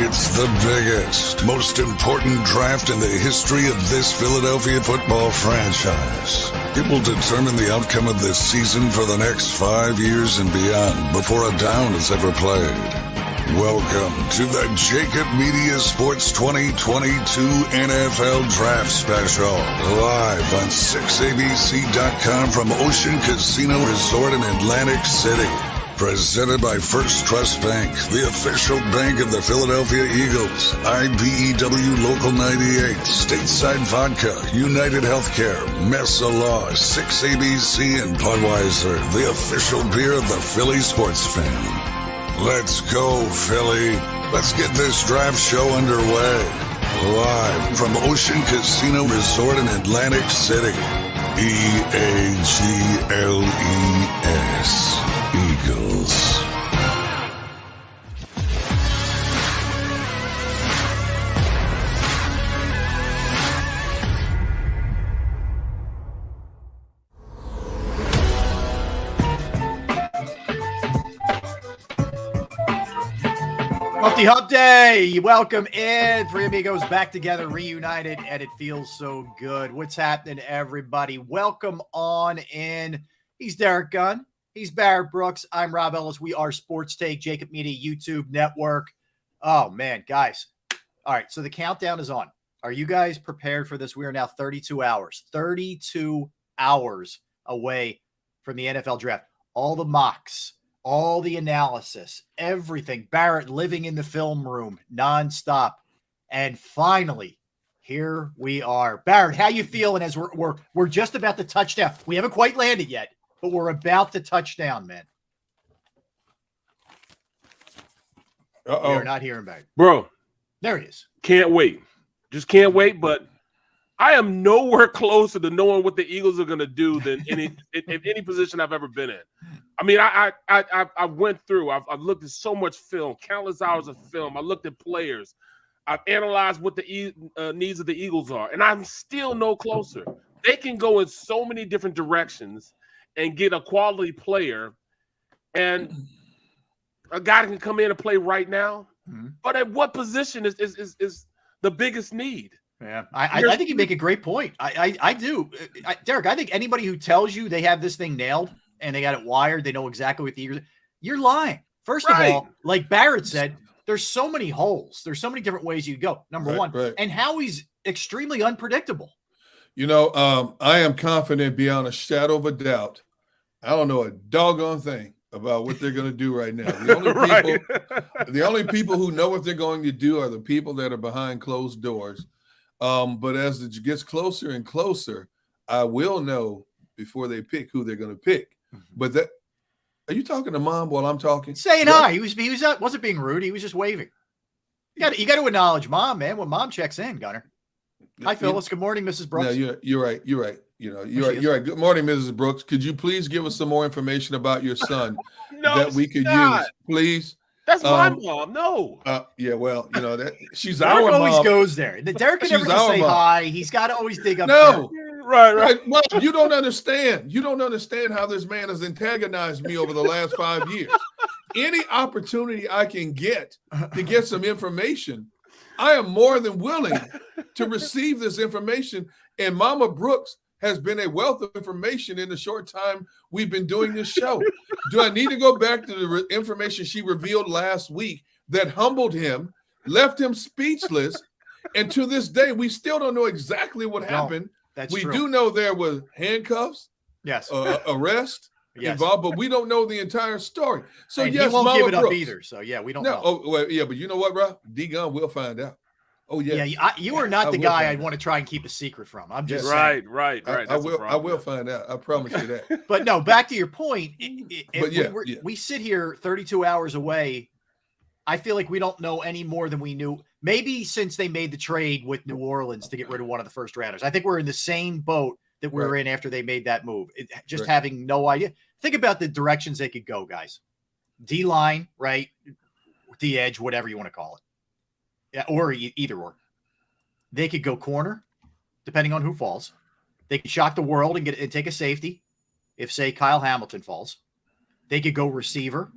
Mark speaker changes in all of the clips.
Speaker 1: It's the biggest, most important draft in the history of this Philadelphia football franchise. It will determine the outcome of this season for the next 5 years and beyond before a down is ever played. Welcome to the JAKIB Media Sports 2022 NFL Draft Special. Live on 6abc.com from Ocean Casino Resort in Atlantic City. Presented by First Trust Bank, the official bank of the Philadelphia Eagles. IBEW Local 98, Stateside Vodka, United Healthcare, Mesa Law, 6ABC, and Budweiser, the official beer of the Philly sports fan. Let's go, Philly. Let's get this draft show underway. Live from Ocean Casino Resort in Atlantic City. EAGLES. Eagles.
Speaker 2: Hump Day. Welcome in. Three amigos back together, reunited, and it feels so good. What's happening, everybody? Welcome on in. He's Derek Gunn. He's Barrett Brooks. I'm Rob Ellis. We are Sports Take, JAKIB Media YouTube Network. Oh, man, guys. All right, so the countdown is on. Are you guys prepared for this? We are now 32 hours away from the NFL draft. All the mocks, all the analysis, everything. Barrett living in the film room nonstop. And finally, here we are. Barrett, how you feeling as we're just about to touch down? We haven't quite landed yet, but we're about to touch down, man.
Speaker 3: Uh-oh.
Speaker 2: We are not hearing back.
Speaker 3: Bro.
Speaker 2: There it is.
Speaker 3: Can't wait. Just can't wait, but I am nowhere closer to knowing what the Eagles are going to do than in any position I've ever been in. I mean, I went through. I've looked at so much film, countless hours of film. I looked at players. I've analyzed what the needs of the Eagles are, and I'm still no closer. They can go in so many different directions and get a quality player, and a guy can come in and play right now. Mm-hmm. But at what position is the biggest need?
Speaker 2: Yeah, I think you make a great point. I do. Derek, I think anybody who tells you they have this thing nailed and they got it wired, they know exactly what the Eagles, you're lying. First of all, like Barrett said, there's so many holes. There's so many different ways you go, number one. Right. And Howie's extremely unpredictable.
Speaker 4: You know, I am confident beyond a shadow of a doubt. I don't know a doggone thing about what they're going to do right now. The only people who know what they're going to do are the people that are behind closed doors. But as it gets closer and closer, I will know before they pick who they're going to pick. But are you talking to Mom while I'm talking?
Speaker 2: Saying hi. He wasn't being rude. He was just waving. You got to acknowledge Mom, man. When Mom checks in, Gunner. Hi, Phyllis. Good morning, Mrs. Brooks.
Speaker 4: No, you're right. You're right. You're right. Good morning, Mrs. Brooks. Could you please give us some more information about your son that we could use, please?
Speaker 3: That's my mom. No.
Speaker 4: Yeah, well, that she's
Speaker 2: Derek
Speaker 4: our mom.
Speaker 2: always goes there. Derek can never say
Speaker 4: mom.
Speaker 2: Hi. He's got to always dig up.
Speaker 4: No.
Speaker 3: Right.
Speaker 4: Well, you don't understand. You don't understand how this man has antagonized me over the last 5 years. Any opportunity I can get to get some information, I am more than willing to receive this information. And Mama Brooks has been a wealth of information in the short time we've been doing this show. Do I need to go back to the information she revealed last week that humbled him, left him speechless, and to this day, we still don't know exactly what happened. We do know there was handcuffs,
Speaker 2: yes,
Speaker 4: arrest involved, but we don't know the entire story. So
Speaker 2: and
Speaker 4: yes,
Speaker 2: he won't
Speaker 4: Mama
Speaker 2: give it
Speaker 4: Brooks.
Speaker 2: up either. So yeah, we don't know.
Speaker 4: Oh, well, yeah, but you know what, Rob? D-Gun will find out. Oh yeah,
Speaker 2: you are not the guy I'd want to try and keep a secret from. I'm just
Speaker 3: saying.
Speaker 4: Right. I will find out. I promise you that.
Speaker 2: But no, back to your point. We sit here 32 hours away. I feel like we don't know any more than we knew. Maybe since they made the trade with New Orleans to get rid of one of the first rounders. I think we're in the same boat that we were in after they made that move. Having no idea. Think about the directions they could go, guys. D-line, right? D-edge, whatever you want to call it. Yeah, or either or. They could go corner, depending on who falls. They could shock the world and take a safety if, say, Kyle Hamilton falls. They could go receiver.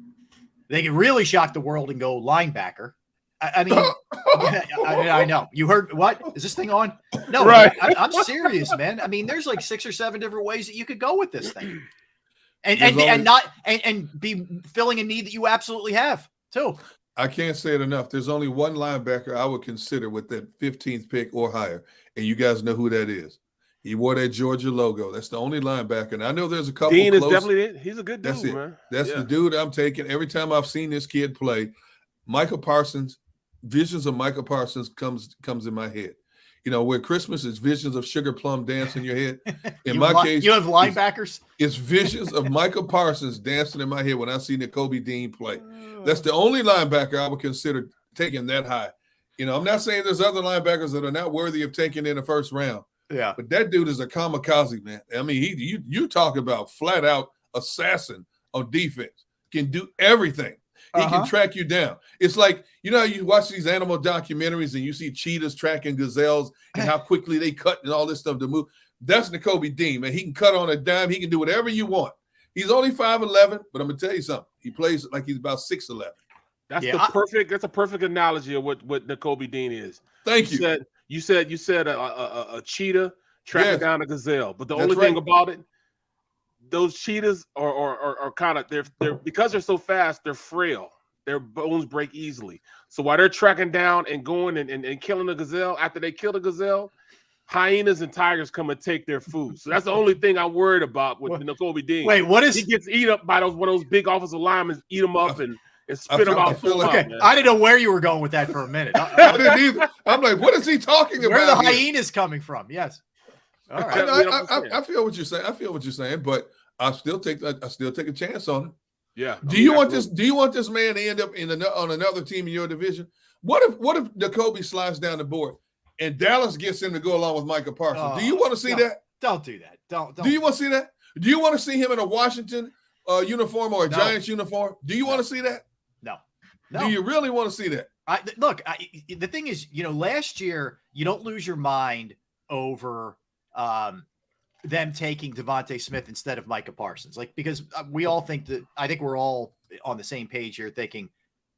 Speaker 2: They could really shock the world and go linebacker. I mean, I know. You heard what? Is this thing on? No,
Speaker 3: right.
Speaker 2: I'm serious, man. I mean, there's like 6 or 7 different ways that you could go with this thing, and be filling a need that you absolutely have too.
Speaker 4: I can't say it enough. There's only one linebacker I would consider with that 15th pick or higher, and you guys know who that is. He wore that Georgia logo. That's the only linebacker. And I know there's a couple.
Speaker 3: Dean is definitely it. He's a good dude,
Speaker 4: that's it.
Speaker 3: Man.
Speaker 4: That's the dude I'm taking. Every time I've seen this kid play, Micah Parsons, visions of Micah Parsons comes in my head. You know, where Christmas is visions of Sugar Plum dance in your head. In my case,
Speaker 2: you have linebackers.
Speaker 4: It's visions of Micah Parsons dancing in my head when I see Nakobe Dean play. That's the only linebacker I would consider taking that high. You know, I'm not saying there's other linebackers that are not worthy of taking in the first round.
Speaker 2: Yeah,
Speaker 4: but that dude is a kamikaze, man. I mean, you talk about flat out assassin on defense. Can do everything. He can track you down. It's like, you know, you watch these animal documentaries and you see cheetahs tracking gazelles and how quickly they cut and all this stuff to move. That's Nakobe Dean, man. He can cut on a dime. He can do whatever you want. He's only 5'11", but I'm gonna tell you something. He plays like he's about 6'11".
Speaker 3: That's a perfect analogy of what Nakobe Dean is.
Speaker 4: Thank you.
Speaker 3: You said a cheetah tracking down a gazelle, but the only thing about it, those cheetahs are kind of they're because they're so fast, they're frail. Their bones break easily. So while they're tracking down and going and killing the gazelle, after they kill the gazelle, hyenas and tigers come and take their food. So that's the only thing I'm worried about with Nakobe Dean.
Speaker 2: Wait, what is
Speaker 3: he gets eaten up by one of those big offensive linemen, eat them up and spit them out.
Speaker 2: I didn't know where you were going with that for a minute.
Speaker 4: I didn't either. I'm like, what is he talking about?
Speaker 2: Where are the hyenas coming from? Yes. All right.
Speaker 4: I feel what you're saying. But I still take a chance on it.
Speaker 3: Yeah.
Speaker 4: Do you want this man to end up on another team in your division? What if Nakobe slides down the board and Dallas gets him to go along with Micah Parsons? Do you want to see that?
Speaker 2: Don't do that. Don't.
Speaker 4: Do you want to see that? Do you want to see him in a Washington uniform or a Giants uniform? Do you want to see that?
Speaker 2: No.
Speaker 4: Do you really want to see that?
Speaker 2: The thing is, you know, last year you don't lose your mind over them taking Devontae Smith instead of Micah Parsons, like, because we all think I think we're all on the same page here thinking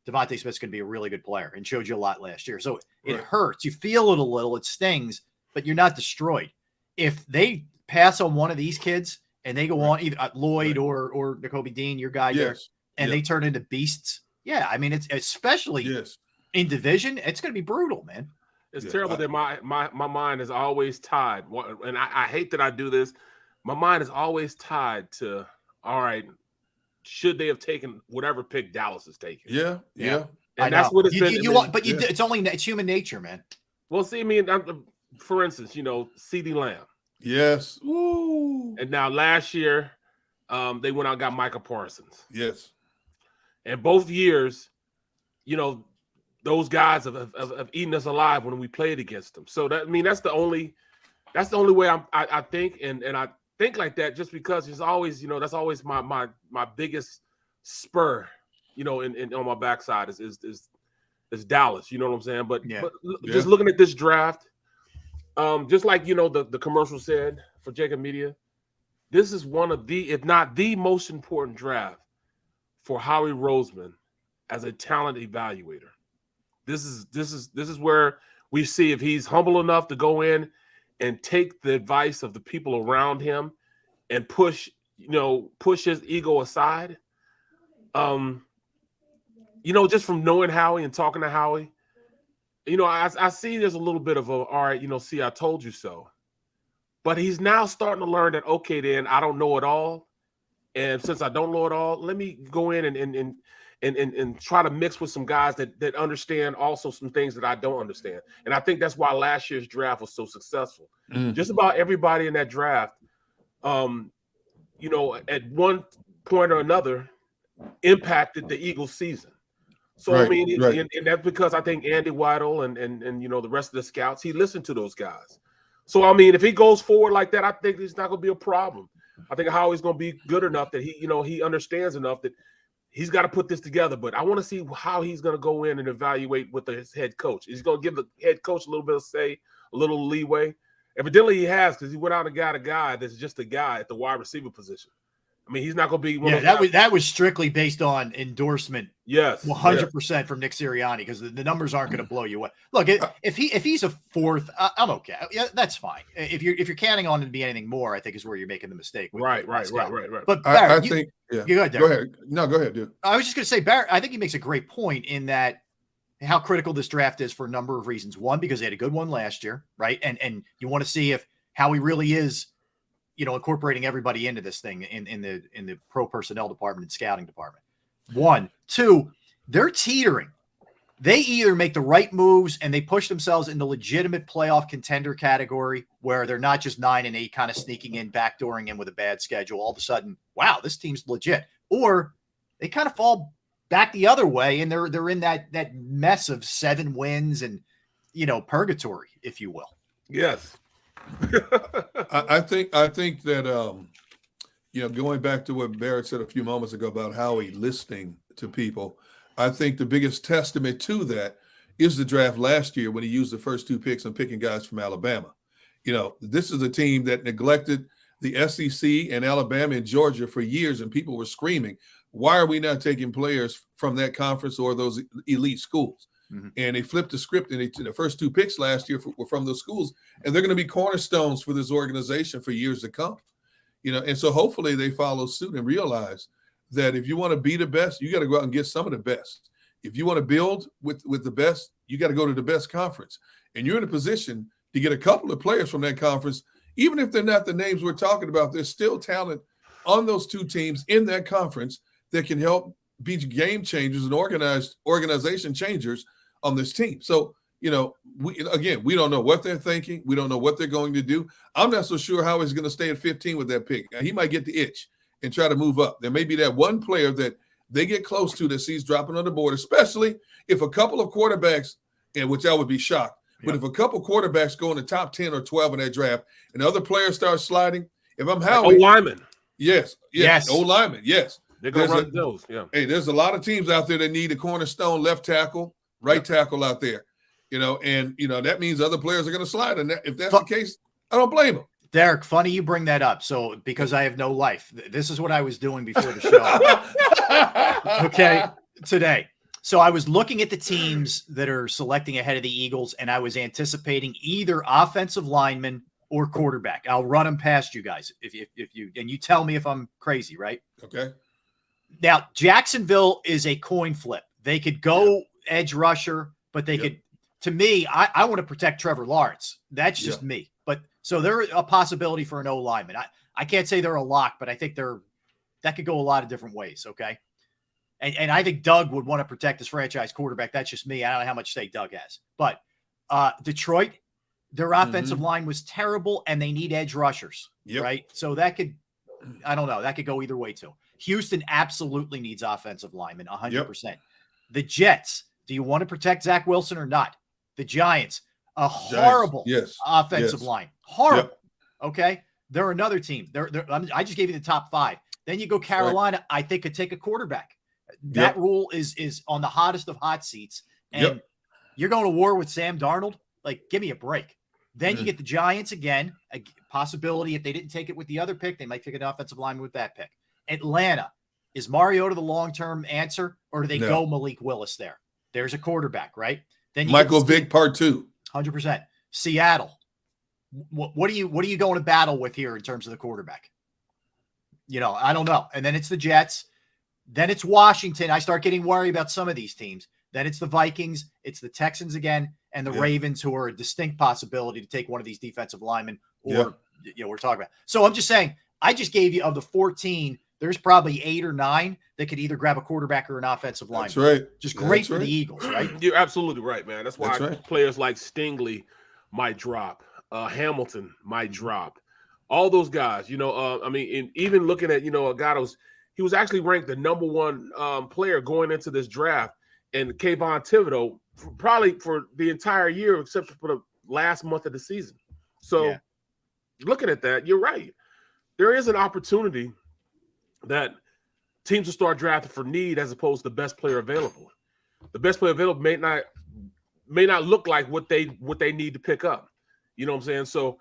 Speaker 2: Devontae Smith's going to be a really good player and showed you a lot last year. So it hurts. You feel it a little, it stings, but you're not destroyed. If they pass on one of these kids and they go on either Lloyd or Nakobe Dean, your guy there, and they turn into beasts. Yeah. I mean, it's especially in division, it's going to be brutal, man.
Speaker 3: It's terrible that my mind is always tied, and I hate that I do this. My mind is always tied to, all right, should they have taken whatever pick Dallas is taking?
Speaker 4: Yeah.
Speaker 3: And that's what it's been.
Speaker 2: It's only it's human nature, man.
Speaker 3: Well, see, I mean, for instance, you know, CeeDee Lamb.
Speaker 4: Yes. Woo.
Speaker 3: And now last year, they went out and got Micah Parsons.
Speaker 4: Yes. And
Speaker 3: both years, you know, those guys have eaten us alive when we played against them. So that's the only way I think, and I think like that just because it's always, you know, that's always my biggest spur, you know, in on my backside is Dallas. You know what I'm saying? But just looking at this draft, just like, you know, the commercial said for JAKIB Media, this is one of the, if not the most important draft for Howie Roseman as a talent evaluator. This is where we see if he's humble enough to go in and take the advice of the people around him and push his ego aside. You know, just from knowing Howie and talking to Howie, you know, I see there's a little bit of all right, you know, see, I told you so. But he's now starting to learn that, okay, then I don't know it all. And since I don't know it all, let me go in and try to mix with some guys that understand also some things that I don't understand. And I think that's why last year's draft was so successful. Just about everybody in that draft, you know, at one point or another impacted the Eagles season. So, I mean, and that's because I think Andy Weidel and you know, the rest of the scouts, he listened to those guys. So, I mean, if he goes forward like that, I think it's not going to be a problem. I think Howie's going to be good enough that he understands enough that he's got to put this together. But I want to see how he's going to go in and evaluate with his head coach. He's going to give the head coach a little bit of say, a little leeway. Evidently he has, because he went out and got a guy that's just a guy at the wide receiver position. I mean, he's not going to be one of
Speaker 2: that was strictly based on endorsement.
Speaker 3: Yes,
Speaker 2: 100% from Nick Sirianni, because the numbers aren't going to blow you away. Look, if he's a fourth, I'm okay. Yeah, that's fine. If you're counting on him to be anything more, I think is where you're making the mistake.
Speaker 3: Right.
Speaker 2: But Barrett,
Speaker 4: I think, yeah.
Speaker 2: Go ahead,
Speaker 4: go ahead. No, go ahead, dude.
Speaker 2: I was just going to say, Barrett, I think he makes a great point in that how critical this draft is for a number of reasons. One, because they had a good one last year, right? And you want to see how he really is, incorporating everybody into this thing in the pro personnel department and scouting department. 1, 2, they're teetering. They either make the right moves and they push themselves into legitimate playoff contender category where they're not just 9-8 kind of sneaking in, backdooring in with a bad schedule. All of a sudden, wow, this team's legit. Or they kind of fall back the other way and they're in that mess of 7 wins and, purgatory, if you will.
Speaker 3: Yes.
Speaker 4: I think that going back to what Barrett said a few moments ago about Howie listening to people, I think the biggest testament to that is the draft last year when he used the first 2 picks and picking guys from Alabama. This is a team that neglected the SEC and Alabama and Georgia for years, and people were screaming, why are we not taking players from that conference or those elite schools? Mm-hmm. And they flipped the script, and the first 2 picks last year were from those schools, and they're going to be cornerstones for this organization for years to come. And so hopefully they follow suit and realize that if you want to be the best, you got to go out and get some of the best. If you want to build with the best, you got to go to the best conference. And you're in a position to get a couple of players from that conference, even if they're not the names we're talking about. There's still talent on those 2 teams in that conference that can help be game changers and organization changers on this team. So, we don't know what they're thinking. We don't know what they're going to do. I'm not so sure how he's going to stay at 15 with that pick. He might get the itch and try to move up. There may be that one player that they get close to that sees dropping on the board, especially if a couple of quarterbacks, and which I would be shocked, but if a couple quarterbacks go in the top 10 or 12 in that draft and other players start sliding, if I'm Howie.
Speaker 3: O-lineman.
Speaker 4: Yes. O-lineman, yes.
Speaker 3: They're going to run those, yeah.
Speaker 4: Hey, there's a lot of teams out there that need a cornerstone left tackle, right tackle out there. That means other players are going to slide. And if that's the case, I don't blame them.
Speaker 2: Derek, funny you bring that up. So, because I have no life, this is what I was doing before the show. Okay, today. So I was looking at the teams that are selecting ahead of the Eagles, and I was anticipating either offensive lineman or quarterback. I'll run them past you guys if you tell me if I'm crazy, right?
Speaker 4: Okay.
Speaker 2: Now, Jacksonville is a coin flip. They could go edge rusher, but they could. To me, I want to protect Trevor Lawrence. That's just me. But so they're a possibility for an O lineman. I can't say they're a lock, but I think that could go a lot of different ways. Okay. And I think Doug would want to protect his franchise quarterback. That's just me. I don't know how much say Doug has. But Detroit, their offensive line was terrible, and they need edge rushers. Yep. Right. So that could go either way too. Houston absolutely needs offensive linemen, 100%. Yep. The Jets, do you want to protect Zach Wilson or not? The Giants, horrible offensive line. Horrible. Yep. Okay. They're another team. I just gave you the top 5. Then you go Carolina, right. I think could take a quarterback. That rule is on the hottest of hot seats. And you're going to war with Sam Darnold? Like, give me a break. Then you get the Giants again, a possibility if they didn't take it with the other pick, they might take an offensive lineman with that pick. Atlanta, is Mariota the long-term answer, or do they go Malik Willis there? There's a quarterback, right? Then
Speaker 4: Michael Vick part 2.
Speaker 2: 100%. Seattle. What are you going to battle with here in terms of the quarterback? I don't know. And then it's the Jets. Then it's Washington. I start getting worried about some of these teams. Then it's the Vikings. It's the Texans again, and the Ravens, who are a distinct possibility to take one of these defensive linemen. Or we're talking about. So I'm just saying. I just gave you of the 14. There's probably 8 or 9 that could either grab a quarterback or an offensive lineman.
Speaker 4: That's right.
Speaker 2: Just great for the Eagles, right?
Speaker 3: You're absolutely right, man. That's why players like Stingley might drop. Hamilton might drop. All those guys, and even looking at, a guy he was actually ranked the number 1 player going into this draft, and Kayvon Thibodeau probably for the entire year except for the last month of the season. So looking at that, you're right. There is an opportunity that teams will start drafting for need as opposed to the best player available. The best player available may not look like what they need to pick up. You know what I'm saying? So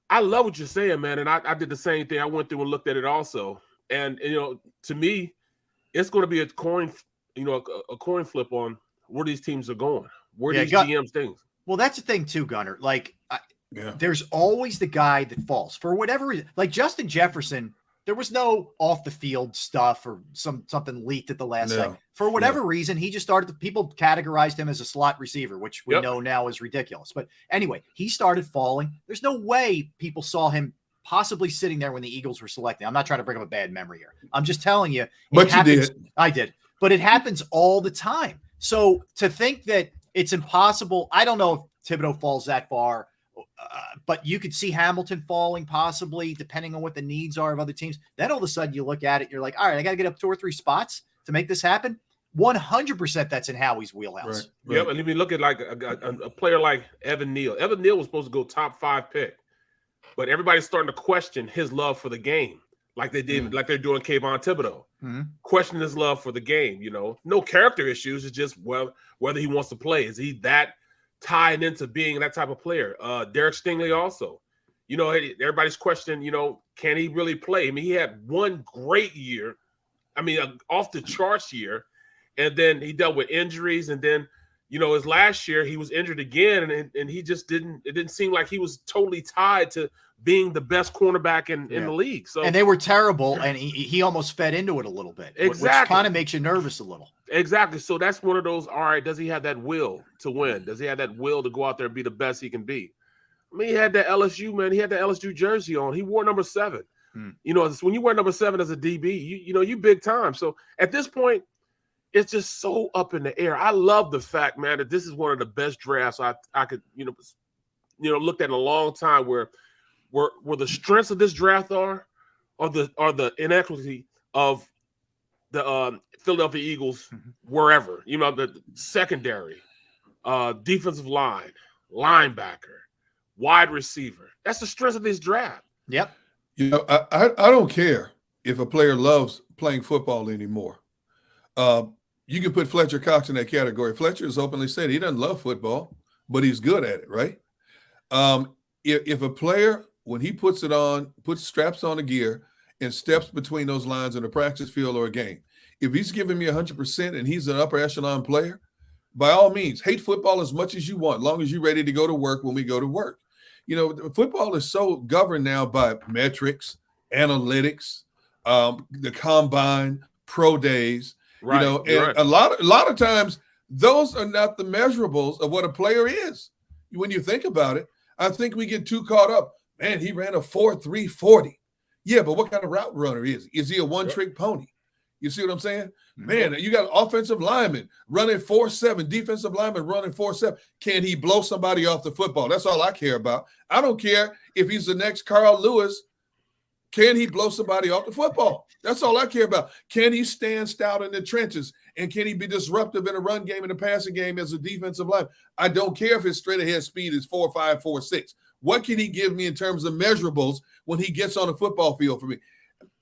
Speaker 3: I love what you're saying, man. And I did the same thing. I went through and looked at it also. And to me, it's going to be a coin flip on where these teams are going, where these GMs things.
Speaker 2: Well, that's the thing too, Gunner. Like, there's always the guy that falls for whatever reason. Like Justin Jefferson, there was no off the field stuff or something leaked at the last second. For whatever reason, he just started. People categorized him as a slot receiver, which we know now is ridiculous. But anyway, he started falling. There's no way people saw him possibly sitting there when the Eagles were selecting. I'm not trying to bring up a bad memory here. I'm just telling you.
Speaker 4: But you did.
Speaker 2: I did. But it happens all the time. So to think that it's impossible, I don't know if Thibodeau falls that far. But you could see Hamilton falling possibly, depending on what the needs are of other teams. Then all of a sudden you look at it, you're like, all right, I got to get up 2 or 3 spots to make this happen. 100% that's in Howie's wheelhouse.
Speaker 3: Right. Yep, and if you look at like a player like Evan Neal. Evan Neal was supposed to go top 5 pick, but everybody's starting to question his love for the game, like they did, like they're doing Kayvon Thibodeau. Questioning his love for the game. No character issues. It's just whether he wants to play. Is he that tied into being that type of player? Derek Stingley also. Everybody's questioning, can he really play? I mean, he had one great year. I mean, off the charts year. And then he dealt with injuries. And then, his last year, he was injured again. And he just it didn't seem like he was totally tied to being the best cornerback in the league. So, and
Speaker 2: they were terrible. And he almost fed into it a little bit.
Speaker 3: Exactly.
Speaker 2: Which kind of makes you nervous a little.
Speaker 3: Exactly. So that's one of those, all right, does he have that will to win? Does he have that will to go out there and be the best he can be? I mean, he had that LSU, man. He had the LSU jersey on. He wore number 7. When you wear number 7 as a DB, you big time. So at this point, it's just so up in the air. I love the fact, man, that this is one of the best drafts I could, looked at in a long time where the strengths of this draft are the inequity of the Philadelphia Eagles, wherever, the secondary, defensive line, linebacker, wide receiver. That's the strength of this draft.
Speaker 2: Yep.
Speaker 4: I don't care if a player loves playing football anymore. You can put Fletcher Cox in that category. Fletcher has openly said he doesn't love football, but he's good at it, right? If a player, when he puts straps on the gear and steps between those lines in a practice field or a game, if he's giving me 100% and he's an upper echelon player, by all means, hate football as much as you want, as long as you're ready to go to work when we go to work. Football is so governed now by metrics, analytics, the combine, pro days.
Speaker 3: Right.
Speaker 4: And a lot of times those are not the measurables of what a player is. When you think about it, I think we get too caught up. Man, he ran a 4.3 40. Yeah, but what kind of route runner is he? Is he a one-trick pony? You see what I'm saying? Man, you got an offensive lineman running 4.7, defensive lineman running 4.7. Can he blow somebody off the football? That's all I care about. I don't care if he's the next Carl Lewis. Can he blow somebody off the football? That's all I care about. Can he stand stout in the trenches? And can he be disruptive in a run game and a passing game as a defensive lineman? I don't care if his straight ahead speed is 4.5, 4.6. What can he give me in terms of measurables when he gets on the football field for me?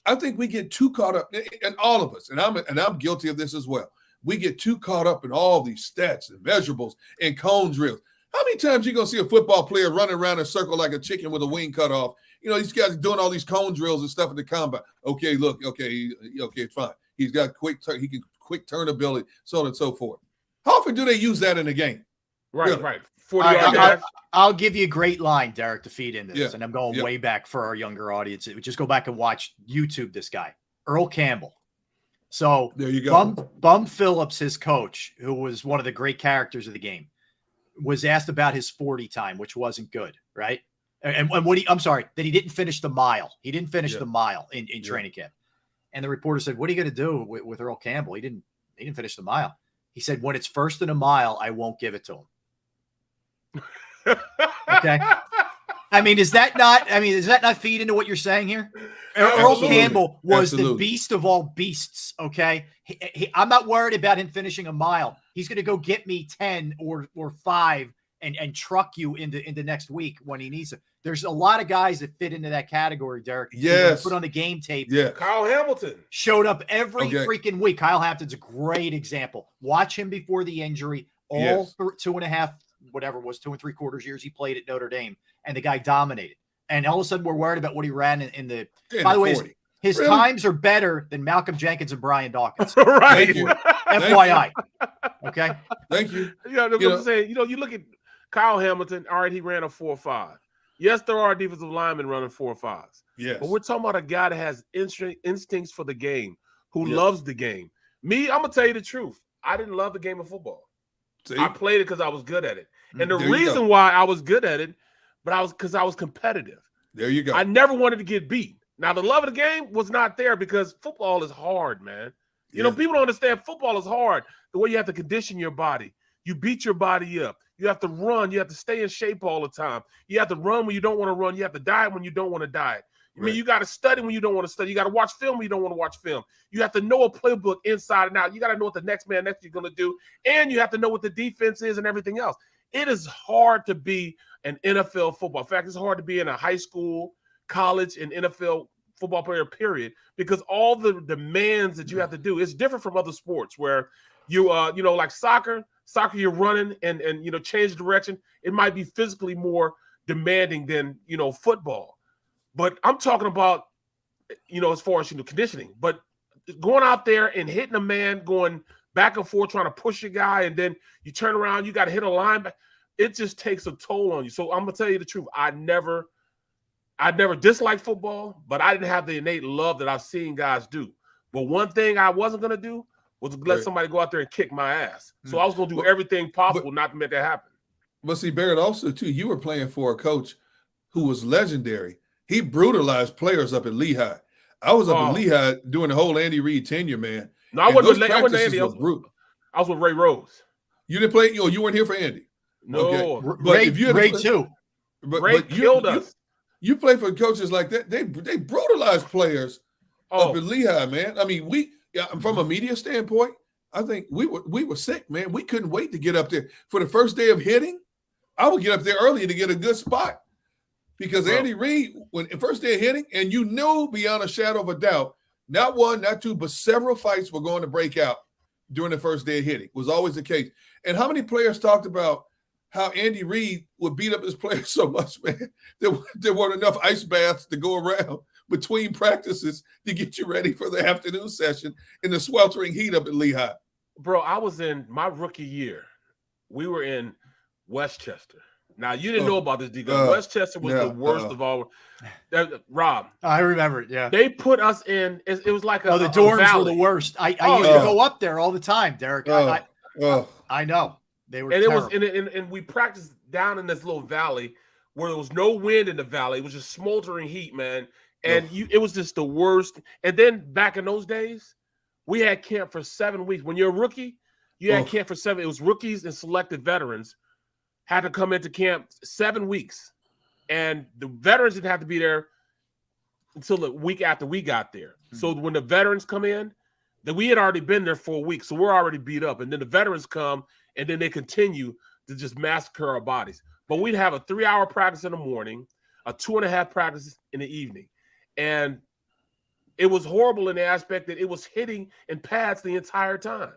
Speaker 4: I think we get too caught up, and all of us, and I'm guilty of this as well. We get too caught up in all these stats and measurables and cone drills. How many times are you going to see a football player running around in a circle like a chicken with a wing cut off? These guys doing all these cone drills and stuff at the combine. Okay, look, okay, it's fine. He's got he can quick turn ability, so on and so forth. How often do they use that in the game?
Speaker 3: Right,
Speaker 4: really?
Speaker 3: Right. 40
Speaker 2: I'll give you a great line, Derek, to feed into this, and I'm going way back for our younger audience. Just go back and watch YouTube this guy, Earl Campbell. So
Speaker 4: there you go.
Speaker 2: Bum Phillips, his coach, who was one of the great characters of the game, was asked about his 40 time, which wasn't good, right? And I'm sorry, that he didn't finish the mile. He didn't finish the mile in training camp. And the reporter said, "What are you going to do with Earl Campbell? He didn't finish the mile." He said, "When it's first in a mile, I won't give it to him." Okay. Does that not feed into what you're saying here? Earl Campbell was the beast of all beasts. Okay. I'm not worried about him finishing a mile. He's going to go get me 10 or 5 and truck you into next week when he needs it. There's a lot of guys that fit into that category, Derek.
Speaker 4: Yes.
Speaker 2: Put on the game tape.
Speaker 4: Yeah.
Speaker 3: Kyle Hamilton
Speaker 2: showed up every freaking week. Kyle Hamilton's a great example. Watch him before the injury. All 2.5, whatever it was, 2 3/4 years he played at Notre Dame, and the guy dominated. And all of a sudden we're worried about what he ran in the. By the way, His times are better than Malcolm Jenkins and Brian Dawkins.
Speaker 3: Right.
Speaker 2: FYI. Okay.
Speaker 4: Thank you.
Speaker 3: I'm saying, you look at Kyle Hamilton. All right, he ran a 4.5. Yes, there are defensive linemen running 4.5s.
Speaker 4: Yes.
Speaker 3: But we're talking about a guy that has instincts for the game, who loves the game. Me, I'm going to tell you the truth. I didn't love the game of football. See? I played it because I was good at it. And the reason why I was good at it, because I was competitive.
Speaker 4: There you go.
Speaker 3: I never wanted to get beat. Now, the love of the game was not there because football is hard, man. You know, people don't understand football is hard. The way you have to condition your body. You beat your body up. You have to run. You have to stay in shape all the time. You have to run when you don't want to run. You have to diet when you don't want to diet. I mean, you got to study when you don't want to study. You got to watch film when you don't want to watch film. You have to know a playbook inside and out. You got to know what the next man next to you is going to do. And you have to know what the defense is and everything else. It is hard to be an NFL football. In fact, it's hard to be in a high school, college, and NFL football player, period, because all the demands that you have to do is different from other sports where you, like soccer, you're running and change direction. It might be physically more demanding than, football. But I'm talking about, as far as, conditioning, but going out there and hitting a man, going back and forth, trying to push a guy, and then you turn around, you got to hit a linebacker. It just takes a toll on you. So I'm going to tell you the truth. I never disliked football, but I didn't have the innate love that I've seen guys do. But one thing I wasn't going to do was let somebody go out there and kick my ass. So I was going to do everything possible not to make that happen.
Speaker 4: But see, Barrett, also, too, you were playing for a coach who was legendary. He brutalized players up at Lehigh. I was up at Lehigh during the whole Andy Reid tenure, man.
Speaker 3: No, I wasn't Andy. I was with Ray Rose.
Speaker 4: You didn't play? You weren't here for Andy?
Speaker 3: No.
Speaker 4: Okay. But
Speaker 2: Ray too.
Speaker 3: Ray killed us.
Speaker 4: You play for coaches like that. They brutalize players up at Lehigh, man. I mean, from a media standpoint, I think we were sick, man. We couldn't wait to get up there. For the first day of hitting, I would get up there early to get a good spot. Because Andy Reid, when the first day of hitting, and you knew beyond a shadow of a doubt, not one, not two, but several fights were going to break out during the first day of hitting. It was always the case. And how many players talked about how Andy Reid would beat up his players so much, man, there weren't enough ice baths to go around between practices to get you ready for the afternoon session in the sweltering heat up at Lehigh.
Speaker 3: Bro, I was in my rookie year. We were in Westchester. Now, you didn't know about this, because Westchester was the worst of all. Rob.
Speaker 2: I remember it, yeah.
Speaker 3: They put us in, it was like
Speaker 2: the dorms were the worst. I used to go up there all the time, Derek. I know. They were terrible.
Speaker 3: And we practiced down in this little valley where there was no wind in the valley. It was just smoldering heat, man. And it was just the worst. And then back in those days, we had camp for 7 weeks. When you're a rookie, you had camp for 7. It was rookies and selected veterans had to come into camp 7 weeks. And the veterans didn't have to be there until the week after we got there. So when the veterans come in, then we had already been there for a week. So we're already beat up. And then the veterans come, and then they continue to just massacre our bodies. But we'd have a 3-hour practice in the morning, a 2.5 practices in the evening. And it was horrible in the aspect that it was hitting in pads the entire time.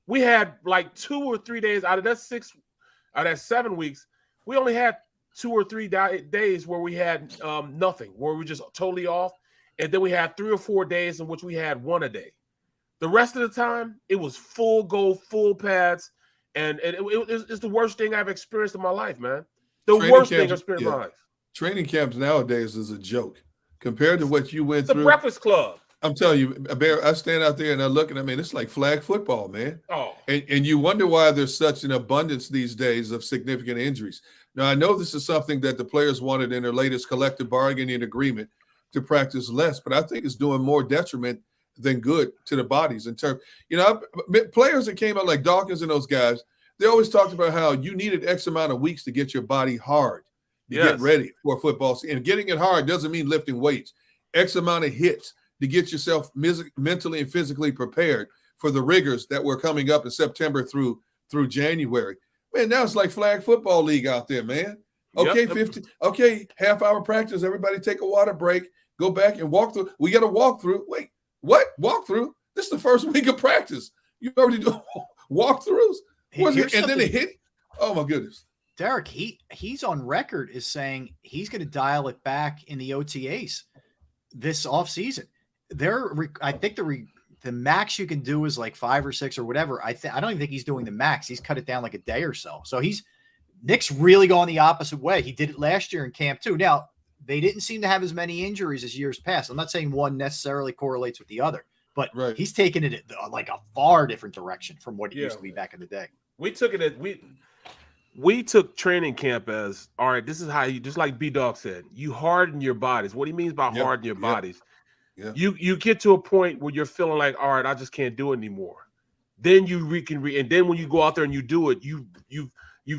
Speaker 3: We had like 2 or 3 days out of that 7 weeks, we only had 2 or 3 days where we had nothing, where we were just totally off. And then we had 3 or 4 days in which we had 1 a day. The rest of the time, it was full go, full pads. And it's the worst thing I've experienced in my life, man. Worst thing I've experienced in my life.
Speaker 4: Training camps nowadays is a joke compared to what you went through.
Speaker 3: The Breakfast Club.
Speaker 4: I'm telling you, Bear, I stand out there and I look and I mean, it's like flag football, man.
Speaker 3: Oh.
Speaker 4: And you wonder why there's such an abundance these days of significant injuries. Now, I know this is something that the players wanted in their latest collective bargaining agreement to practice less, but I think it's doing more detriment than good to the bodies in terms, players that came out like Dawkins and those guys, they always talked about how you needed X amount of weeks to get your body hard, to get ready for football season. And getting it hard doesn't mean lifting weights. X amount of hits to get yourself mentally and physically prepared for the rigors that were coming up in September through January. Man, now it's like flag football league out there, man. Okay, 50. Okay, half-hour practice. Everybody take a water break. Go back and walk through. We got a walkthrough. Wait, what? Walkthrough? This is the first week of practice. You already do walkthroughs? And then they hit. Oh, my goodness.
Speaker 2: Derek, he's on record as saying he's going to dial it back in the OTAs this offseason. I think the max you can do is like 5 or 6 or whatever. I don't even think he's doing the max. He's cut it down like a day or so. So Nick's really going the opposite way. He did it last year in camp too. Now, they didn't seem to have as many injuries as years past. I'm not saying one necessarily correlates with the other, but he's taken it like a far different direction from what it used to be back in the day.
Speaker 3: We took it as we took training camp as, all right, this is how you, just like B-Dog said, you harden your bodies. What he means by harden your bodies, you get to a point where you're feeling like, all right, I just can't do it anymore. Then and then when you go out there and you do it, you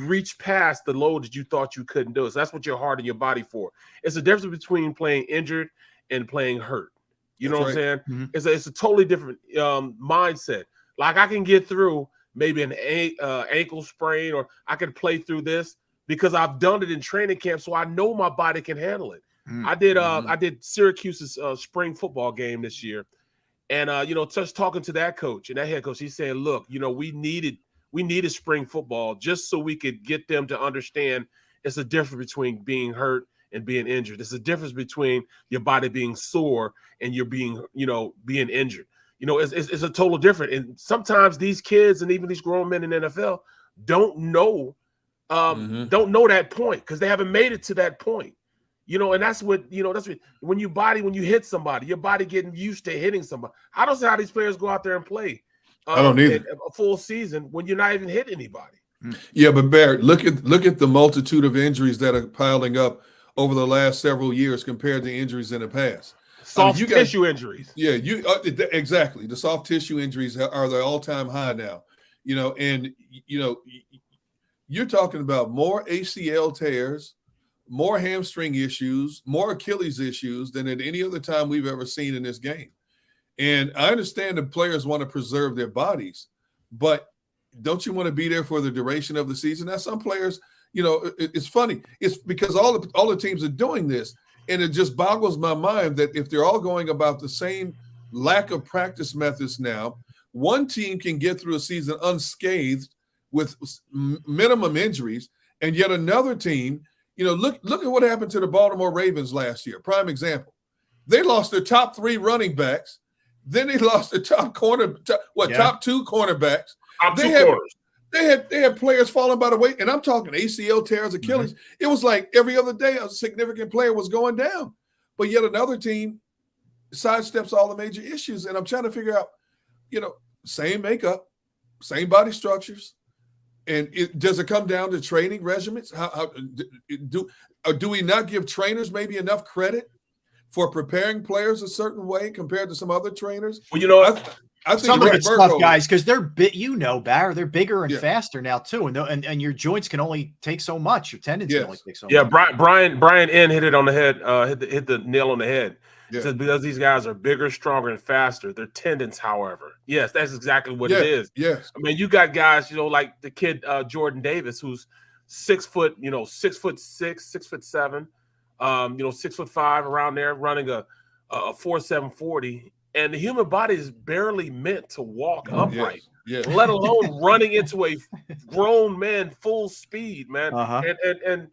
Speaker 3: reach past the load that you thought you couldn't do. So that's what you're hardening your body for. It's the difference between playing injured and playing hurt. You know what I'm saying? Mm-hmm. It's a totally different mindset. Like I can get through maybe an ankle sprain, or I can play through this because I've done it in training camp, so I know my body can handle it. Mm-hmm. I did Syracuse's spring football game this year, and just talking to that coach and that head coach, he's saying, look, we needed spring football just so we could get them to understand it's a difference between being hurt and being injured. It's a difference between your body being sore and you're being injured. It's a total different. And sometimes these kids and even these grown men in the NFL don't know that point because they haven't made it to that point. And that's what when you hit somebody, your body getting used to hitting somebody. I don't see how these players go out there and play.
Speaker 4: I don't either.
Speaker 3: A full season when you're not even hitting anybody.
Speaker 4: Yeah, but Barrett, look at the multitude of injuries that are piling up over the last several years compared to injuries in the past.
Speaker 3: Soft tissue injuries.
Speaker 4: Yeah, exactly. The soft tissue injuries are the all-time high now. You're talking about more ACL tears, more hamstring issues, more Achilles issues than at any other time we've ever seen in this game. And I understand the players want to preserve their bodies, but don't you want to be there for the duration of the season? Now, some players, it's funny. It's because all the teams are doing this, and it just boggles my mind that if they're all going about the same lack of practice methods now, one team can get through a season unscathed with minimum injuries, and yet another team, look at what happened to the Baltimore Ravens last year. Prime example. They lost their top 3 running backs. Then they lost their top 2 cornerbacks. They had players falling by the way, and I'm talking ACL tears, Achilles. Mm-hmm. It was like every other day a significant player was going down. But yet another team sidesteps all the major issues. And I'm trying to figure out, same makeup, same body structures. And does it come down to training regimens? How do we not give trainers maybe enough credit for preparing players a certain way compared to some other trainers?
Speaker 3: Well,
Speaker 2: I think some of it's tough, guys, because they're Barry, they're bigger and faster now too, and your joints can only take so much. Your tendons can only take so much.
Speaker 3: Yeah, Brian N hit it on the head, hit the nail on the head. Yeah. Says because these guys are bigger, stronger, and faster. Their tendons, however, yes, that's exactly what it is.
Speaker 4: Yes,
Speaker 3: I mean you got guys, like the kid Jordan Davis, who's 6 foot, 6'6", 6'7". 6'5" around there, running a 4.7 40, and the human body is barely meant to walk upright, let alone running into a grown man full speed, man. And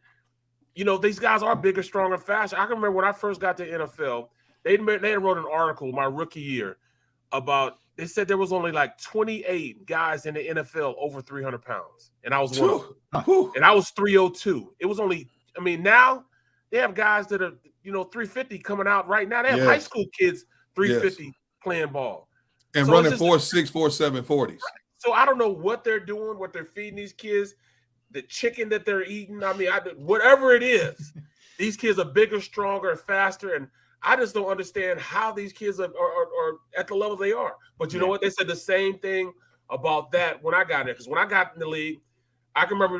Speaker 3: these guys are bigger, stronger, faster. I can remember when I first got to the NFL, they wrote an article my rookie year about. They said there was only like 28 guys in the NFL over 300 pounds, and I was one of them. And I was 302. It was only. I mean, now. They have guys that are, 350 coming out right now. They have high school kids 350 playing ball.
Speaker 4: And running 4.6, 4.7 40s.
Speaker 3: So I don't know what they're doing, what they're feeding these kids, the chicken that they're eating. I mean, whatever it is, these kids are bigger, stronger, and faster. And I just don't understand how these kids are at the level they are. But you know what? They said the same thing about that when I got there. Because when I got in the league, I can remember,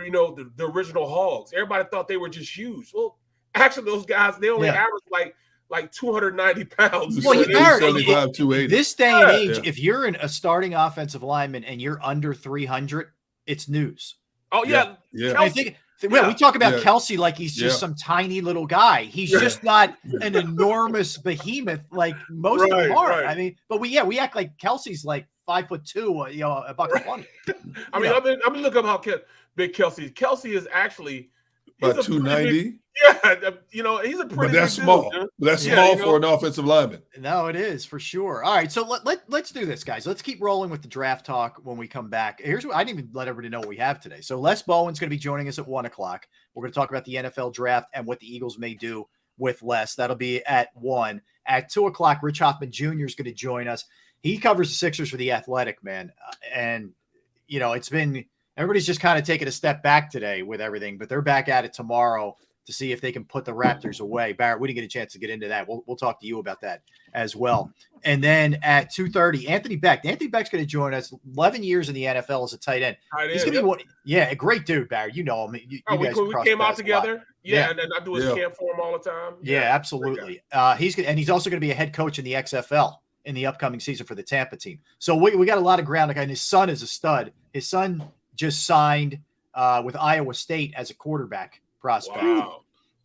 Speaker 3: the original Hogs. Everybody thought they were just huge. Well, actually, those guys, they only average like 290 pounds.
Speaker 2: Well, this day and age, if you're a starting offensive lineman and you're under 300, it's news.
Speaker 3: Oh, yeah.
Speaker 2: We talk about Kelsey like he's just some tiny little guy. He's just not an enormous behemoth like most of them are. Right. I mean, but we act like Kelsey's like 5'2", $120.
Speaker 3: I mean, I've been looking up how big Kelsey is. Kelsey is actually
Speaker 4: About 290.
Speaker 3: Yeah, he's a pretty.
Speaker 4: But that's
Speaker 3: big
Speaker 4: small.
Speaker 3: dude,
Speaker 4: That's small for an offensive lineman.
Speaker 2: No, it is for sure. All right, so let's do this, guys. Let's keep rolling with the draft talk when we come back. Here's what I didn't even let everybody know what we have today. So Les Bowen's going to be joining us at 1:00. We're going to talk about the NFL draft and what the Eagles may do with Les. That'll be at 1. At 2:00, Rich Hoffman Jr. is going to join us. He covers the Sixers for The Athletic, man. And, it's been – everybody's just kind of taking a step back today with everything, but they're back at it tomorrow to see if they can put the Raptors away. Barrett, we didn't get a chance to get into that. We'll talk to you about that as well. And then at 2:30, Anthony Beck. Anthony Beck's going to join us. 11 years in the NFL as a tight end. He's going to be a great dude, Barrett. You know him. You guys
Speaker 3: we came out together. Yeah, and I do his camp for him all the time.
Speaker 2: Yeah, absolutely. He's also going to be a head coach in the XFL in the upcoming season for the Tampa team. So we got a lot of ground. And his son is a stud. His son just signed with Iowa State as a quarterback prospect.
Speaker 3: Wow.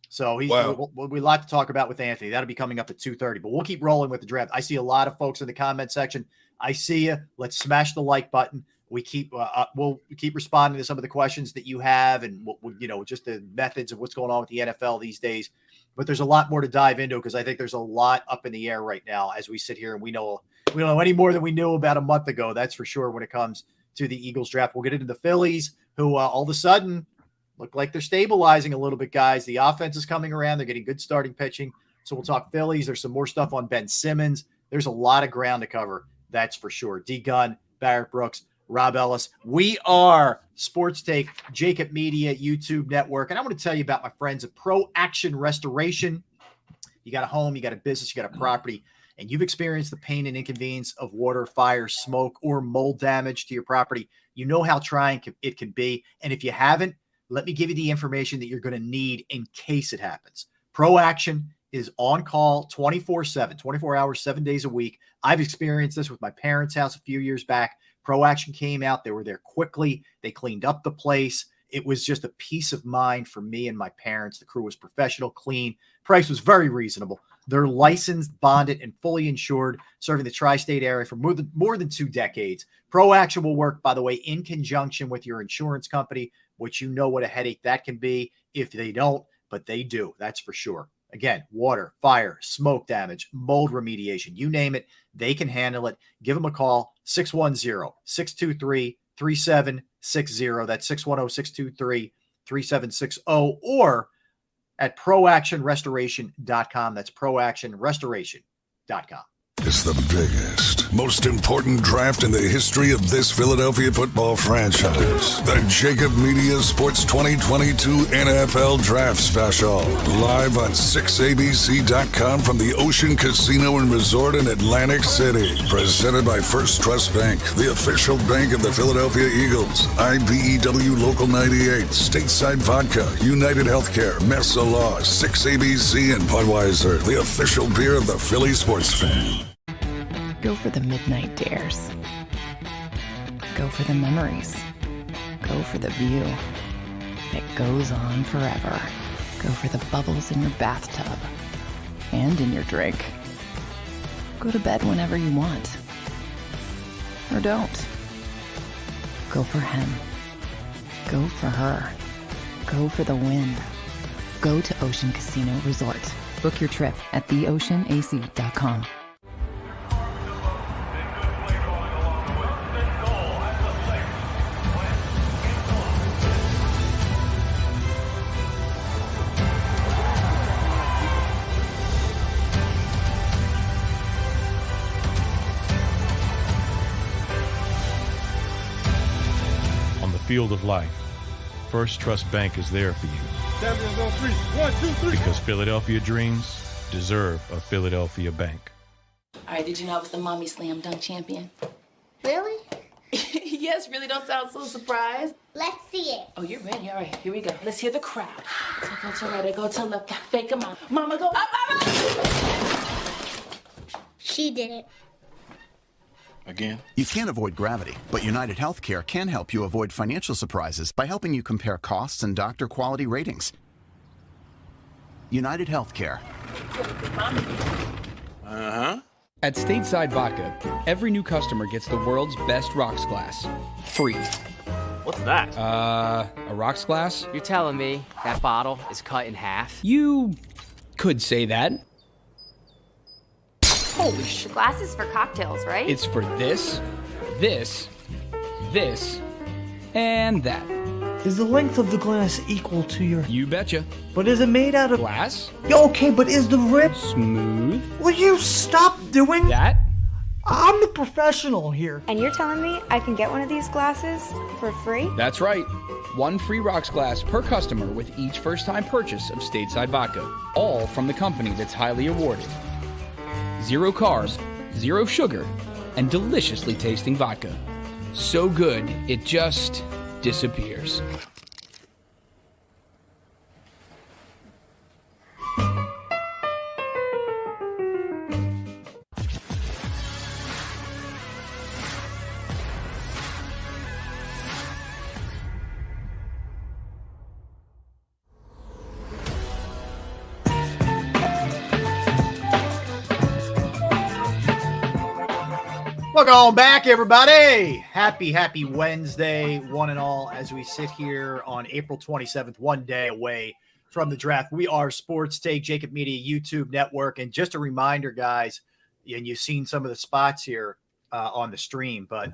Speaker 2: So we a lot to talk about with Anthony. That'll be coming up at 2:30. But we'll keep rolling with the draft. I see a lot of folks in the comment section. I see you. Let's smash the like button. We'll keep responding to some of the questions that you have, and just the methods of what's going on with the NFL these days. But there's a lot more to dive into because I think there's a lot up in the air right now as we sit here, and we don't know any more than we knew about a month ago. That's for sure when it comes to the Eagles draft. We'll get into the Phillies, who all of a sudden look like they're stabilizing a little bit, guys. The offense is coming around. They're getting good starting pitching. So we'll talk Phillies. There's some more stuff on Ben Simmons. There's a lot of ground to cover. That's for sure. D. Gunn, Barrett Brooks, Rob Ellis. We are Sports Take, JAKIB Media, YouTube Network. And I want to tell you about my friends at Pro Action Restoration. You got a home, you got a business, you got a property, and you've experienced the pain and inconvenience of water, fire, smoke, or mold damage to your property. You know how trying it can be. And if you haven't, let me give you the information that you're going to need in case it happens. Pro Action is on call 24/7, 24 hours, 7 days a week. I've experienced this with my parents' house a few years back. Pro Action came out. They were there quickly. They cleaned up the place. It was just a peace of mind for me and my parents. The crew was professional, clean. Price was very reasonable. They're licensed, bonded, and fully insured, serving the tri-state area for more than 2 decades. Pro Action will work, by the way, in conjunction with your insurance company, which you know what a headache that can be if they don't, but they do. That's for sure. Again, water, fire, smoke damage, mold remediation, you name it, they can handle it. Give them a call, 610-623-3760. That's 610-623-3760, or at proactionrestoration.com. That's proactionrestoration.com.
Speaker 1: It's the biggest, most important draft in the history of this Philadelphia football franchise. The JAKIB Media Sports 2022 NFL Draft Special. Live on 6abc.com from the Ocean Casino and Resort in Atlantic City. Presented by First Trust Bank, the official bank of the Philadelphia Eagles. IBEW Local 98, Stateside Vodka, United Healthcare, Mesa Law, 6ABC, and Budweiser, the official beer of the Philly sports fan.
Speaker 5: Go for the midnight dares. Go for the memories. Go for the view that goes on forever. Go for the bubbles in your bathtub and in your drink. Go to bed whenever you want. Or don't. Go for him. Go for her. Go for the win. Go to Ocean Casino Resort. Book your trip at theoceanac.com.
Speaker 6: Field of life, First Trust Bank is there for you. Champions on 3. 1, 2, 3. Because Philadelphia dreams deserve a Philadelphia bank.
Speaker 7: All right, did you know I was the Mommy Slam Dunk champion?
Speaker 8: Really?
Speaker 7: Yes, really, don't sound so surprised.
Speaker 8: Let's see it.
Speaker 7: Oh, you're ready. All right, here we go. Let's hear the crowd. So go to right, go to left, fake a mom. Mama, go up, mama!
Speaker 8: She did it.
Speaker 9: Again? You can't avoid gravity, but United Healthcare can help you avoid financial surprises by helping you compare costs and doctor quality ratings. United Healthcare.
Speaker 10: At Stateside Vodka, every new customer gets the world's best rocks glass, free. What's that?
Speaker 11: A rocks glass?
Speaker 10: You're telling me that bottle is cut in half?
Speaker 11: You could say that.
Speaker 10: Holy shit.
Speaker 12: The glass is for cocktails, right?
Speaker 11: It's for this, this, this, and that.
Speaker 13: Is the length of the glass equal to your...
Speaker 11: You betcha.
Speaker 13: But is it made out of...
Speaker 11: Glass?
Speaker 13: Yeah, okay, but is the rim...
Speaker 11: Smooth?
Speaker 13: Will you stop doing...
Speaker 11: That?
Speaker 13: I'm the professional here.
Speaker 12: And you're telling me I can get one of these glasses for free?
Speaker 11: That's right. 1 free rocks glass per customer with each first-time purchase of Stateside Vodka. All from the company that's highly awarded. 0 carbs, 0 sugar, and deliciously tasting vodka. So good, it just disappears.
Speaker 2: Welcome back, everybody. Happy Wednesday, one and all, as we sit here on April 27th, one day away from the draft. We are Sports Take, JAKIB Media YouTube Network. And just a reminder, guys, and you've seen some of the spots here on the stream, but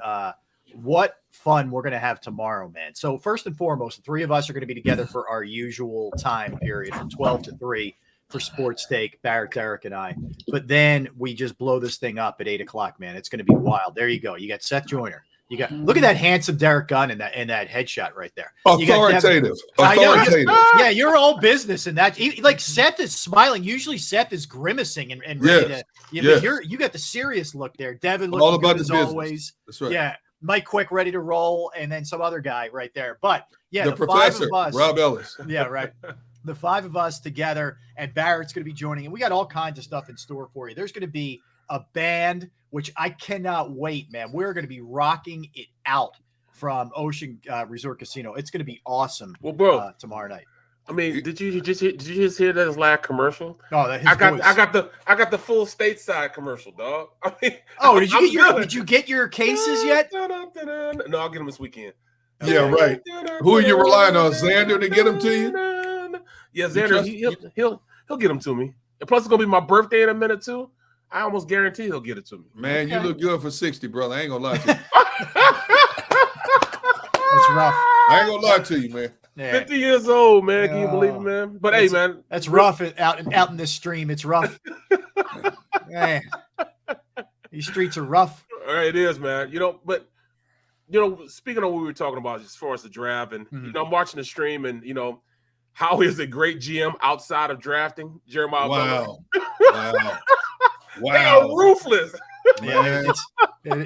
Speaker 2: what fun we're going to have tomorrow, man. So first and foremost, the 3 of us are going to be together for our usual time period from 12 to 3. For Sports Take, Barrett, Derek, and I. But then we just blow this thing up at 8 o'clock, man. It's going to be wild. There you go. You got Seth Joyner. You got look at that handsome Derek Gunn and that headshot right there.
Speaker 4: Authoritative.
Speaker 2: Yeah, you're all business in that. Like Seth is smiling. Usually Seth is grimacing and ready to. But you got the serious look there. Devin looking
Speaker 4: all about
Speaker 2: good as
Speaker 4: business.
Speaker 2: Always.
Speaker 4: That's right.
Speaker 2: Yeah, Mike Quick ready to roll, and then some other guy right there. But yeah,
Speaker 4: the professor,
Speaker 2: 5 of us,
Speaker 4: Rob Ellis.
Speaker 2: Yeah, right. The 5 of us together, and Barrett's going to be joining, and we got all kinds of stuff in store for you. There's going to be a band, which I cannot wait, man. We're going to be rocking it out from Ocean Resort Casino. It's going to be awesome.
Speaker 3: Well, bro,
Speaker 2: tomorrow night.
Speaker 3: I mean, did you just hear that last commercial?
Speaker 2: No,
Speaker 3: I got the full stateside commercial, dog. I mean,
Speaker 2: did you get your cases yet?
Speaker 3: No, I'll get them this weekend.
Speaker 4: Yeah, right. Who are you relying on, Xander, to get them to you?
Speaker 3: Yeah, Xander, he'll get them to me. And plus, it's gonna be my birthday in a minute too. I almost guarantee he'll get it to me.
Speaker 4: Man, you look good for 60, brother. I ain't gonna lie to you.
Speaker 2: It's rough.
Speaker 4: I ain't gonna lie to you, man.
Speaker 2: Yeah.
Speaker 3: 50 years old, man. Can you believe it, man? But hey, man,
Speaker 2: that's rough out in this stream. It's rough. Man, these streets are rough.
Speaker 3: All right, it is, man. Speaking of what we were talking about as far as the draft, and I'm watching the stream, and how is a great GM outside of drafting? Jeremiah.
Speaker 4: Wow.
Speaker 3: They are ruthless.
Speaker 2: Yeah,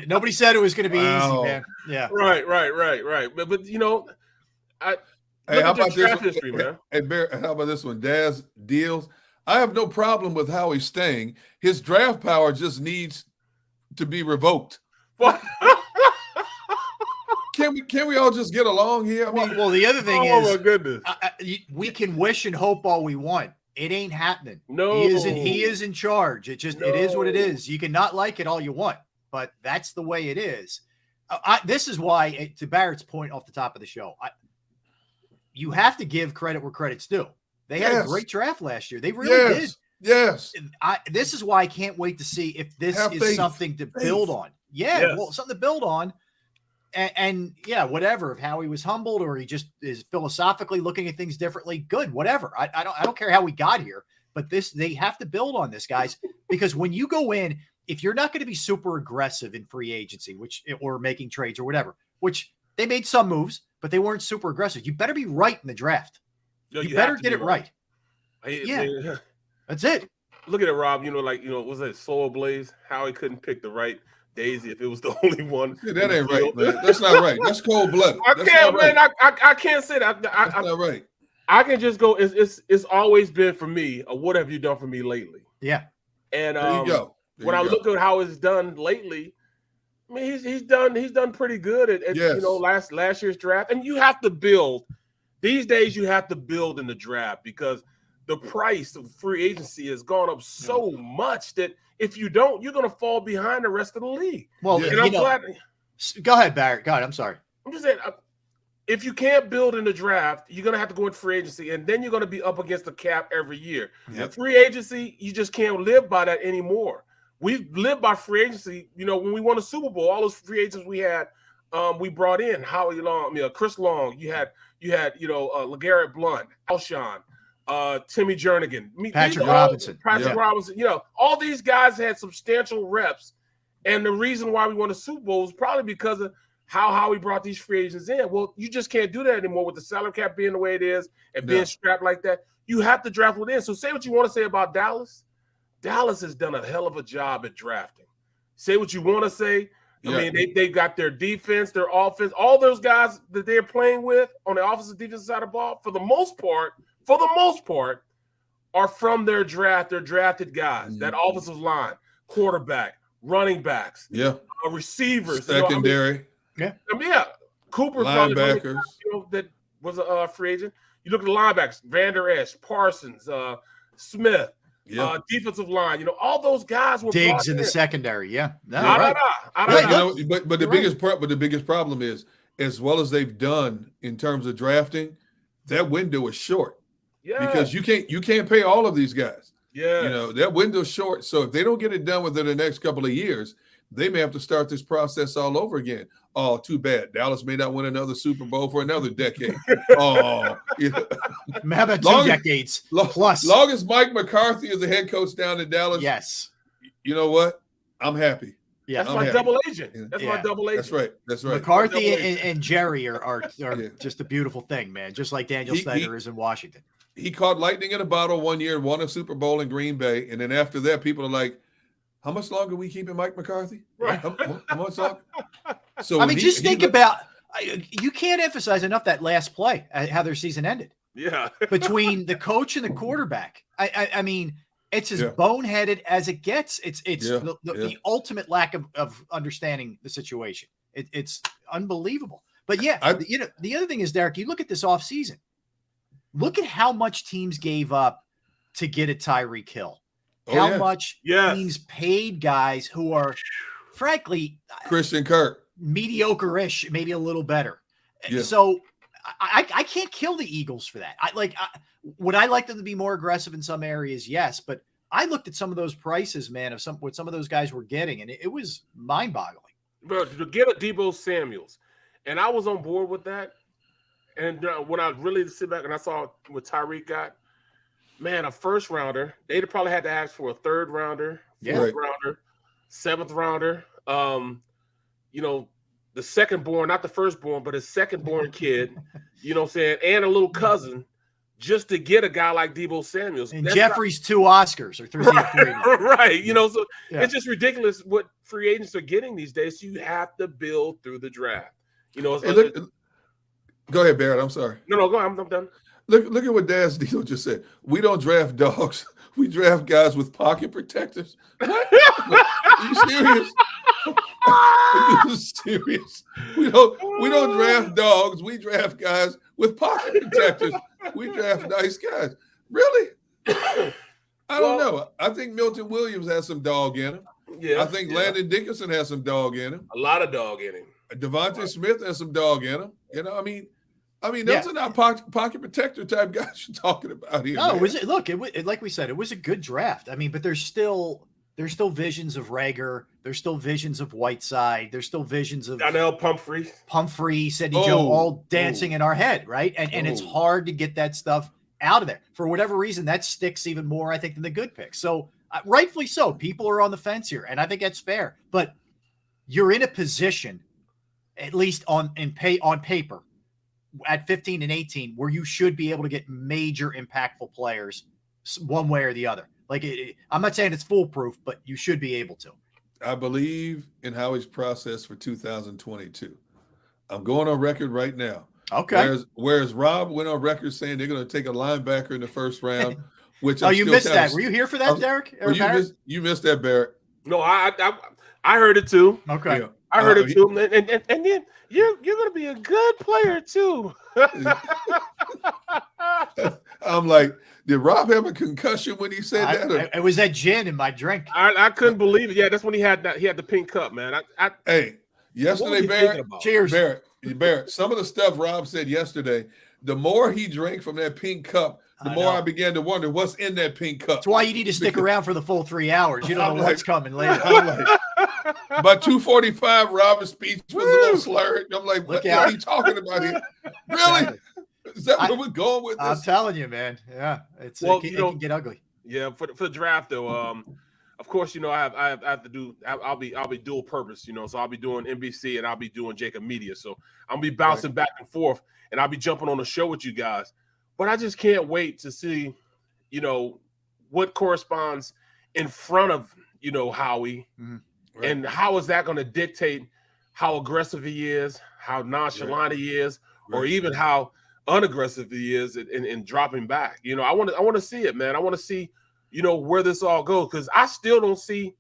Speaker 2: nobody said it was going to be easy, man. Yeah.
Speaker 3: Right. But
Speaker 4: how about
Speaker 3: draft
Speaker 4: this
Speaker 3: history, man?
Speaker 4: Hey, Barrett, how about this one? Daz Deals. I have no problem with how he's staying. His draft power just needs to be revoked.
Speaker 3: What?
Speaker 4: Can we all just get along here? I mean,
Speaker 2: well, the other thing is,
Speaker 3: oh my goodness,
Speaker 2: we can wish and hope all we want. It ain't happening.
Speaker 3: No,
Speaker 2: he is in charge. It is what it is. You can not like it all you want, but that's the way it is. This is why, to Barrett's point off the top of the show, you have to give credit where credit's due. They had a great draft last year. They really did.
Speaker 4: Yes.
Speaker 2: This is why I can't wait to see if this is something to build on. Yeah, well, something to build on. And yeah, whatever. If Howie was humbled or he just is philosophically looking at things differently, good, whatever. I don't care how we got here, but they have to build on this, guys, because when you go in, if you're not going to be super aggressive in free agency, or making trades or whatever, which they made some moves, but they weren't super aggressive. You better be right in the draft. You better get it right. Yeah, that's it.
Speaker 3: Look at it, Rob. Was that Soul Blaze? Howie couldn't pick the right Daisy if it was the only one.
Speaker 4: Yeah, that ain't right, man. That's not right. That's cold-blooded.
Speaker 3: I can't, man. I can't say that.
Speaker 4: That's not right.
Speaker 3: I can just go. It's always been for me. What have you done for me lately?
Speaker 2: Yeah.
Speaker 3: And
Speaker 4: there you go.
Speaker 3: When I look at how it's done lately, I mean, he's done pretty good at last year's draft. And you have to build. These days, you have to build in the draft because the price of free agency has gone up so much that if you don't, you're going to fall behind the rest of the league.
Speaker 2: Well,
Speaker 3: and I'm glad.
Speaker 2: Go ahead, Barrett. God, I'm sorry.
Speaker 3: I'm just saying, if you can't build in the draft, you're going to have to go in free agency, and then you're going to be up against the cap every year.
Speaker 4: Yep.
Speaker 3: Free agency, you just can't live by that anymore. We lived by free agency. When we won the Super Bowl, all those free agents we had, we brought in Howie Long, Chris Long. You had LeGarrette Blount, Alshon, Timmy Jernigan,
Speaker 2: Patrick Robinson.
Speaker 3: Robinson. All these guys had substantial reps, and the reason why we won the Super Bowl was probably because of how we brought these free agents in. Well, you just can't do that anymore with the salary cap being the way it is and being strapped like that. You have to draft within. So say what you want to say about Dallas. Dallas has done a hell of a job at drafting. Say what you want to say. I mean, they got their defense, their offense, all those guys that they're playing with on the offensive defensive side of the ball, for the most part, are from their draft. They're drafted guys. That offensive line, quarterback, running backs, receivers,
Speaker 4: secondary.
Speaker 3: Cooper,
Speaker 4: linebackers,
Speaker 3: that was a free agent. You look at the linebackers: Van Der Esch, Parsons, Smith. Defensive line, all those guys were
Speaker 2: Diggs in the secondary.
Speaker 4: But the biggest problem is, as well as they've done in terms of drafting, that window is short. Because you can't pay all of these guys. That window's short. So if they don't get it done within the next couple of years, they may have to start this process all over again. Oh, too bad. Dallas may not win another Super Bowl for another decade.
Speaker 2: How about 2 decades plus?
Speaker 4: Long as Mike McCarthy is the head coach down in Dallas,
Speaker 2: yes.
Speaker 4: You know what? I'm happy.
Speaker 3: Yeah, that's my double agent. That's my double agent.
Speaker 4: That's right.
Speaker 2: McCarthy and Jerry are just a beautiful thing, man. Just like Daniel Snyder is in Washington.
Speaker 4: He caught lightning in a bottle one year, won a Super Bowl in Green Bay, and then after that, people are like, how much longer are we keeping Mike McCarthy?
Speaker 3: Right.
Speaker 4: How much longer? So
Speaker 2: I mean, think about you can't emphasize enough that last play, how their season ended.
Speaker 3: Yeah.
Speaker 2: Between the coach and the quarterback. I mean, it's as boneheaded as it gets. It's the ultimate lack of understanding the situation. It's unbelievable. But the other thing is, Derek, you look at this offseason. Look at how much teams gave up to get a Tyreek Hill. How much teams paid guys who are, frankly,
Speaker 4: Christian Kirk,
Speaker 2: mediocre-ish, maybe a little better. So I can't kill the Eagles for that. Would I like them to be more aggressive in some areas? Yes, but I looked at some of those prices, man, of what some of those guys were getting, and it was mind-boggling.
Speaker 3: Bro, to get a Deebo Samuels, and I was on board with that. And when I really sit back and I saw what Tyreek got, man, a first rounder, they'd probably had to ask for a third rounder, fourth rounder, seventh rounder. The second born, not the firstborn, but his second born kid, you know what I'm saying, and a little cousin, just to get a guy like Deebo Samuels.
Speaker 2: And Jeffrey's 2 Oscars or 3.
Speaker 3: Right. So it's just ridiculous what free agents are getting these days. So you have to build through the draft.
Speaker 4: Go ahead, Barrett. I'm sorry.
Speaker 3: No, go ahead. I'm done.
Speaker 4: Look at what Daz Dino just said. We don't draft dogs. We draft guys with pocket protectors. What? Are you serious? Are you serious? We don't draft dogs. We draft guys with pocket protectors. We draft nice guys. Really? I don't know. I think Milton Williams has some dog in him. I think Landon Dickerson has some dog in him.
Speaker 3: A lot of dog in him.
Speaker 4: Devontae Smith has some dog in him. I mean, those are not pocket protector type guys you're talking about here.
Speaker 2: No, like we said, it was a good draft. I mean, but there's still visions of Rager. There's still visions of Whiteside. There's still visions of
Speaker 3: Donnell Pumphrey,
Speaker 2: Sidney Joe, all dancing in our head, right? And it's hard to get that stuff out of there. For whatever reason, that sticks even more, I think, than the good picks. So rightfully so. People are on the fence here, and I think that's fair. But you're in a position, at least on paper, at 15 and 18, where you should be able to get major impactful players one way or the other. I'm not saying it's foolproof, but you should be able to.
Speaker 4: I believe in Howie's process for 2022. I'm going on record right now.
Speaker 2: Okay.
Speaker 4: Whereas Rob went on record saying they're going to take a linebacker in the first round, which
Speaker 2: you missed that. Were you here for that, Derek?
Speaker 4: You missed that, Barrett.
Speaker 3: No, I heard it too.
Speaker 2: Okay.
Speaker 4: Yeah.
Speaker 3: I heard it too, and then you're going to be a good player too.
Speaker 4: I'm like, did Rob have a concussion when he said that?
Speaker 2: It was that gin in my drink.
Speaker 3: I couldn't believe it. Yeah, that's when he had the pink cup, man.
Speaker 4: Hey, Yesterday, Barrett.
Speaker 2: Cheers.
Speaker 4: Barrett. Some of the stuff Rob said yesterday, the more he drank from that pink cup, the more I began to wonder what's in that pink cup.
Speaker 2: That's why you need to stick around for the full 3 hours. You don't know what's coming later.
Speaker 4: By 2:45, Rob's speech was a little slurred. I'm like, what are you talking about here? Really? Is that where we're going with this?
Speaker 2: I'm telling you, man. Yeah, it can get ugly.
Speaker 3: Yeah, for the draft though, of course, I have to do. I'll be dual purpose, so I'll be doing NBC and I'll be doing JAKIB Media. So I'll be bouncing back and forth, and I'll be jumping on the show with you guys. But I just can't wait to see, what corresponds in front of Howie, and how is that going to dictate how aggressive he is, how nonchalant he is, or even how unaggressive he is in dropping back. I want to see it, man. I want to see, where this all goes, because I still don't see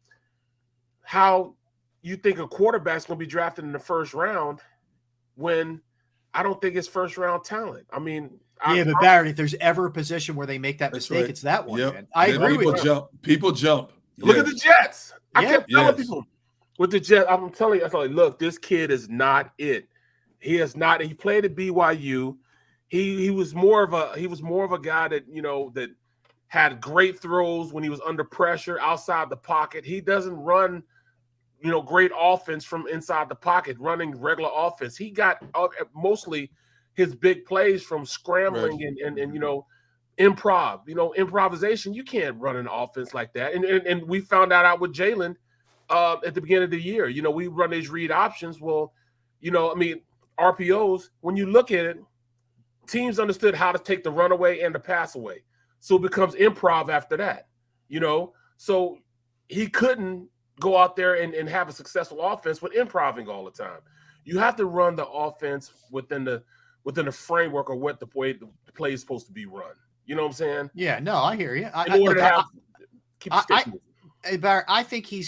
Speaker 3: how you think a quarterback's going to be drafted in the first round when I don't think it's first round talent. I mean,
Speaker 2: but Barrett, if there's ever a position where they make that mistake, it's that one, man. I agree with you.
Speaker 4: People jump.
Speaker 3: Look at the Jets. I kept telling people with the Jets. I'm telling you, look, this kid is not it. He is not. He played at BYU. He was more of a guy that that had great throws when he was under pressure outside the pocket. He doesn't run, great offense from inside the pocket, running regular offense. He got mostly his big plays from scrambling and improv. Improvisation. You can't run an offense like that. And we found that out with Jalen at the beginning of the year. We run these read options. Well, RPOs. When you look at it, teams understood how to take the run away and the pass away. So it becomes improv after that. So he couldn't go out there and have a successful offense with improving all the time. You have to run the offense within the framework of what the play is supposed to be run. You know what I'm saying?
Speaker 2: Yeah, no, I hear you. Barrett, I think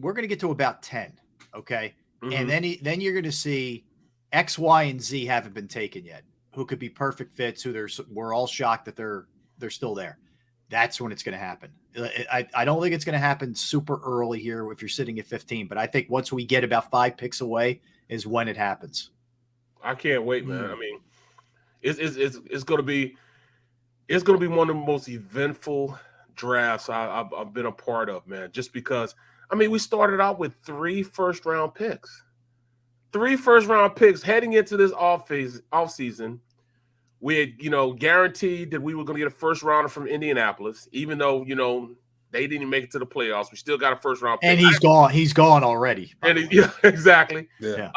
Speaker 2: we're gonna get to about 10. Okay. And then you're gonna see X, Y, and Z haven't been taken yet, who could be perfect fits, we're all shocked that they're still there. That's when it's going to happen. I don't think it's going to happen super early here if you're sitting at 15, but I think once we get about 5 picks away is when it happens.
Speaker 3: I can't wait, man. I mean, it's going to be one of the most eventful drafts I've been a part of, man. Just because, we started out with 3 first-round picks. 3 first-round picks heading into this off season. We had, guaranteed that we were going to get a first rounder from Indianapolis, even though, they didn't even make it to the playoffs. We still got a first round pick.
Speaker 2: And he's gone. He's gone already.
Speaker 3: And exactly.
Speaker 4: Yeah.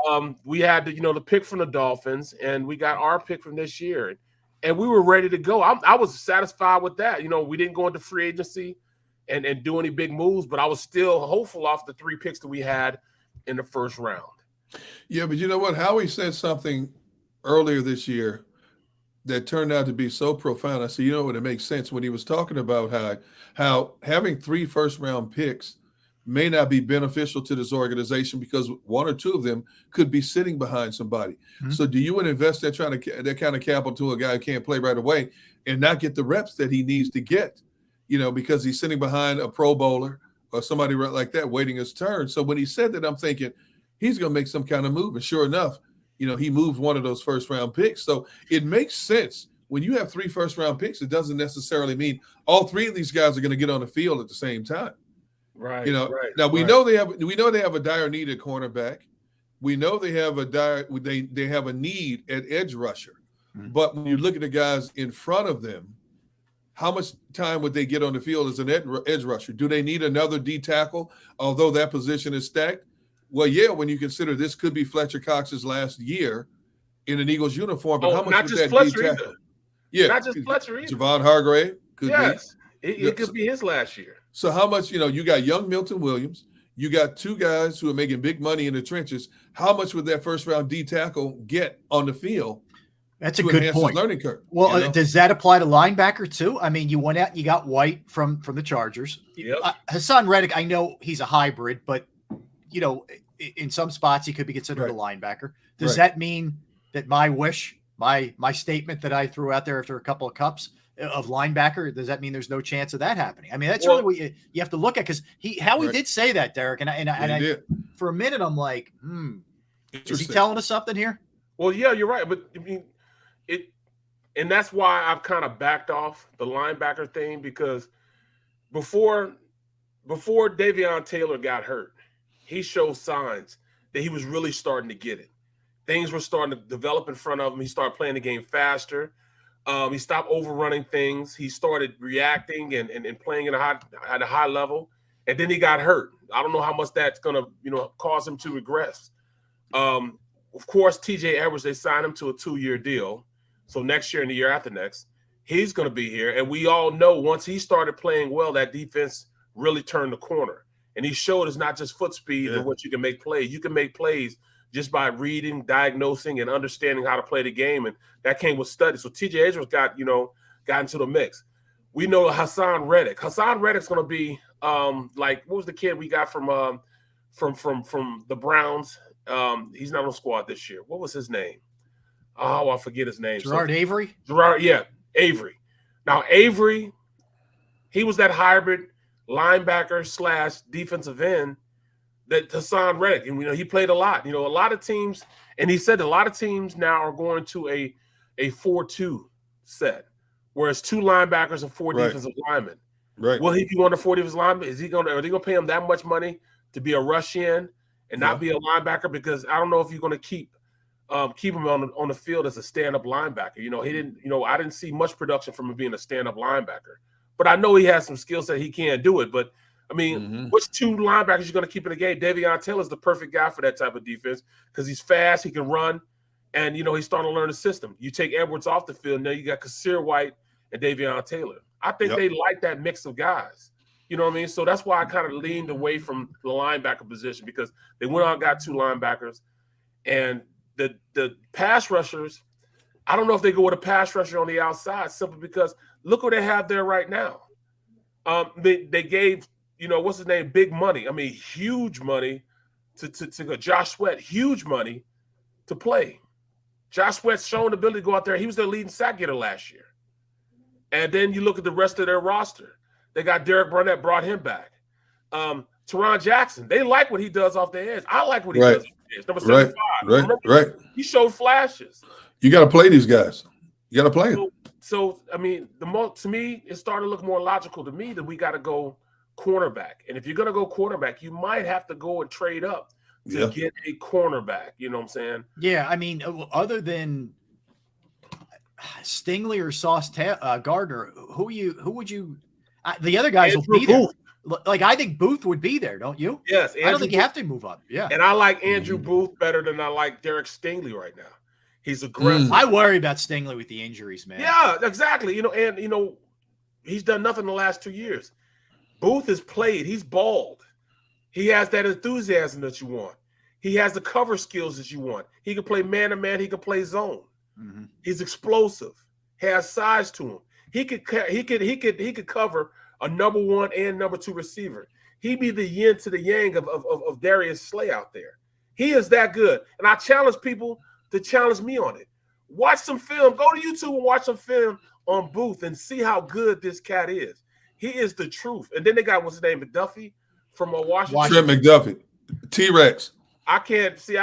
Speaker 3: We had the pick from the Dolphins, and we got our pick from this year, and we were ready to go. I was satisfied with that. We didn't go into free agency and do any big moves, but I was still hopeful off the 3 picks that we had in the first round.
Speaker 4: Yeah, but you know what? Howie said something earlier this year that turned out to be so profound. I said, it makes sense when he was talking about how having 3 first-round picks may not be beneficial to this organization because 1 or 2 of them could be sitting behind somebody. Mm-hmm. So do you want to invest that kind of capital to a guy who can't play right away and not get the reps that he needs to get, because he's sitting behind a Pro Bowler or somebody like that waiting his turn. So when he said that, I'm thinking he's going to make some kind of move. And sure enough, he moved 1 of those first-round picks. So it makes sense. When you have 3 first-round picks, it doesn't necessarily mean all 3 of these guys are going to get on the field at the same time.
Speaker 3: Right.
Speaker 4: Now we know they have a dire need at cornerback. We know they have they have a need at edge rusher. Mm-hmm. But when you look at the guys in front of them, how much time would they get on the field as an edge rusher? Do they need another D tackle, although that position is stacked? Well, yeah, when you consider this could be Fletcher Cox's last year in an Eagles uniform, but how much would that
Speaker 3: Fletcher
Speaker 4: D tackle?
Speaker 3: Either.
Speaker 4: Yeah,
Speaker 3: not just Fletcher either.
Speaker 4: Javon Hargrave could
Speaker 3: be. It could be his last year.
Speaker 4: So how much, you got young Milton Williams, you got 2 guys who are making big money in the trenches. How much would that first-round D tackle get on the field?
Speaker 2: That's a good point.
Speaker 4: Learning curve.
Speaker 2: Well, does that apply to linebacker too? You went out, you got White from the Chargers.
Speaker 3: Yep.
Speaker 2: Hassan Reddick, I know he's a hybrid, but in some spots he could be considered a linebacker. Does that mean that my wish, my statement that I threw out there after a couple of cups of linebacker, does that mean there's no chance of that happening? That's really what you have to look at, because Howie did say that, Derek, and I for a minute I'm like, Is he telling us something here?
Speaker 3: Well, yeah, you're right. But I mean, and that's why I've kind of backed off the linebacker thing, because before Davion Taylor got hurt, he showed signs that he was really starting to get it. Things were starting to develop in front of him. He started playing the game faster. He stopped overrunning things. He started reacting and playing at a high level. And then he got hurt. I don't know how much that's going to, cause him to regress. Of course, TJ Edwards, they signed him to a 2-year deal. So next year and the year after next, he's going to be here. And we all know once he started playing well, that defense really turned the corner. And he showed it's not just foot speed and what you can make plays. You can make plays just by reading, diagnosing, and understanding how to play the game. And that came with study. So TJ Edwards got into the mix. We know Hassan Reddick. Hassan Reddick's going to be what was the kid we got from the Browns? He's not on the squad this year. What was his name? Oh, I forget his name.
Speaker 2: Avery?
Speaker 3: Avery. Now, Avery, he was that hybrid linebacker / defensive end that Hassan Reddick, and he played a lot. A lot of teams, and he said a lot of teams now are going to a 4-2 set, whereas 2 linebackers and 4 defensive linemen.
Speaker 4: Right.
Speaker 3: Will he be one of the 4 defensive linemen? Are they going to pay him that much money to be a rush in and not be a linebacker? Because I don't know if you're going to keep him on the field as a stand-up linebacker. He didn't. I didn't see much production from him being a stand-up linebacker. But I know he has some skill set. He can do it. But I mean, which 2 linebackers you're going to keep in the game? Davion Taylor is the perfect guy for that type of defense because he's fast, he can run, and he's starting to learn the system. You take Edwards off the field, now you got Kasir White and Davion Taylor. I think they like that mix of guys. You know what I mean? So that's why I kind of leaned away from the linebacker position, because they went out and got 2 linebackers. And the pass rushers, I don't know if they go with a pass rusher on the outside simply because look what they have there right now. They gave, what's his name, big money. I mean, huge money to go. Josh Sweat, huge money to play. Josh Sweat's shown the ability to go out there. He was their leading sack getter last year. And then you look at the rest of their roster. They got Derek Burnett, brought him back. Teron Jackson, they like what he does off the edge. I like what he does off the edge. Number 75.
Speaker 4: Right.
Speaker 3: He showed flashes.
Speaker 4: You got to play these guys. You got to play them.
Speaker 3: So I mean, to me, it started to look more logical to me that we got to go cornerback. And if you're going to go cornerback, you might have to go and trade up to get a cornerback. You know what I'm saying?
Speaker 2: Yeah, I mean, other than Stingley or Sauce Gardner, who would you? The other guys will be there. Like, I think Booth would be there, don't you?
Speaker 3: Yes.
Speaker 2: I don't think you have to move up. Yeah.
Speaker 3: And I like Andrew Booth better than I like Derek Stingley right now. He's aggressive.
Speaker 2: I worry about Stingley with the injuries, man.
Speaker 3: Yeah, exactly. He's done nothing the last 2 years. Booth has played. He's balled. He has that enthusiasm that you want. He has the cover skills that you want. He can play man-to-man. He can play zone. Mm-hmm. He's explosive. Has size to him. He could cover a number 1 and number 2 receiver. He'd be the yin to the yang of Darius Slay out there. He is that good. And I challenge people to challenge me on it. Watch some film. Go to YouTube and watch some film on Booth and see how good this cat is. He is the truth. And then they got, what's his name, McDuffie from Washington.
Speaker 4: Trent McDuffie. T-Rex.
Speaker 3: I can't see.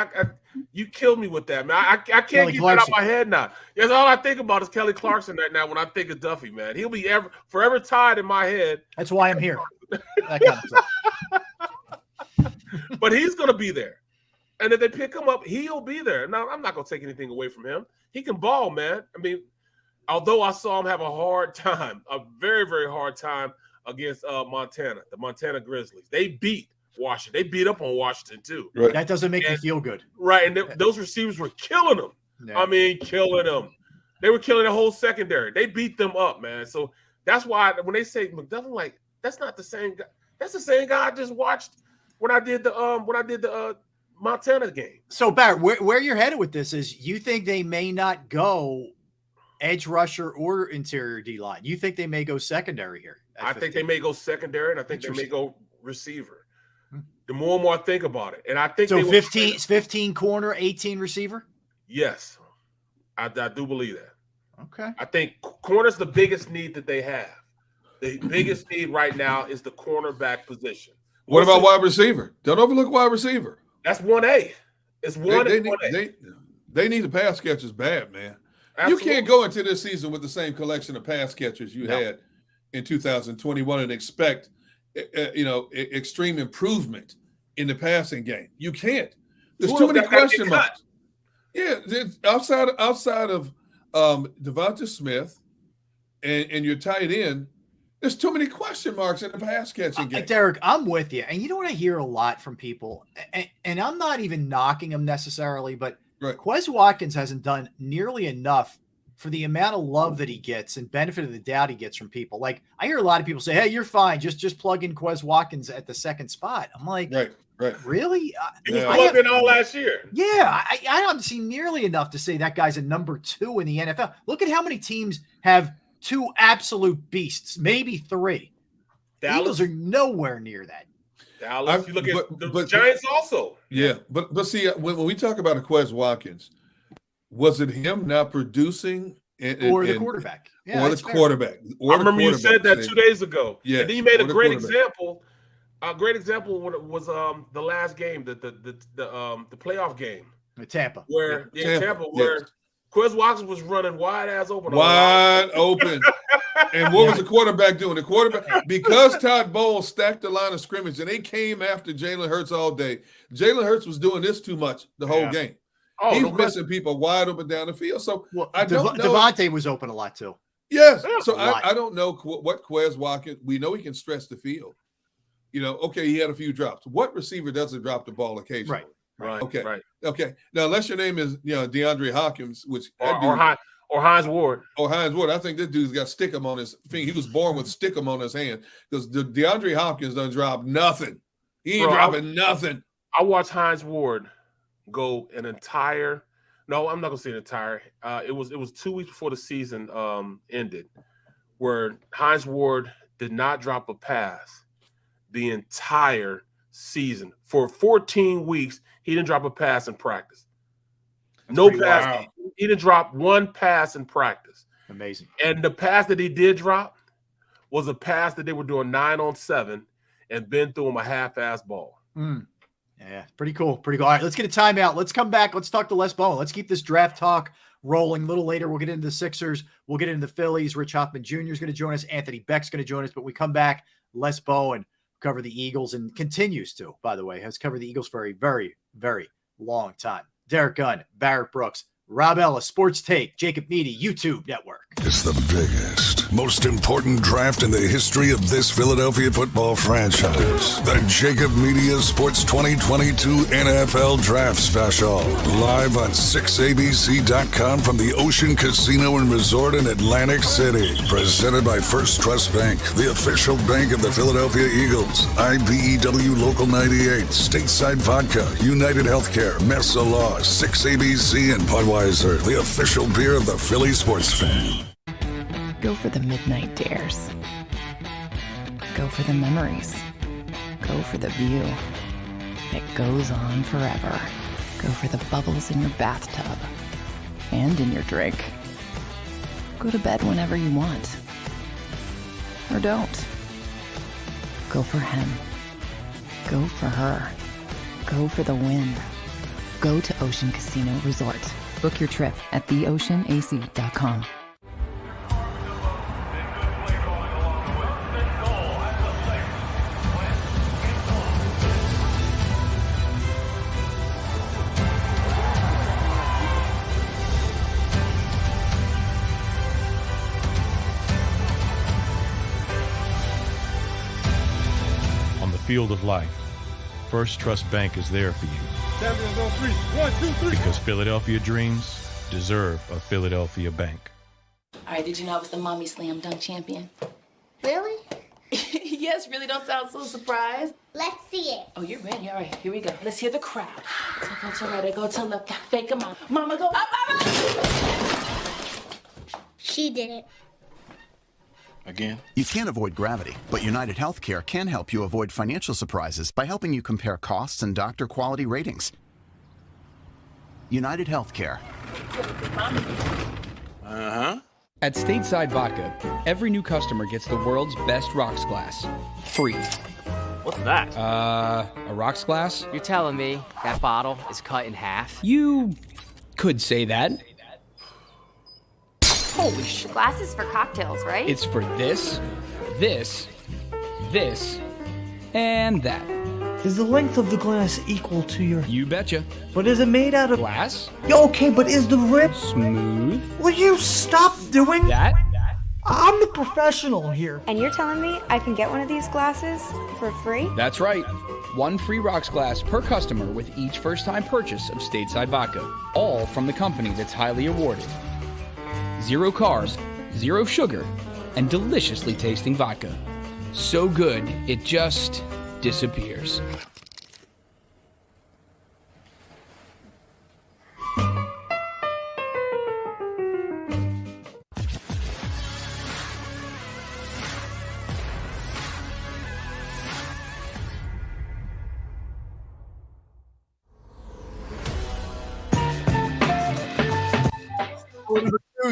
Speaker 3: You killed me with that, man. I can't get that out of my head now. That's all I think about is Kelly Clarkson right now when I think of Duffy, man. He'll be forever tied in my head.
Speaker 2: That's why I'm here. That kind of stuff.
Speaker 3: But he's going to be there. And if they pick him up, he'll be there. Now, I'm not going to take anything away from him. He can ball, man. I mean, although I saw him have a hard time, a very, very hard time against Montana, the Montana Grizzlies. They beat Washington. They beat up on Washington, too.
Speaker 2: Right. That doesn't make me feel good.
Speaker 3: Right, and those receivers were killing them. Yeah. I mean, killing them. They were killing the whole secondary. They beat them up, man. So that's why when they say McDuffie, like, that's not the same guy. That's the same guy I just watched when I did the Montana game.
Speaker 2: So Barrett, where you're headed with this is you think they may not go edge rusher or interior D line. You think they may go secondary here?
Speaker 3: I think they may go secondary, and I think they may go receiver. The more and more I think about it, and I think
Speaker 2: so. 15 corner, 18 receiver.
Speaker 3: Yes, I do believe that.
Speaker 2: Okay.
Speaker 3: I think corner's the biggest need that they have. The biggest need right now is the cornerback position.
Speaker 4: What about wide receiver? Don't overlook wide receiver.
Speaker 3: That's 1A. It's one.
Speaker 4: They need the pass catchers bad, man.
Speaker 3: Absolutely.
Speaker 4: You can't go into this season with the same collection of pass catchers you had in 2021 and expect, extreme improvement in the passing game. You can't. There's too many question marks. Yeah, outside of Devonta Smith and your tight end, there's too many question marks in the pass catching game.
Speaker 2: Derek, I'm with you. And you know what I hear a lot from people, and I'm not even knocking him necessarily, but Quez Watkins hasn't done nearly enough for the amount of love that he gets and benefit of the doubt he gets from people. Like, I hear a lot of people say, hey, you're fine. Just plug in Quez Watkins at the second spot. I'm like, really?
Speaker 3: He was plugged in all last year.
Speaker 2: Yeah, I haven't seen nearly enough to say that guy's a number 2 in the NFL. Look at how many teams have 2 absolute beasts, maybe 3. The Eagles are nowhere near that.
Speaker 3: Dallas, you look at the Giants also.
Speaker 4: Yeah, but see, when we talk about a Quez Watkins, was it him not producing
Speaker 2: or the quarterback?
Speaker 4: Yeah, or the quarterback.
Speaker 3: I remember you said that 2 days ago.
Speaker 4: Yeah,
Speaker 3: and then you made a great example. A great example when it was the last game, the playoff game.
Speaker 2: Tampa.
Speaker 3: Where Quez Watkins was running wide open.
Speaker 4: And what was the quarterback doing? The quarterback, because Todd Bowles stacked the line of scrimmage and they came after Jalen Hurts all day. Jalen Hurts was doing this too much the whole game. He's missing people wide open down the field. So I don't know.
Speaker 2: Devontae was open a lot too.
Speaker 4: Yes. So I don't know what Quez Watkins. We know he can stretch the field. Okay, he had a few drops. What receiver doesn't drop the ball occasionally?
Speaker 3: Right.
Speaker 4: Okay. Now, unless your name is DeAndre Hopkins, which
Speaker 3: or Hines Ward.
Speaker 4: I think this dude's got stickum on his finger. He was born with stickum on his hand because DeAndre Hopkins doesn't drop nothing. He ain't dropping nothing.
Speaker 3: I watched Hines Ward go an entire. No, I'm not gonna say an entire. It was 2 weeks before the season ended, where Hines Ward did not drop a pass the entire season. For 14 weeks, he didn't drop a pass in practice. No pass. Wow. He didn't drop one pass in practice.
Speaker 2: Amazing.
Speaker 3: And the pass that he did drop was a pass that they were doing 9-on-7 and Ben threw him a half-ass ball.
Speaker 2: Yeah, pretty cool. All right, let's get a timeout. Let's come back. Let's talk to Les Bowen. Let's keep this draft talk rolling. A little later, we'll get into the Sixers. We'll get into the Phillies. Rich Hoffman Jr. is going to join us. Anthony Beck's going to join us. But we come back, Les Bowen cover the Eagles and continues to, by the way, has covered the Eagles for a very, very long time. Derek Gunn, Barrett Brooks, Rob Ellis, Sports Take, JAKIB Media, YouTube Network.
Speaker 1: It's the biggest, most important draft in the history of this Philadelphia football franchise. The JAKIB Media Sports 2022 NFL Draft Special. Live on 6abc.com from the Ocean Casino and Resort in Atlantic City. Presented by First Trust Bank, the official bank of the Philadelphia Eagles. IBEW Local 98, Stateside Vodka, United Healthcare, Mesa Law, 6ABC, and Budweiser, the official beer of the Philly sports fan.
Speaker 5: Go for the midnight dares. Go for the memories. Go for the view that goes on forever. Go for the bubbles in your bathtub and in your drink. Go to bed whenever you want. Or don't. Go for him. Go for her. Go for the win. Go to Ocean Casino Resort. Book your trip at theoceanac.com.
Speaker 6: On the field of life, First Trust Bank is there for you.
Speaker 14: Champions on 3. 1, 2, 3.
Speaker 6: Because Philadelphia dreams deserve a Philadelphia bank.
Speaker 7: All right, did you know I was the mommy slam dunk champion?
Speaker 8: Really?
Speaker 7: Yes, really, don't sound so surprised.
Speaker 8: Let's see it.
Speaker 7: Oh, you're ready. All right, here we go. Let's hear the crowd. So go to right, go to left, fake a mom. Mama, go up, mama!
Speaker 8: She did it.
Speaker 9: Again? You can't avoid gravity, but United Healthcare can help you avoid financial surprises by helping you compare costs and doctor quality ratings. United Healthcare.
Speaker 11: At Stateside Vodka, every new customer gets the world's best rocks glass, free.
Speaker 10: What's that?
Speaker 11: A rocks glass?
Speaker 10: You're telling me that bottle is cut in half?
Speaker 11: You could say that.
Speaker 12: Holy shit. Glasses for cocktails, right?
Speaker 11: It's for this, this, and that.
Speaker 13: Is the length of the glass equal to your...
Speaker 11: You betcha.
Speaker 13: But is it made out of...
Speaker 11: Glass?
Speaker 13: Yeah, okay, but is the rim...
Speaker 11: Smooth?
Speaker 13: Will you stop doing...
Speaker 11: That?
Speaker 13: I'm the professional here.
Speaker 12: And you're telling me I can get one of these glasses for free?
Speaker 11: That's right. 1 free rocks glass per customer with each first-time purchase of stateside vodka. All from the company that's highly awarded. 0 carbs, 0 sugar, and deliciously tasting vodka. So good, it just disappears.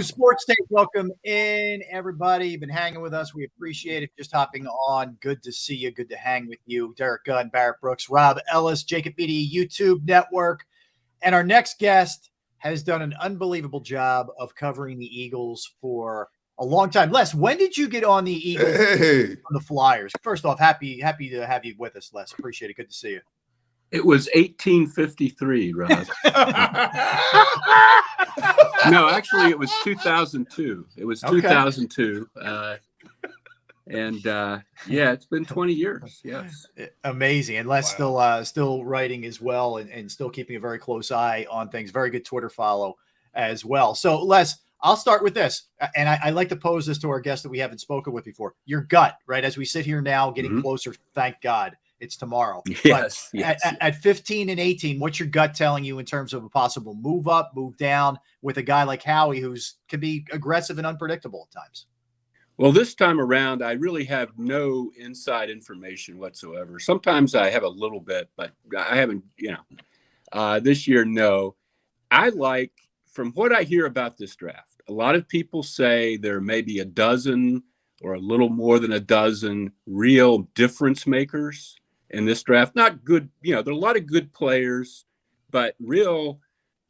Speaker 2: Sports Take, welcome in, everybody. You've been hanging with us. We appreciate it. Just hopping on. Good to see you. Good to hang with you. Derek Gunn, Barrett Brooks, Rob Ellis, JAKIB Media YouTube Network. And our next guest has done an unbelievable job of covering the Eagles for a long time. Les, when did you get on the Eagles from the Flyers? First off, happy to have you with us, Les. Appreciate it. Good to see you.
Speaker 15: It was 1853, Rob. No, actually, it was 2002. It was 2002. Yeah, it's been 20 years. Yes.
Speaker 2: Amazing. And Les still writing as well and still keeping a very close eye on things. Very good Twitter follow as well. So, Les, I'll start with this. And I like to pose this to our guest that we haven't spoken with before. Your gut, right? As we sit here now, getting closer, thank God. It's tomorrow.
Speaker 15: Yes,
Speaker 2: but at 15 and 18, what's your gut telling you in terms of a possible move up, move down with a guy like Howie who's can be aggressive and unpredictable at times?
Speaker 15: Well, this time around, I really have no inside information whatsoever. Sometimes I have a little bit, but I haven't, this year, no. I like, from what I hear about this draft, a lot of people say there may be a dozen or a little more than a dozen real difference makers in this draft. Not good, there are a lot of good players, but real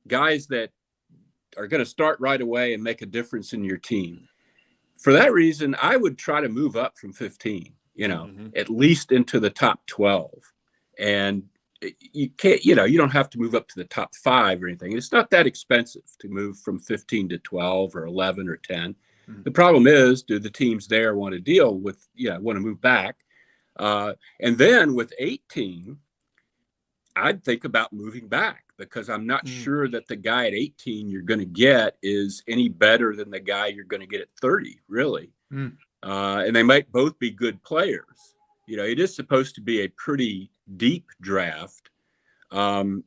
Speaker 15: guys that are going to start right away and make a difference in your team. For that reason, I would try to move up from 15, at least into the top 12. And you can't, you don't have to move up to the top 5 or anything. It's not that expensive to move from 15 to 12 or 11 or 10. The problem is, do the teams there want to deal with, want to move back? And then with 18, I'd think about moving back because I'm not sure that the guy at 18 you're going to get is any better than the guy you're going to get at 30, really. And they might both be good players. It is supposed to be a pretty deep draft. And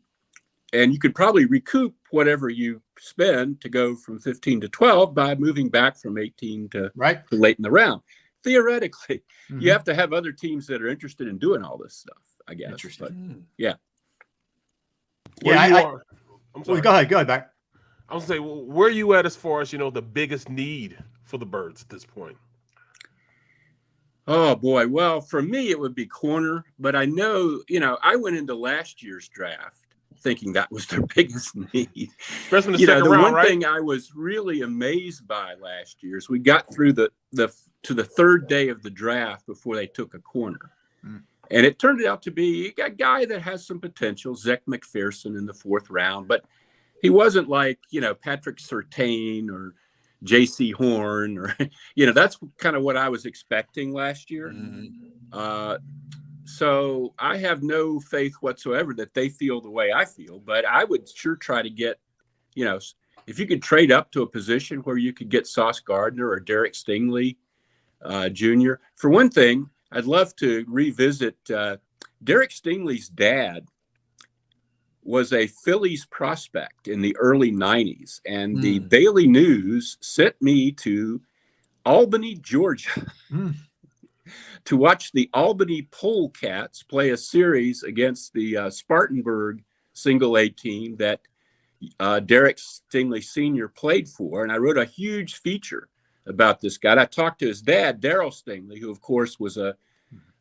Speaker 15: you could probably recoup whatever you spend to go from 15 to 12 by moving back from 18 to late in the round. Theoretically, you have to have other teams that are interested in doing all this stuff, I guess. Interesting. But, yeah.
Speaker 3: I'm sorry.
Speaker 2: Go ahead, back.
Speaker 3: I was going to say, where are you at as far as, the biggest need for the Birds at this point?
Speaker 15: Oh, boy. Well, for me, it would be corner. But I know, I went into last year's draft thinking that was their biggest need.
Speaker 3: Especially in the second round,
Speaker 15: one thing I was really amazed by last year is we got through to the third day of the draft before they took a corner. And it turned out to be a guy that has some potential, Zach McPherson in the 4th round, but he wasn't like, Patrick Surtain or J.C. Horn or, that's kind of what I was expecting last year. So I have no faith whatsoever that they feel the way I feel, but I would sure try to get, if you could trade up to a position where you could get Sauce Gardner or Derek Stingley Jr. For one thing, I'd love to revisit Derek Stingley's dad was a Phillies prospect in the early 90s, and the Daily News sent me to Albany, Georgia to watch the Albany Polecats play a series against the Spartanburg single A team that Derek Stingley Sr. played for. And I wrote a huge feature about this guy. I talked to his dad, Darryl Stingley, who, of course, was a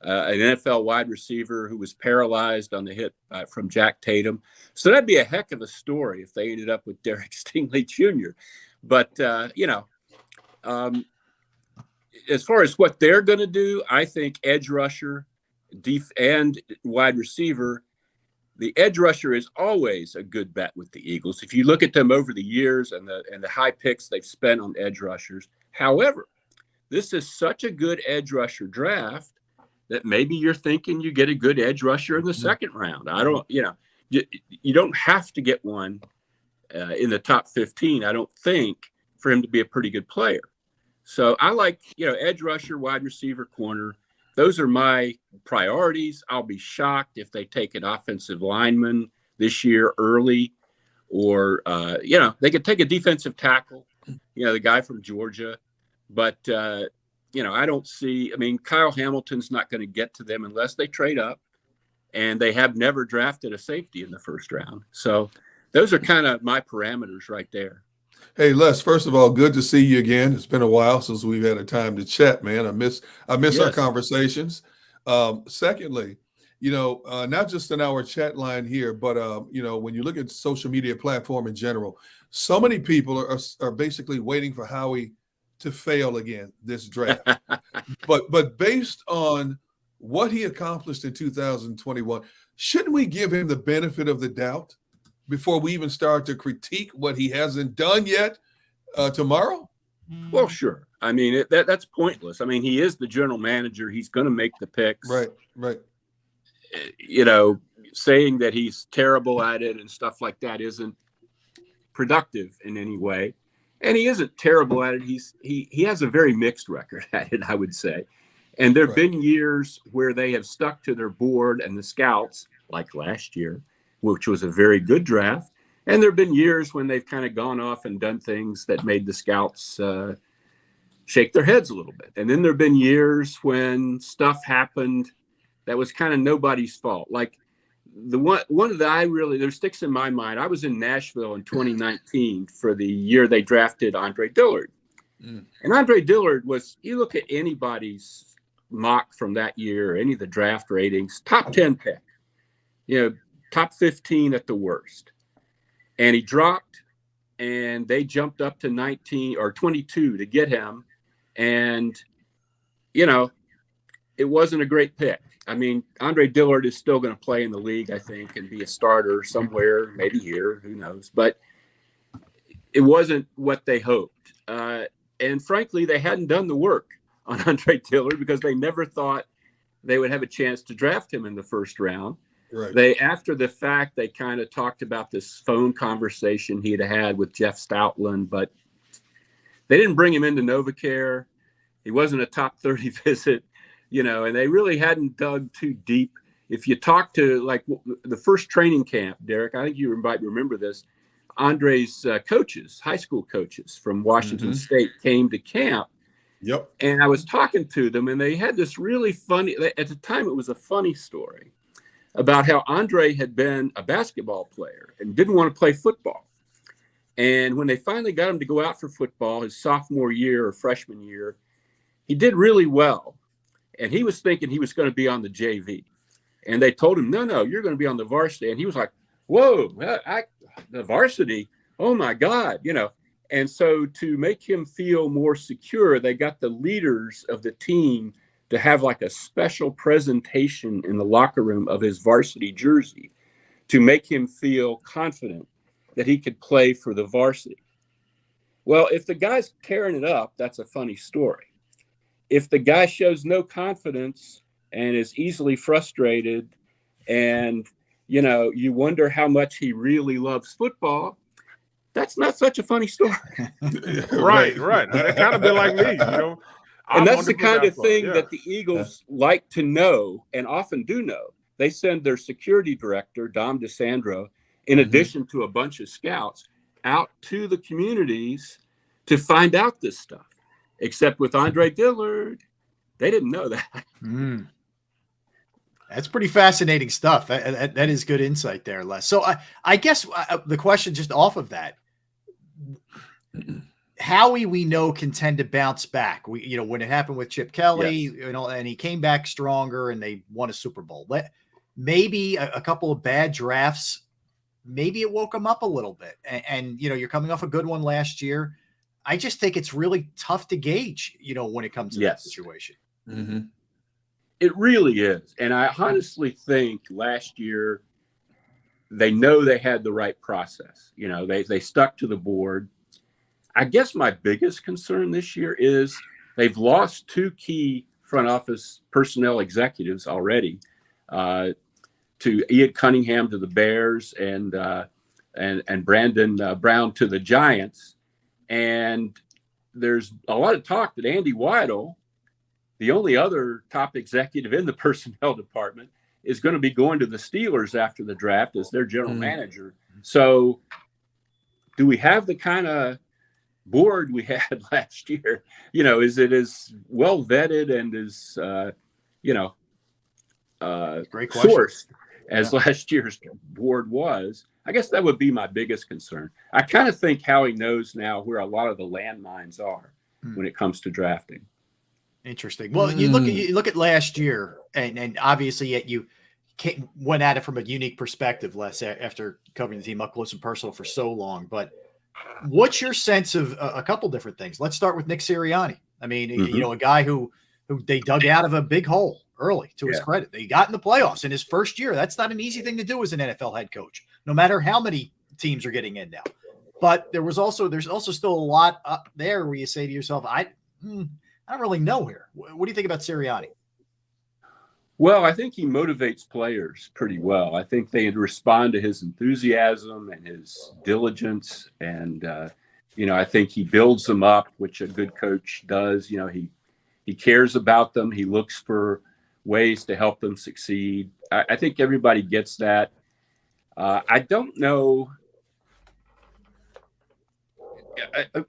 Speaker 15: an NFL wide receiver who was paralyzed on the hit from Jack Tatum. So that'd be a heck of a story if they ended up with Derek Stingley Jr. But, as far as what they're going to do, I think edge rusher and wide receiver, the edge rusher is always a good bet with the Eagles. If you look at them over the years and the high picks they've spent on edge rushers. However, this is such a good edge rusher draft that maybe you're thinking you get a good edge rusher in the second round. I don't, you don't have to get one in the top 15, I don't think, for him to be a pretty good player. So I like, edge rusher, wide receiver, corner. Those are my priorities. I'll be shocked if they take an offensive lineman this year early, or, they could take a defensive tackle, the guy from Georgia. But, I don't see, Kyle Hamilton's not going to get to them unless they trade up, and they have never drafted a safety in the first round. So those are kind of my parameters right there.
Speaker 4: Hey, Les, first of all, good to see you again. It's been a while since we've had a time to chat, man. I miss our conversations. Secondly, not just in our chat line here, but, when you look at social media platform in general, so many people are basically waiting for Howie to fail again this draft. but based on what he accomplished in 2021, shouldn't we give him the benefit of the doubt before we even start to critique what he hasn't done yet tomorrow?
Speaker 15: Well, sure. That's pointless. He is the general manager. He's going to make the picks.
Speaker 4: Right.
Speaker 15: Saying that he's terrible at it and stuff like that isn't productive in any way. And he isn't terrible at it. He has a very mixed record at it, I would say. And there have been years where they have stuck to their board and the scouts, like last year, which was a very good draft. And there have been years when they've kind of gone off and done things that made the scouts shake their heads a little bit. And then there have been years when stuff happened that was kind of nobody's fault. Like the one that there sticks in my mind. I was in Nashville in 2019 for the year they drafted Andre Dillard. And Andre Dillard was, you look at anybody's mock from that year, any of the draft ratings, top 10 pick, top 15 at the worst. And he dropped, and they jumped up to 19 or 22 to get him. And, it wasn't a great pick. Andre Dillard is still going to play in the league, I think, and be a starter somewhere, maybe here, who knows. But it wasn't what they hoped. And frankly, they hadn't done the work on Andre Dillard because they never thought they would have a chance to draft him in the first round. Right. After the fact, they kind of talked about this phone conversation he had with Jeff Stoutland, but they didn't bring him into NovaCare. He wasn't a top 30 visit, and they really hadn't dug too deep. If you talk to like the first training camp, Derek, I think you might remember this, Andre's coaches, high school coaches from Washington State came to camp.
Speaker 4: Yep.
Speaker 15: And I was talking to them, and they had this really funny, at the time it was a funny story about how Andre had been a basketball player and didn't want to play football. And when they finally got him to go out for football his sophomore year or freshman year, he did really well. And he was thinking he was going to be on the JV. And they told him, no, you're going to be on the varsity. And he was like, whoa, the varsity, oh my God, And so to make him feel more secure, they got the leaders of the team to have like a special presentation in the locker room of his varsity jersey to make him feel confident that he could play for the varsity. Well, if the guy's tearing it up, that's a funny story. If the guy shows no confidence and is easily frustrated and, you wonder how much he really loves football, that's not such a funny story.
Speaker 3: Right. That kind of been like me,
Speaker 15: And that's the kind of thing that the Eagles like to know and often do know. They send their security director, Dom DeSandro, in addition to a bunch of scouts, out to the communities to find out this stuff. Except with Andre Dillard, they didn't know that.
Speaker 2: That's pretty fascinating stuff. That is good insight there, Les. So I guess the question just off of that, Howie, we know, can tend to bounce back. When it happened with Chip Kelly, and he came back stronger and they won a Super Bowl. Maybe a couple of bad drafts, maybe it woke him up a little bit. And you're coming off a good one last year. I just think it's really tough to gauge, when it comes to that situation.
Speaker 15: Mm-hmm. It really is. And I honestly think last year they know they had the right process. They stuck to the board. I guess my biggest concern this year is they've lost 2 key front office personnel executives already, to Ian Cunningham to the Bears and Brandon Brown to the Giants. And there's a lot of talk that Andy Weidel, the only other top executive in the personnel department, is going to be going to the Steelers after the draft as their general manager. So do we have the kind of board we had last year? Is it as well vetted and as
Speaker 2: great question.
Speaker 15: Sourced as last year's board was? I guess that would be my biggest concern. I kind of think Howie knows now where a lot of the landmines are when it comes to drafting.
Speaker 2: Interesting. Well, you look at last year, and obviously you went at it from a unique perspective, Les, after covering the team up close and personal for so long. But what's your sense of a couple different things? Let's start with Nick Sirianni. I mean, a guy who they dug out of a big hole early, to his credit. They got in the playoffs in his first year. That's not an easy thing to do as an NFL head coach, no matter how many teams are getting in now. But there's also still a lot up there where you say to yourself, I don't really know here. What do you think about Sirianni?
Speaker 15: Well, I think he motivates players pretty well. I think they respond to his enthusiasm and his diligence. And, I think he builds them up, which a good coach does. He cares about them. He looks for ways to help them succeed. I think everybody gets that. I don't know.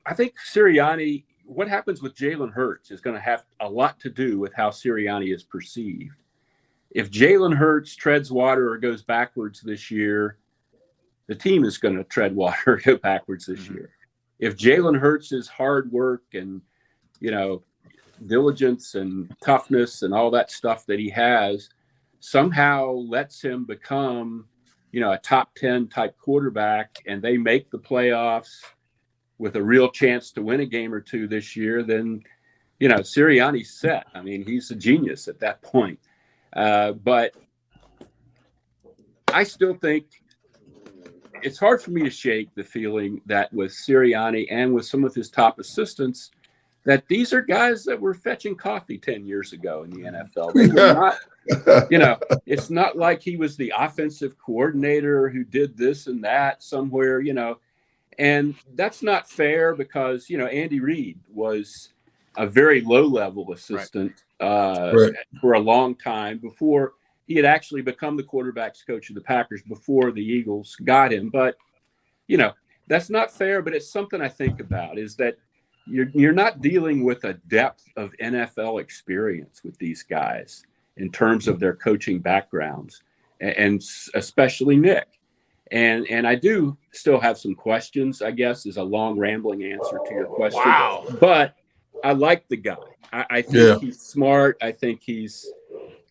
Speaker 15: I think Sirianni, what happens with Jalen Hurts is going to have a lot to do with how Sirianni is perceived. If Jalen Hurts treads water or goes backwards this year, the team is going to tread water or go backwards this year. If Jalen Hurts' is hard work and, diligence and toughness and all that stuff that he has somehow lets him become, a top 10 type quarterback, and they make the playoffs with a real chance to win a game or two this year, then, Sirianni's set. I mean, he's a genius at that point. But I still think it's hard for me to shake the feeling that with Sirianni and with some of his top assistants, that these are guys that were fetching coffee 10 years ago in the NFL. They were not, it's not like he was the offensive coordinator who did this and that somewhere, and that's not fair because, Andy Reid was a very low-level assistant for a long time before he had actually become the quarterback's coach of the Packers before the Eagles got him. But, that's not fair, but it's something I think about, is that you're not dealing with a depth of NFL experience with these guys in terms of their coaching backgrounds, and especially Nick. And I do still have some questions, I guess, is a long rambling answer to your question.
Speaker 3: Wow.
Speaker 15: But I like the guy. I think he's smart. I think he's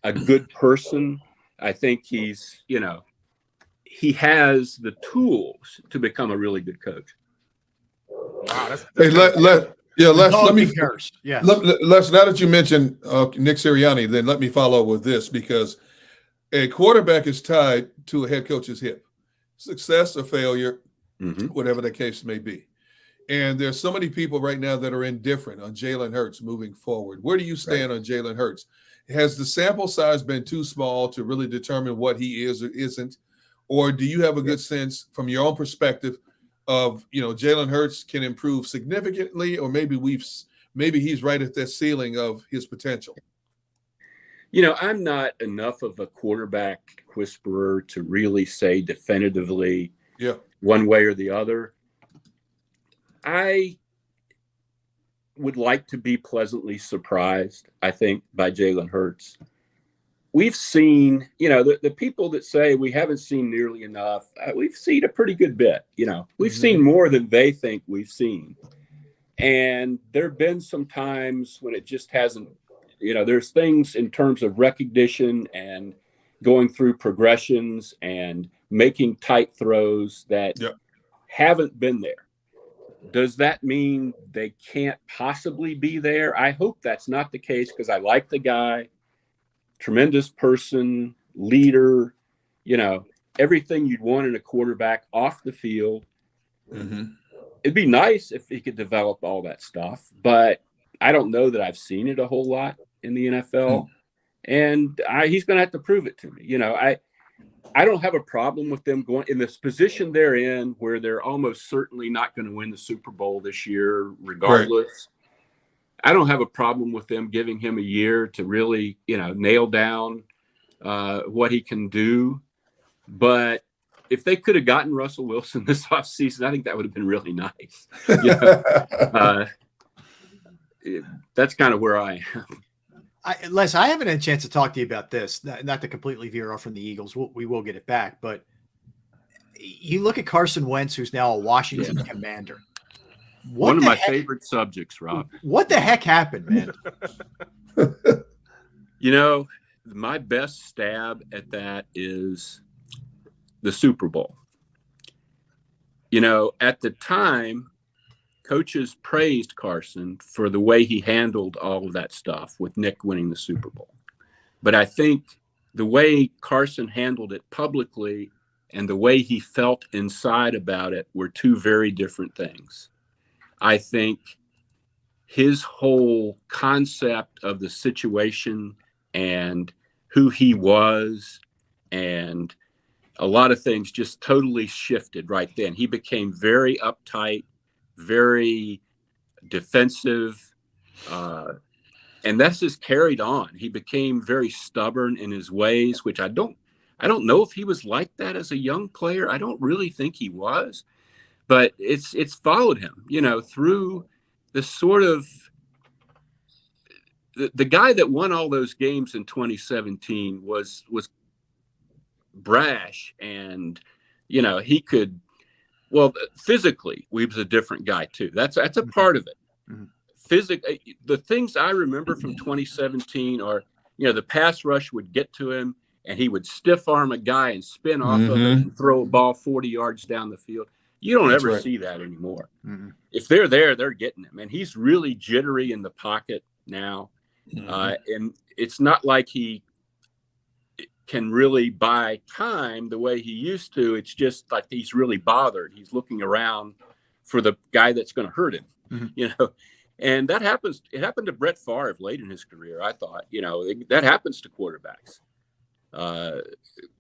Speaker 15: a good person. I think he's, he has the tools to become a really good coach.
Speaker 3: Wow,
Speaker 4: hey, let me
Speaker 2: first. Yeah.
Speaker 4: Les, now that you mentioned Nick Sirianni, then let me follow with this, because a quarterback is tied to a head coach's hip. Success or failure, whatever the case may be. And there's so many people right now that are indifferent on Jalen Hurts moving forward. Where do you stand on Jalen Hurts? Has the sample size been too small to really determine what he is or isn't? Or do you have a good sense from your own perspective of, Jalen Hurts can improve significantly, or maybe he's right at that ceiling of his potential?
Speaker 15: I'm not enough of a quarterback whisperer to really say definitively one way or the other. I would like to be pleasantly surprised, I think, by Jalen Hurts. We've seen, the people that say we haven't seen nearly enough, we've seen a pretty good bit. We've seen more than they think we've seen. And there have been some times when it just hasn't, there's things in terms of recognition and going through progressions and making tight throws that haven't been there. Does that mean they can't possibly be there? I hope that's not the case, because I like the guy, tremendous person, leader, everything you'd want in a quarterback off the field.
Speaker 4: Mm-hmm.
Speaker 15: It'd be nice if he could develop all that stuff, but I don't know that I've seen it a whole lot in the NFL. And he's going to have to prove it to me. I don't have a problem with them going in this position they're in, where they're almost certainly not going to win the Super Bowl this year, regardless. Right. I don't have a problem with them giving him a year to really, nail down what he can do. But if they could have gotten Russell Wilson this offseason, I think that would have been really nice. That's kind of where I am.
Speaker 2: Les, I haven't had a chance to talk to you about this, not to completely veer off from the Eagles. We will get it back. But you look at Carson Wentz, who's now a Washington Commander.
Speaker 15: One of my favorite subjects, Rob.
Speaker 2: What the heck happened, man?
Speaker 15: My best stab at that is the Super Bowl. At the time, coaches praised Carson for the way he handled all of that stuff with Nick winning the Super Bowl. But I think the way Carson handled it publicly and the way he felt inside about it were two very different things. I think his whole concept of the situation and who he was and a lot of things just totally shifted right then. He became very uptight, very defensive, and that's just carried on. He became very stubborn in his ways, which I don't know if he was like that as a young player. I don't really think he was, but it's followed him, through the sort of the guy that won all those games in 2017 was brash, and he could. Well, physically, he was a different guy too. That's a part of it. Mm-hmm. The things I remember from 2017 are, the pass rush would get to him and he would stiff arm a guy and spin off of it and throw a ball 40 yards down the field. You don't ever see that anymore. Mm-hmm. If they're there, they're getting him. And he's really jittery in the pocket now. Mm-hmm. And it's not like he can really buy time the way he used to. It's just like he's really bothered. He's looking around for the guy that's going to hurt him, and that happens. It happened to Brett Favre late in his career. I thought, that happens to quarterbacks.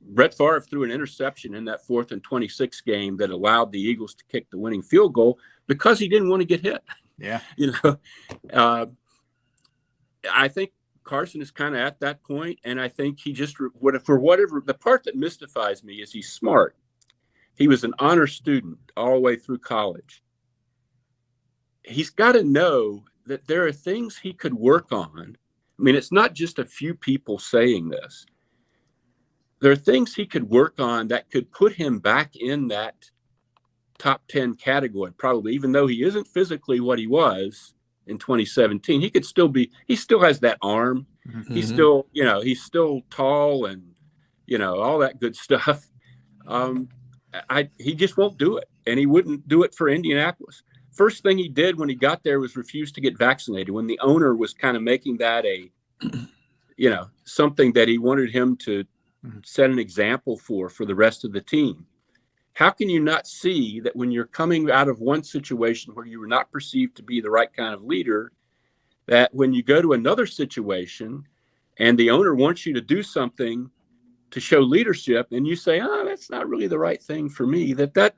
Speaker 15: Brett Favre threw an interception in that 4th and 26 game that allowed the Eagles to kick the winning field goal because he didn't want to get hit.
Speaker 2: Yeah.
Speaker 15: I think Carson is kind of at that point, and I think he just, for whatever, the part that mystifies me is he's smart. He was an honor student all the way through college. He's got to know that there are things he could work on. I mean, it's not just a few people saying this. There are things he could work on that could put him back in that top 10 category, probably, even though he isn't physically what he was in 2017. He could still be, he still has that arm. Mm-hmm. He's still, he's still tall and, all that good stuff. He just won't do it. And he wouldn't do it for Indianapolis. First thing he did when he got there was refuse to get vaccinated, when the owner was kind of making that a, something that he wanted him to set an example for the rest of the team. How can you not see that when you're coming out of one situation where you were not perceived to be the right kind of leader, that when you go to another situation and the owner wants you to do something to show leadership and you say, that's not really the right thing for me, that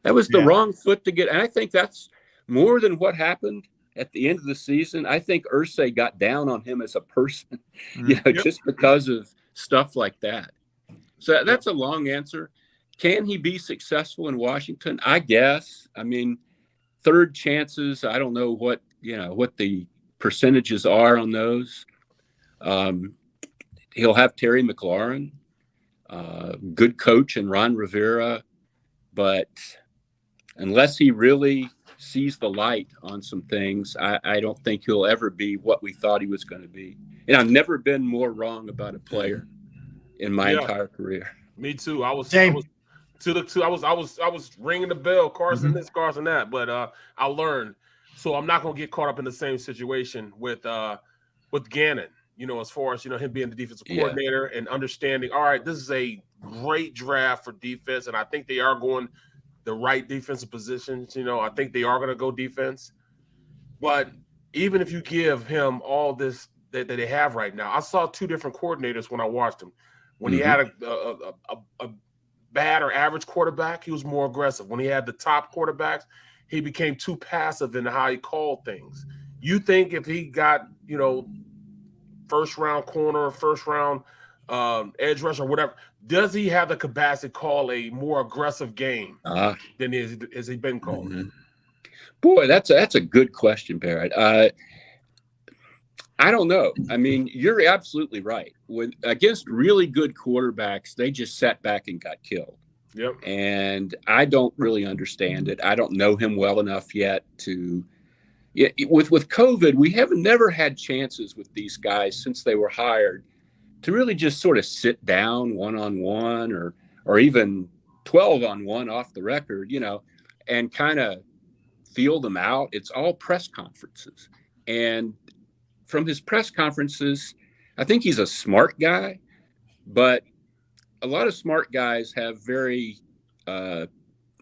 Speaker 15: was the wrong foot to get. And I think that's more than what happened at the end of the season. I think Irsay got down on him as a person, just because of stuff like that. So that's a long answer. Can he be successful in Washington? I guess. I mean, third chances, I don't know what the percentages are on those. He'll have Terry McLaurin, good coach, and Ron Rivera. But unless he really sees the light on some things, I don't think he'll ever be what we thought he was going to be. And I've never been more wrong about a player in my entire career.
Speaker 3: Me too. I was ringing the bell, Carson this, Carson that, but I learned. So I'm not going to get caught up in the same situation with Gannon, as far as, him being the defensive coordinator and understanding, all right, this is a great draft for defense, and I think they are going the right defensive positions. I think they are going to go defense. But even if you give him all this that they have right now, I saw two different coordinators when I watched him. When he had a bad or average quarterback, he was more aggressive. When he had the top quarterbacks, he became too passive in how he called things. You think if he got, first round corner, first round edge rush or whatever, does he have the capacity to call a more aggressive game than has he been called?
Speaker 15: Boy, that's a good question, Barrett. I don't know. I mean, you're absolutely right. Against really good quarterbacks, they just sat back and got killed.
Speaker 3: Yep.
Speaker 15: And I don't really understand it. I don't know him well enough yet to. With COVID, we have never had chances with these guys since they were hired to really just sort of sit down one-on-one or even 12-on-1 off the record, and kind of feel them out. It's all press conferences. And from his press conferences, I think he's a smart guy, but a lot of smart guys have very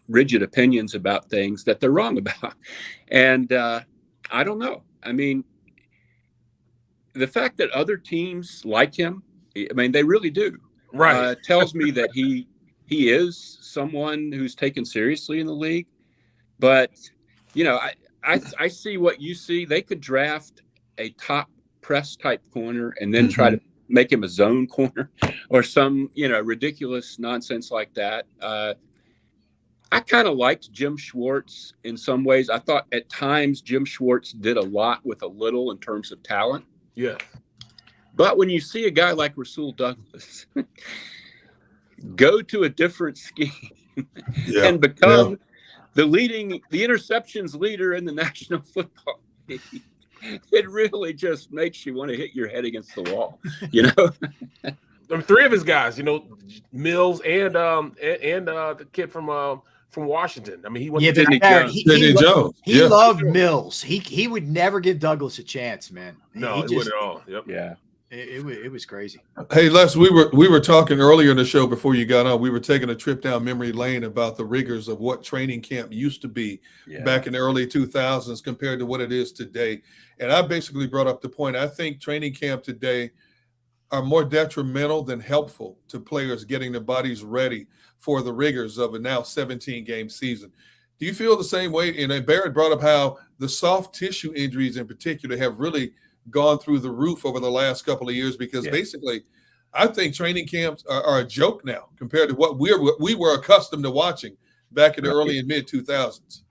Speaker 15: rigid opinions about things that they're wrong about. And I don't know. I mean, the fact that other teams like him, I mean, they really do.
Speaker 3: Right.
Speaker 15: Tells me that he is someone who's taken seriously in the league. But, I see what you see. They could draft a top press type corner and then try to make him a zone corner or some, ridiculous nonsense like that. I kind of liked Jim Schwartz in some ways. I thought at times Jim Schwartz did a lot with a little in terms of talent.
Speaker 3: Yeah.
Speaker 15: But when you see a guy like Rasul Douglas go to a different scheme and become the interceptions leader in the National Football League, it really just makes you want to hit your head against the wall,
Speaker 3: Three of his guys, Mills and the kid from Washington. I mean, he went to
Speaker 2: Sidney
Speaker 4: Jones.
Speaker 2: He loved Mills. He would never give Douglas a chance, man.
Speaker 3: No, he wouldn't at all. Yep.
Speaker 15: Yeah.
Speaker 2: It was crazy.
Speaker 4: Hey, Les, we were talking earlier in the show before you got on. We were taking a trip down memory lane about the rigors of what training camp used to be back in the early 2000s compared to what it is today. And I basically brought up the point. I think training camp today are more detrimental than helpful to players getting their bodies ready for the rigors of a now 17-game season. Do you feel the same way? And Barrett brought up how the soft tissue injuries in particular have really gone through the roof over the last couple of years because basically I think training camps are a joke now compared to what we were accustomed to watching back in the early and mid 2000s.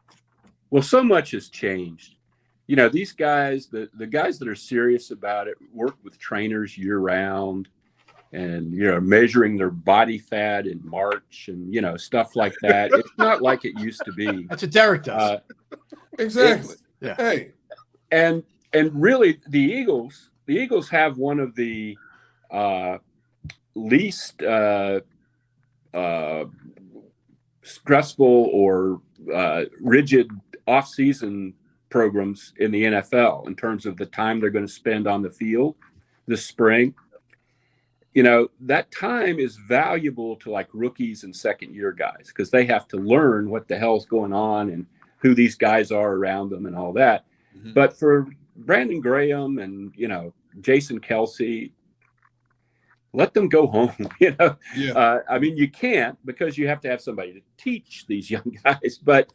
Speaker 15: Well, so much has changed. These guys, the guys that are serious about it, work with trainers year round and, measuring their body fat in March and, stuff like that. It's not like it used to be.
Speaker 2: That's what Derek does.
Speaker 4: Exactly.
Speaker 2: Yeah.
Speaker 4: Hey.
Speaker 15: And really the Eagles have one of the least stressful or rigid off-season programs in the NFL in terms of the time they're going to spend on the field this spring. That time is valuable to like rookies and second year guys because they have to learn what the hell's going on and who these guys are around them and all that. But for Brandon Graham and, Jason Kelsey, let them go home, I mean, you can't because you have to have somebody to teach these young guys. But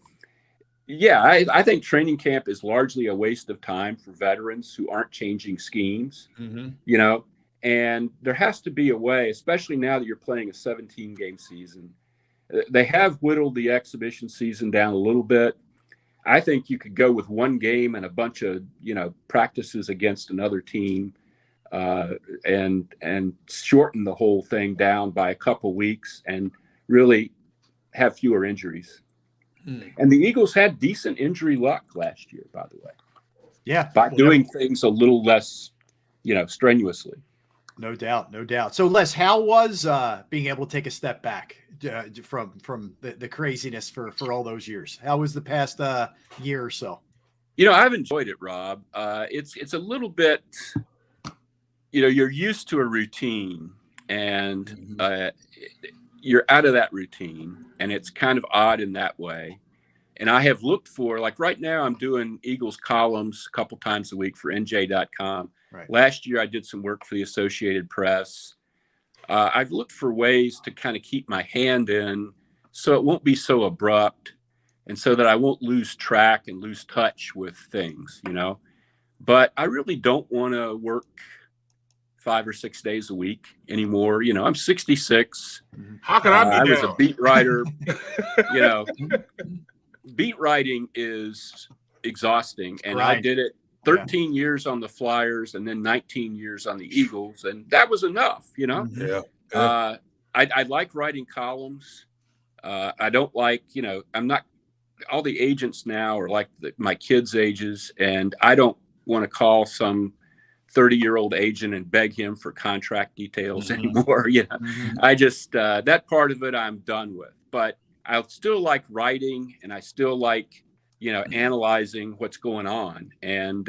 Speaker 15: I think training camp is largely a waste of time for veterans who aren't changing schemes, and there has to be a way, especially now that you're playing a 17-game season. They have whittled the exhibition season down a little bit. I think you could go with one game and a bunch of, practices against another team and shorten the whole thing down by a couple weeks and really have fewer injuries. And the Eagles had decent injury luck last year, by the way.
Speaker 2: Yeah.
Speaker 15: By doing things a little less, strenuously.
Speaker 2: No doubt. No doubt. So Les, how was being able to take a step back from the craziness for all those years? How was the past year or so?
Speaker 15: I've enjoyed it, Rob. It's a little bit, you're used to a routine and you're out of that routine, and it's kind of odd in that way. And I have looked for, like right now, I'm doing Eagles columns a couple times a week for NJ.com.
Speaker 2: Right.
Speaker 15: Last year, I did some work for the Associated Press. I've looked for ways to kind of keep my hand in so it won't be so abrupt and so that I won't lose track and lose touch with things, But I really don't want to work 5 or 6 days a week anymore. I'm 66.
Speaker 3: How can I be
Speaker 15: I was a beat writer. Beat writing is exhausting. And I did it 13 years on the Flyers and then 19 years on the Eagles. And that was enough, I like writing columns. I don't like, I'm not, all the agents now are like my kids' ages, and I don't want to call some 30-year-old agent and beg him for contract details anymore. I just, that part of it I'm done with, but I still like writing, and I still like, analyzing what's going on. And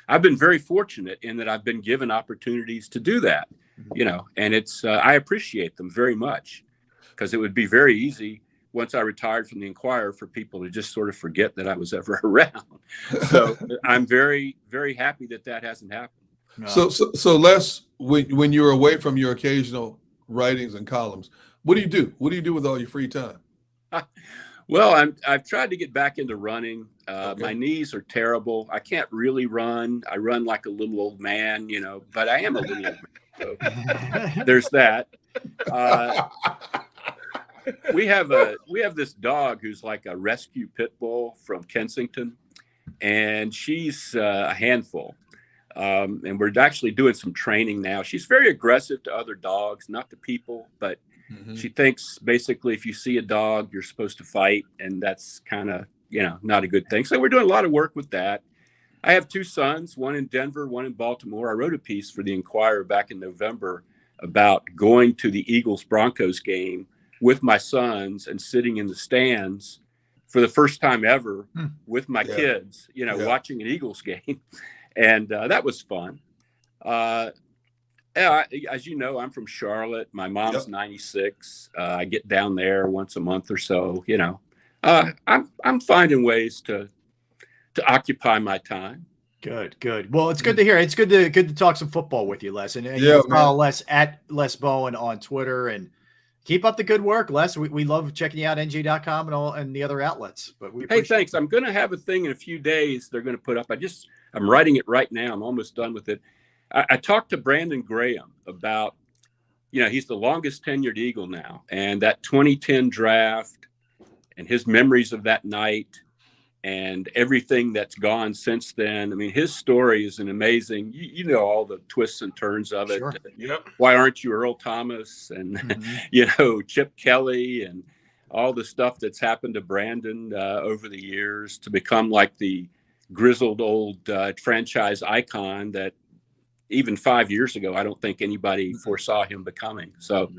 Speaker 15: I've been very fortunate in that I've been given opportunities to do that, and it's, I appreciate them very much, because it would be very easy once I retired from the Inquirer for people to just sort of forget that I was ever around. So I'm very, very happy that hasn't happened.
Speaker 4: No. So Les, when you're away from your occasional writings and columns, what do you do? What do you do with all your free time?
Speaker 15: Well, I've tried to get back into running. My knees are terrible. I can't really run. I run like a little old man, but I am a little old man. So there's that. We have this dog who's like a rescue pit bull from Kensington, and she's a handful. And we're actually doing some training now. She's very aggressive to other dogs, not to people, but she thinks basically if you see a dog, you're supposed to fight. And that's kind of, not a good thing. So we're doing a lot of work with that. I have 2 sons, one in Denver, one in Baltimore. I wrote a piece for the Inquirer back in November about going to the Eagles-Broncos game with my sons and sitting in the stands for the first time ever with my kids, watching an Eagles game. And that was fun. As you know, I'm from Charlotte. My mom's 96. I get down there once a month or so. I'm finding ways to occupy my time.
Speaker 2: Good. Well, it's good to hear. It's good to talk some football with you, Les. And you follow Les at Les Bowen on Twitter, and keep up the good work, Les. We love checking you out, NJ.com and the other outlets. But
Speaker 15: thanks. I'm going to have a thing in a few days they're going to put up. I'm writing it right now. I'm almost done with it. I talked to Brandon Graham about, he's the longest tenured Eagle now, and that 2010 draft and his memories of that night and everything that's gone since then. I mean, his story is an amazing, all the twists and turns of it.
Speaker 2: Sure.
Speaker 3: Yep.
Speaker 15: Why aren't you Earl Thomas and, Chip Kelly and all the stuff that's happened to Brandon over the years to become like the grizzled old franchise icon that even 5 years ago, I don't think anybody foresaw him becoming. So,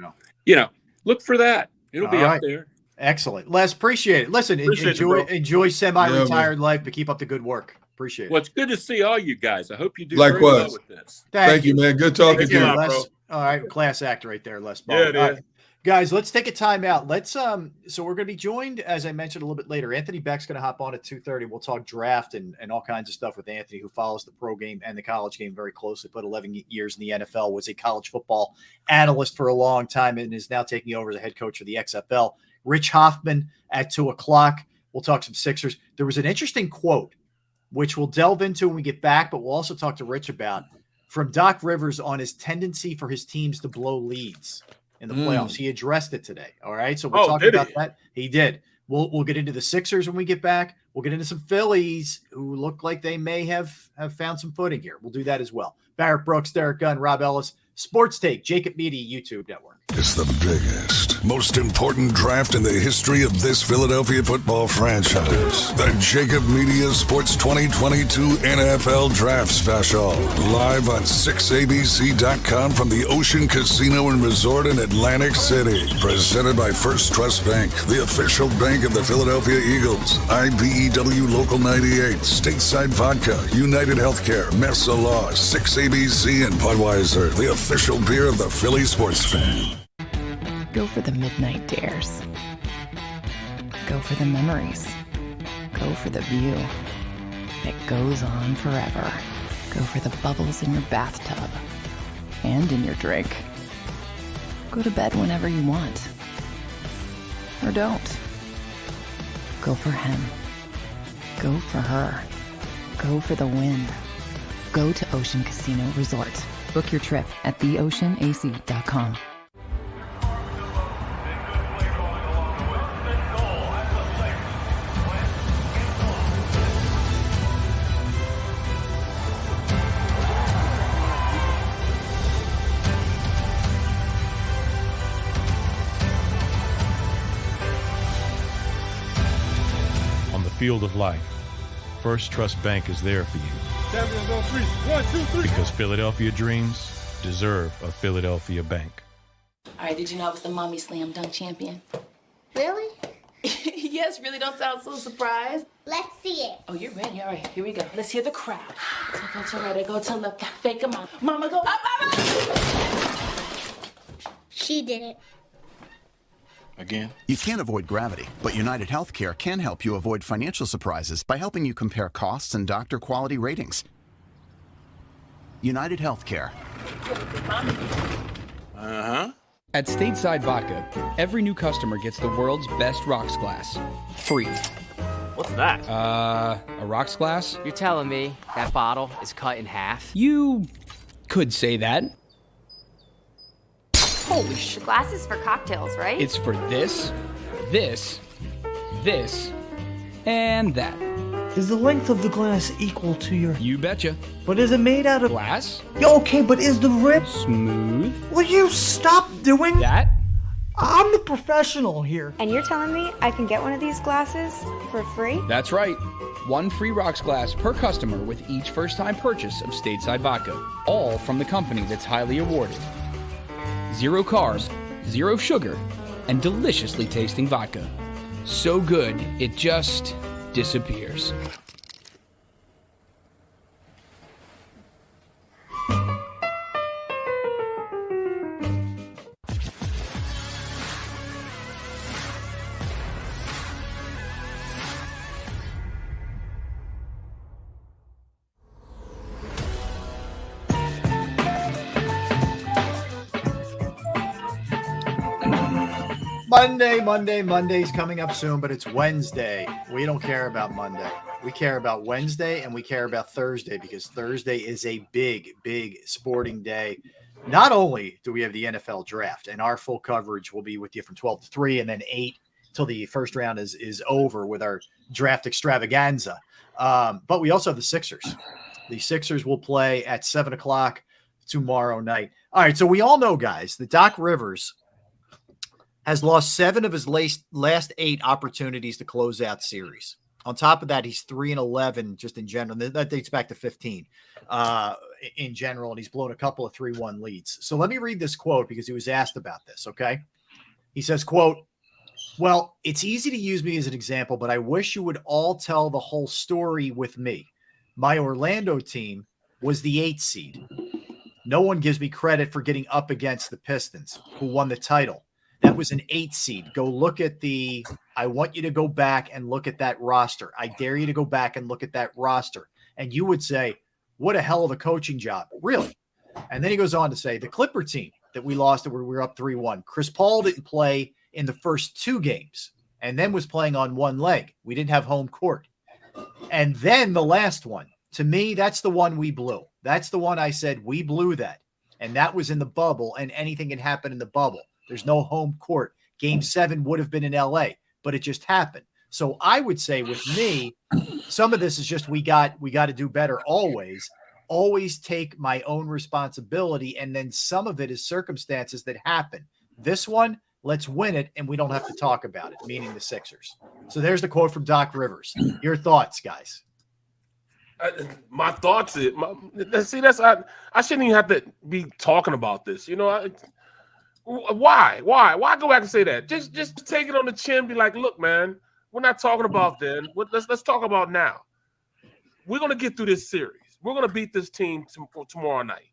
Speaker 15: look for that. It'll be up there.
Speaker 2: Excellent. Les, appreciate it. Listen, enjoy semi-retired life, but keep up the good work. Appreciate it.
Speaker 15: Well, it's good to see all you guys. I hope you do
Speaker 4: Likewise.
Speaker 15: very well with this.
Speaker 4: Thank you, man. Good talking to you.
Speaker 2: Les. All right, class act right there, Les.
Speaker 3: Yeah, it is.
Speaker 2: Guys, let's take a timeout. Let's so we're going to be joined, as I mentioned a little bit later. Anthony Beck's going to hop on at 2:30. We'll talk draft and all kinds of stuff with Anthony, who follows the pro game and the college game very closely. Put 11 years in the NFL, was a college football analyst for a long time, and is now taking over as a head coach for the XFL. Rich Hoffman at 2:00. We'll talk some Sixers. There was an interesting quote, which we'll delve into when we get back, but we'll also talk to Rich about, from Doc Rivers on his tendency for his teams to blow leads in the playoffs. He addressed it today. All right. So we'll talk about that. He did. We'll get into the Sixers when we get back. We'll get into some Phillies who look like they may have found some footing here. We'll do that as well. Barrett Brooks, Derek Gunn, Rob Ellis, Sports Take, JAKIB Media YouTube Network.
Speaker 1: It's the biggest, most important draft in the history of this Philadelphia football franchise. The JAKIB Media Sports 2022 NFL Draft Special. Live on 6abc.com from the Ocean Casino and Resort in Atlantic City. Presented by First Trust Bank, the official bank of the Philadelphia Eagles. IBEW Local 98, Stateside Vodka, United Healthcare, Mesa Law, 6ABC, and Budweiser, the official beer of the Philly sports fan.
Speaker 5: Go for the midnight dares. Go for the memories. Go for the view that goes on forever. Go for the bubbles in your bathtub and in your drink. Go to bed whenever you want. Or don't. Go for him. Go for her. Go for the win. Go to Ocean Casino Resort. Book your trip at theoceanac.com.
Speaker 6: On the field of life, First Trust Bank is there for you.
Speaker 14: Champions on 3. 1, 2, 3.
Speaker 6: Because Philadelphia dreams deserve a Philadelphia bank.
Speaker 7: All right, did you know I was the mommy slam dunk champion?
Speaker 8: Really?
Speaker 7: Yes, really don't sound so surprised.
Speaker 8: Let's see it.
Speaker 7: Oh, you're ready. All right, here we go. Let's hear the crowd. So go to right, I go to left, fake a mom. Mama go up, mama!
Speaker 8: She did it.
Speaker 9: Again? You can't avoid gravity, but United Healthcare can help you avoid financial surprises by helping you compare costs and doctor quality ratings. United Healthcare.
Speaker 11: At Stateside Vodka, every new customer gets the world's best rocks glass. Free.
Speaker 10: What's that?
Speaker 11: A rocks glass?
Speaker 10: You're telling me that bottle is cut in half?
Speaker 11: You could say that.
Speaker 12: Holy shit. The glass is for cocktails, right?
Speaker 11: It's for this, this, this, and that.
Speaker 13: Is the length of the glass equal to your...
Speaker 11: You betcha.
Speaker 13: But is it made out of...
Speaker 11: Glass?
Speaker 13: Yeah, okay, but is the rip...
Speaker 11: Smooth?
Speaker 13: Will you stop doing...
Speaker 11: That?
Speaker 13: I'm the professional here.
Speaker 12: And you're telling me I can get one of these glasses for free?
Speaker 11: That's right. One free rocks glass per customer with each first-time purchase of Stateside Vodka. All from the company that's highly awarded. 0 carbs, 0 sugar, and deliciously tasting vodka. So good, it just disappears.
Speaker 2: Monday's coming up soon, but it's Wednesday. We don't care about Monday. We care about Wednesday and we care about Thursday because Thursday is a big, big sporting day. Not only do we have the NFL draft, and our full coverage will be with you from 12 to 3 and then 8 till the first round is over with our draft extravaganza. But we also have the Sixers. The Sixers will play at 7 o'clock tomorrow night. All right, so we all know, guys, that Doc Rivers has lost 7 of his last 8 opportunities to close out series. On top of that, he's 3-11 just in general. That dates back to 15 in general, and he's blown a couple of 3-1 leads. So let me read this quote because he was asked about this, okay? He says, quote, "Well, it's easy to use me as an example, but I wish you would all tell the whole story with me. My Orlando team was the 8th seed. No one gives me credit for getting up against the Pistons, who won the title. That was an 8th seed. Go look at I want you to go back and look at that roster. I dare you to go back and look at that roster." And you would say, what a hell of a coaching job. Really? And then he goes on to say, the Clipper team that we lost, where we were up 3-1. Chris Paul didn't play in the first 2 games and then was playing on one leg. We didn't have home court. And then the last one, to me, that's the one we blew. That's the one I said, we blew that. And that was in the bubble, and anything can happen in the bubble. There's no home court. Game 7 would have been in LA, but it just happened. So I would say with me, some of this is just we got to do better always. always take my own responsibility, and then some of it is circumstances that happen. This one, let's win it, and we don't have to talk about it, meaning the Sixers. So there's the quote from Doc Rivers. Your thoughts, guys?
Speaker 3: My thoughts is, I shouldn't even have to be talking about this. Why go back and say that? Just take it on the chin. Be like, look, man, we're not talking about then. Let's talk about now. We're gonna get through this series. We're gonna beat this team tomorrow night.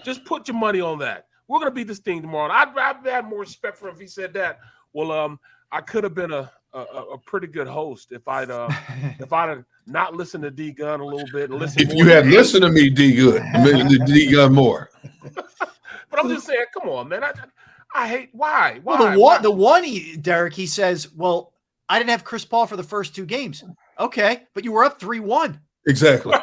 Speaker 3: Just put your money on that. We're gonna beat this team tomorrow. I'd have more respect for him if he said that. Well, I could have been a pretty good host if I'd not listened to D Gun a little bit. And
Speaker 4: if you had listened to me, D Gun more.
Speaker 3: But I'm just saying, come on, man. I hate why.
Speaker 2: Well, the one Derek, he says, well, I didn't have Chris Paul for the first 2 games. Okay, but you were up 3-1.
Speaker 4: Exactly.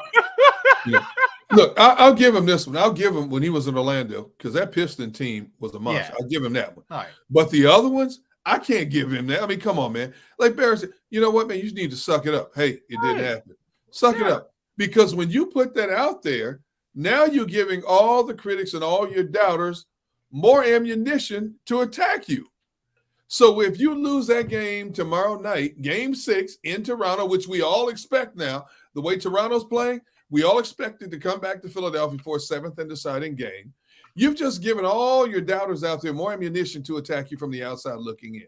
Speaker 4: Yeah. Look, I'll give him this one. I'll give him when he was in Orlando, because that Piston team was a monster.
Speaker 2: Yeah.
Speaker 4: I'll give him that one.
Speaker 2: All right.
Speaker 4: But the other ones, I can't give him that. I mean, come on, man. Like Barry said, you know what, man? You just need to suck it up. Hey, it didn't happen. Suck it up. Because when you put that out there, now you're giving all the critics and all your doubters more ammunition to attack you. So if you lose that game tomorrow night, game 6 in Toronto, which we all expect now, the way Toronto's playing, we all expected to come back to Philadelphia for a 7th and deciding game. You've just given all your doubters out there more ammunition to attack you from the outside looking in.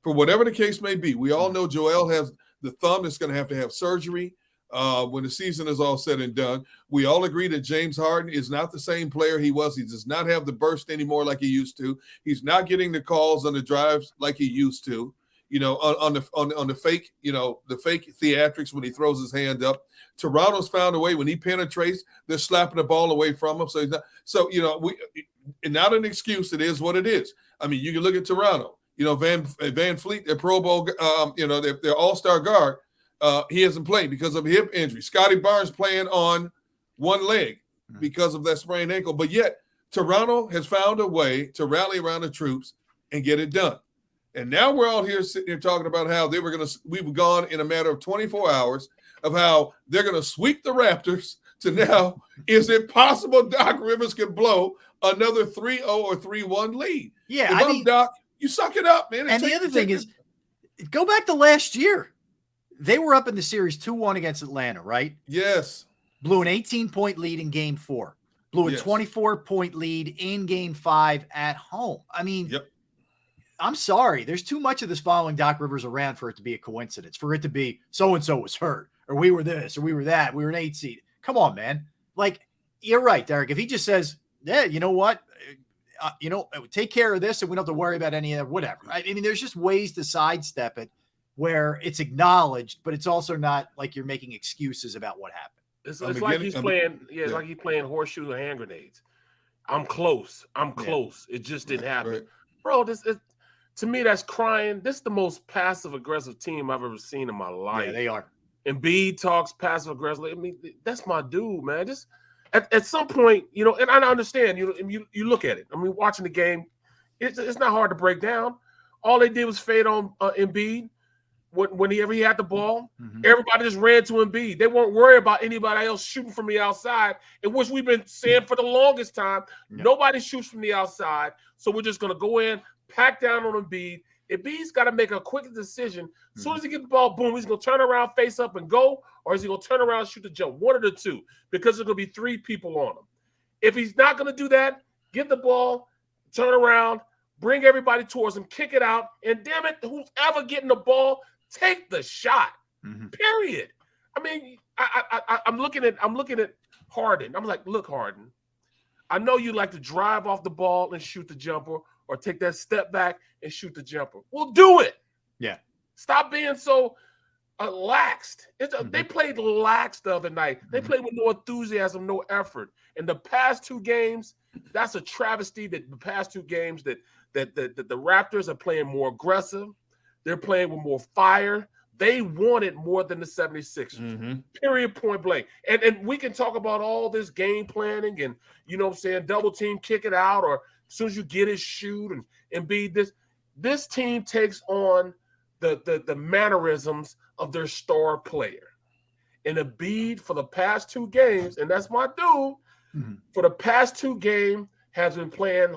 Speaker 4: For whatever the case may be, we all know Joel has the thumb that's going to have surgery when the season is all said and done. We all agree that James Harden is not the same player he was. He does not have the burst anymore like he used to. He's not getting the calls on the drives like he used to. On the fake, the fake theatrics when he throws his hand up. Toronto's found a way when he penetrates, they're slapping the ball away from him. So he's not. So not an excuse. It is what it is. I mean, you can look at Toronto. Van Fleet, their Pro Bowl, their All-Star guard. He hasn't played because of a hip injury. Scotty Barnes playing on one leg because of that sprained ankle. But yet, Toronto has found a way to rally around the troops and get it done. And now we're all here sitting here talking about how we've gone in a matter of 24 hours of how they're going to sweep the Raptors to now, is it possible Doc Rivers can blow another 3-0 or 3-1 lead?
Speaker 2: Yeah,
Speaker 4: if I'm Doc, you suck it up, man.
Speaker 2: And the other thing is, go back to last year. They were up in the series 2-1 against Atlanta, right?
Speaker 4: Yes.
Speaker 2: Blew an 18-point lead in game 4. Blew a 24-point lead in game 5 at home. I mean, I'm sorry. There's too much of this following Doc Rivers around for it to be a coincidence, for it to be so-and-so was hurt, or we were this, or we were that, we were an 8 seed. Come on, man. Like, you're right, Derek. If he just says, yeah, you know what? Take care of this and we don't have to worry about any of that, whatever. I mean, there's just ways to sidestep it where it's acknowledged, but it's also not like you're making excuses about what happened.
Speaker 3: It's like he's playing, like he's playing horseshoe and hand grenades. I'm close. It just didn't happen.
Speaker 4: Right.
Speaker 3: Bro, to me, that's crying. This is the most passive-aggressive team I've ever seen in my life.
Speaker 2: Yeah, they are.
Speaker 3: Embiid talks passive-aggressively. I mean, that's my dude, man. Just at some point, and I understand, you look at it. I mean, watching the game, it's not hard to break down. All they did was fade on Embiid. Whenever he had the ball, everybody just ran to Embiid. They weren't worried about anybody else shooting from the outside, in which we've been saying for the longest time. Nobody shoots from the outside, so we're just going to go in, pack down on Embiid. Embiid's got to make a quick decision. As soon as he gets the ball, boom, he's going to turn around, face up, and go, or is he going to turn around and shoot the jump? One of the two, because there's going to be 3 people on him. If he's not going to do that, get the ball, turn around, bring everybody towards him, kick it out, and damn it, who's ever getting the ball, take the shot. Period. I mean, I'm looking at Harden. I'm like, look, Harden, I know you like to drive off the ball and shoot the jumper, or take that step back and shoot the jumper. Well, do it.
Speaker 2: Yeah.
Speaker 3: Stop being so laxed. They played lax the other night. They played with no enthusiasm, no effort. In the past 2 games, that's a travesty. That the past 2 games that the Raptors are playing more aggressive. They're playing with more fire. They want it more than the 76ers. Period, point blank. And we can talk about all this game planning and, double team, kick it out, or as soon as you get it, shoot and be this. This team takes on the mannerisms of their star player. And Embiid for the past 2 games, and that's my dude, for the past 2 games has been playing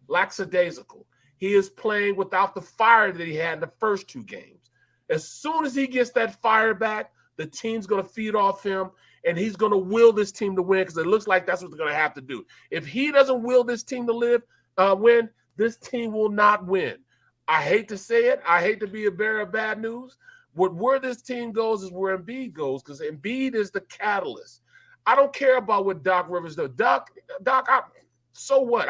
Speaker 3: lackadaisical. He is playing without the fire that he had in the first 2 games. As soon as he gets that fire back, the team's going to feed off him, and he's going to will this team to win because it looks like that's what they're going to have to do. If he doesn't will this team to win, this team will not win. I hate to say it. I hate to be a bearer of bad news. Where this team goes is where Embiid goes because Embiid is the catalyst. I don't care about what Doc Rivers does. Doc, so what?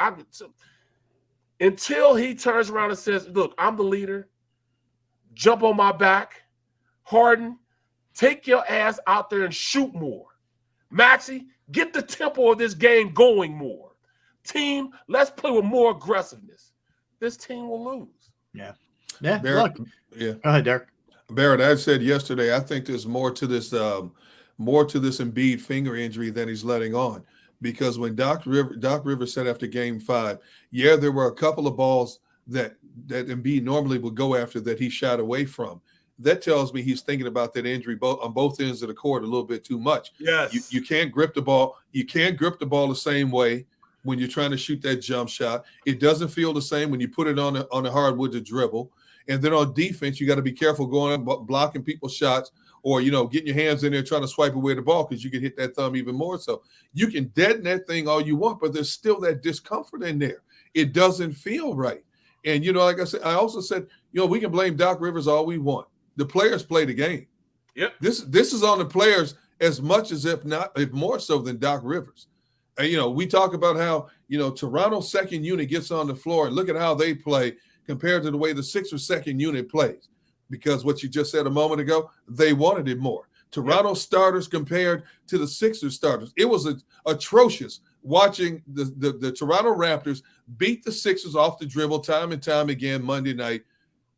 Speaker 3: Until he turns around and says, look, I'm the leader. Jump on my back. Harden, take your ass out there and shoot more. Maxey, get the tempo of this game going more. Team, let's play with more aggressiveness. This team will lose.
Speaker 2: Yeah. Yeah.
Speaker 4: Barrett,
Speaker 2: Look.
Speaker 4: yeah.
Speaker 2: Go ahead, Derek.
Speaker 4: Barrett, I said yesterday, I think there's more to this Embiid finger injury than he's letting on. Because when Doc Rivers said after Game 5, yeah, there were a couple of balls that Embiid normally would go after that he shot away from. That tells me he's thinking about that injury on both ends of the court a little bit too much.
Speaker 3: Yes.
Speaker 4: You can't grip the ball. You can't grip the ball the same way when you're trying to shoot that jump shot. It doesn't feel the same when you put it on the hardwood to dribble. And then on defense, you got to be careful going up, blocking people's shots or, getting your hands in there trying to swipe away the ball because you can hit that thumb even more. So you can deaden that thing all you want, but there's still that discomfort in there. It doesn't feel right. And, like I said, I also said, we can blame Doc Rivers all we want. The players play the game.
Speaker 3: Yep.
Speaker 4: This is on the players as much as if more so than Doc Rivers. And, we talk about how, Toronto's second unit gets on the floor and look at how they play compared to the way the Sixers second unit plays. Because what you just said a moment ago, they wanted it more. Toronto starters compared to the Sixers starters. It was atrocious watching the Toronto Raptors beat the Sixers off the dribble time and time again Monday night.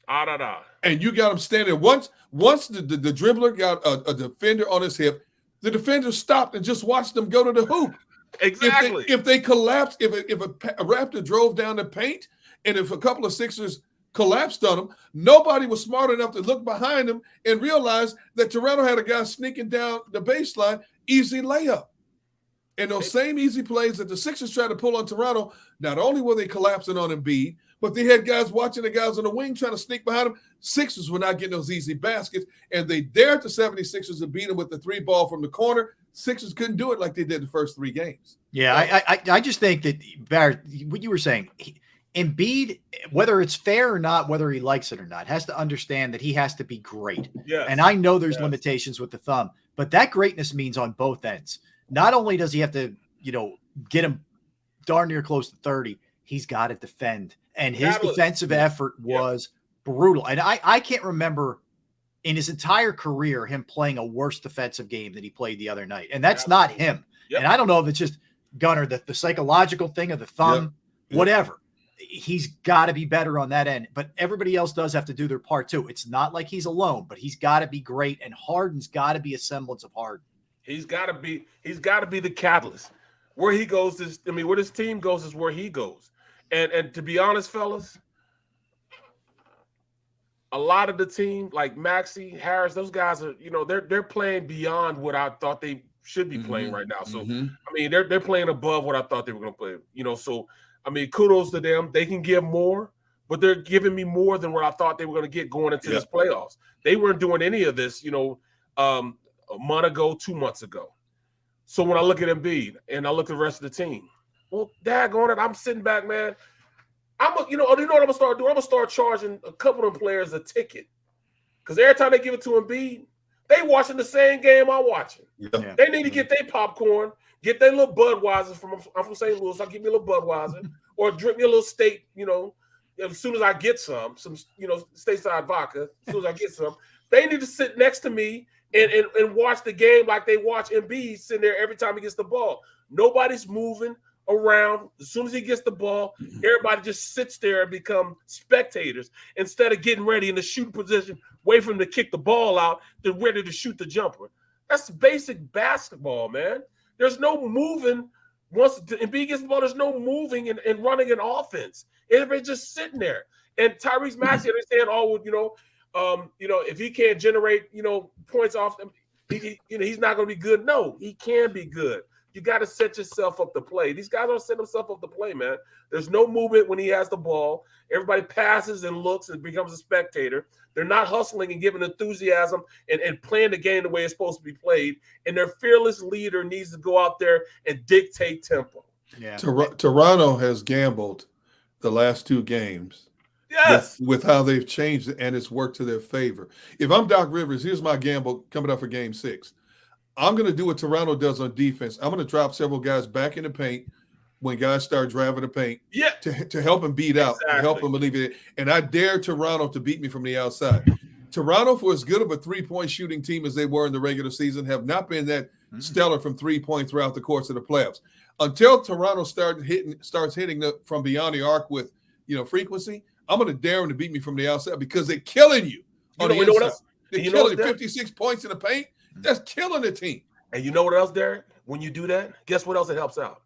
Speaker 4: And you got them standing. Once the dribbler got a defender on his hip, the defender stopped and just watched them go to the hoop.
Speaker 3: Exactly.
Speaker 4: If they collapsed, if a Raptor drove down the paint, and if a couple of Sixers collapsed on them, nobody was smart enough to look behind them and realize that Toronto had a guy sneaking down the baseline, easy layup. And those same easy plays that the Sixers tried to pull on Toronto, not only were they collapsing on Embiid, but they had guys watching the guys on the wing trying to sneak behind them. Sixers were not getting those easy baskets, and they dared the 76ers to beat them with the 3-ball from the corner. Sixers couldn't do it like they did the first 3 games.
Speaker 2: Yeah, I just think that, Barrett, what you were saying, Embiid, whether it's fair or not, whether he likes it or not, has to understand that he has to be great.
Speaker 3: Yes.
Speaker 2: And I know there's limitations with the thumb, but that greatness means on both ends. Not only does he have to, get him darn near close to 30, he's got to defend. And his defensive effort was brutal. And I can't remember in his entire career him playing a worse defensive game than he played the other night. And that's not him. And I don't know if it's just Gunner, the psychological thing of the thumb, whatever. He's got to be better on that end. But everybody else does have to do their part too. It's not like he's alone, but he's got to be great. And Harden's got to be a semblance of Harden. He's got to be the catalyst. Where he goes is, where this team goes is where he goes. And to be honest, fellas, a lot of the team, like Maxey, Harris, those guys are, they're playing beyond what I thought they should be playing right now. So, they're playing above what I thought they were going to play, so, kudos to them. They can give more, but they're giving me more than what I thought they were going to get going into this playoffs. They weren't doing any of this, a month ago, 2 months ago. So when I look at Embiid and I look at the rest of the team, well, daggone it, I'm sitting back, man. You know what I'm going to start doing? I'm going to start charging a couple of them players a ticket. Because every time they give it to Embiid, they watching the same game I'm watching. Yeah. They need to get their popcorn, get their little Budweiser I'm from St. Louis. I'll give me a little Budweiser or drink me a little steak, as soon as I get some stateside vodka, as soon as I get some. They need to sit next to me and watch the game like they watch Embiid sitting there every time he gets the ball. Nobody's moving around. As soon as he gets the ball, everybody just sits there and become spectators instead of getting ready in the shooting position, wait for him to kick the ball out, they're ready to shoot the jumper. That's basic basketball, man. There's no moving. Once Embiid gets the ball, there's no moving and running an offense. Everybody's just sitting there. And Tyrese Maxey, they saying, if he can't generate, points off them,
Speaker 3: he's not going to be good. No, he can be good. You got to set yourself up to play. These guys don't set themselves up to play, man. There's no movement when he has the ball. Everybody passes and looks and becomes a spectator. They're not hustling and giving enthusiasm and playing the game the way it's supposed to be played. And their fearless leader needs to go out there and dictate tempo.
Speaker 2: Yeah.
Speaker 4: Toronto has gambled the last 2 games.
Speaker 3: Yes.
Speaker 4: With how they've changed it, and it's worked to their favor. If I'm Doc Rivers, here's my gamble coming up for game 6. I'm going to do what Toronto does on defense. I'm going to drop several guys back in the paint when guys start driving the paint to help them beat out, to help them alleviate it. And I dare Toronto to beat me from the outside. Toronto, for as good of a three-point shooting team as they were in the regular season, have not been that stellar from three-point throughout the course of the playoffs. Until Toronto starts hitting from beyond the arc with frequency, I'm going to dare them to beat me from the outside because they're killing you on the inside. They're killing 56 points in the paint. That's killing the team.
Speaker 3: And you know what else, Derek? When you do that, guess what else it helps out?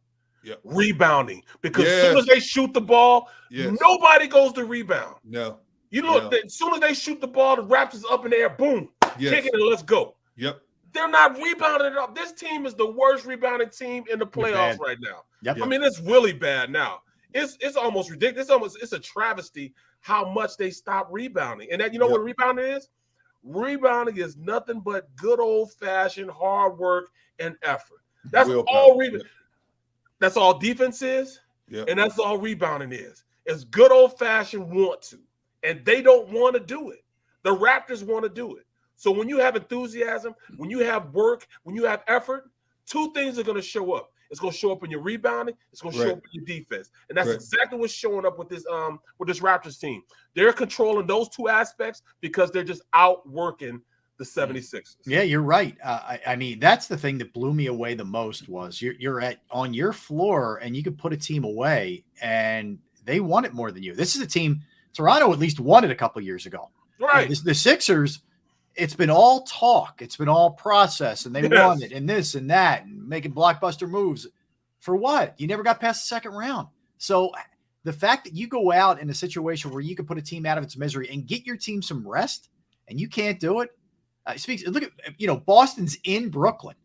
Speaker 3: Rebounding. Because as soon as they shoot the ball, nobody goes to rebound.
Speaker 4: No.
Speaker 3: You look, as soon as they shoot the ball, the Raptors up in the air, boom, kick it and let's go.
Speaker 4: Yep.
Speaker 3: They're not rebounding it up. This team is the worst rebounding team in the playoffs right now.
Speaker 2: Yep.
Speaker 3: I mean, it's really bad now. It's almost ridiculous. It's a travesty how much they stop rebounding. And that, what rebounding is? Rebounding is nothing but good old-fashioned hard work and effort. That's all rebounding. That's all defense is, and that's all rebounding is. It's good old-fashioned want to, and they don't want to do it. The Raptors want to do it. So when you have enthusiasm, when you have work, when you have effort, 2 things are going to show up. It's going to show up in your rebounding. It's going to show up in your defense. And that's exactly what's showing up with this Raptors team. They're controlling those 2 aspects because they're just outworking the 76ers.
Speaker 2: Yeah, you're right. I mean, that's the thing that blew me away the most was you're on your floor and you could put a team away and they want it more than you. This is a team, Toronto at least won it a couple years ago.
Speaker 3: Right.
Speaker 2: The Sixers, it's been all talk. It's been all process, and they won it, and this and that, and making blockbuster moves. For what? You never got past the second round. So the fact that you go out in a situation where you can put a team out of its misery and get your team some rest, and you can't do it, speaks. Look at Boston's in Brooklyn,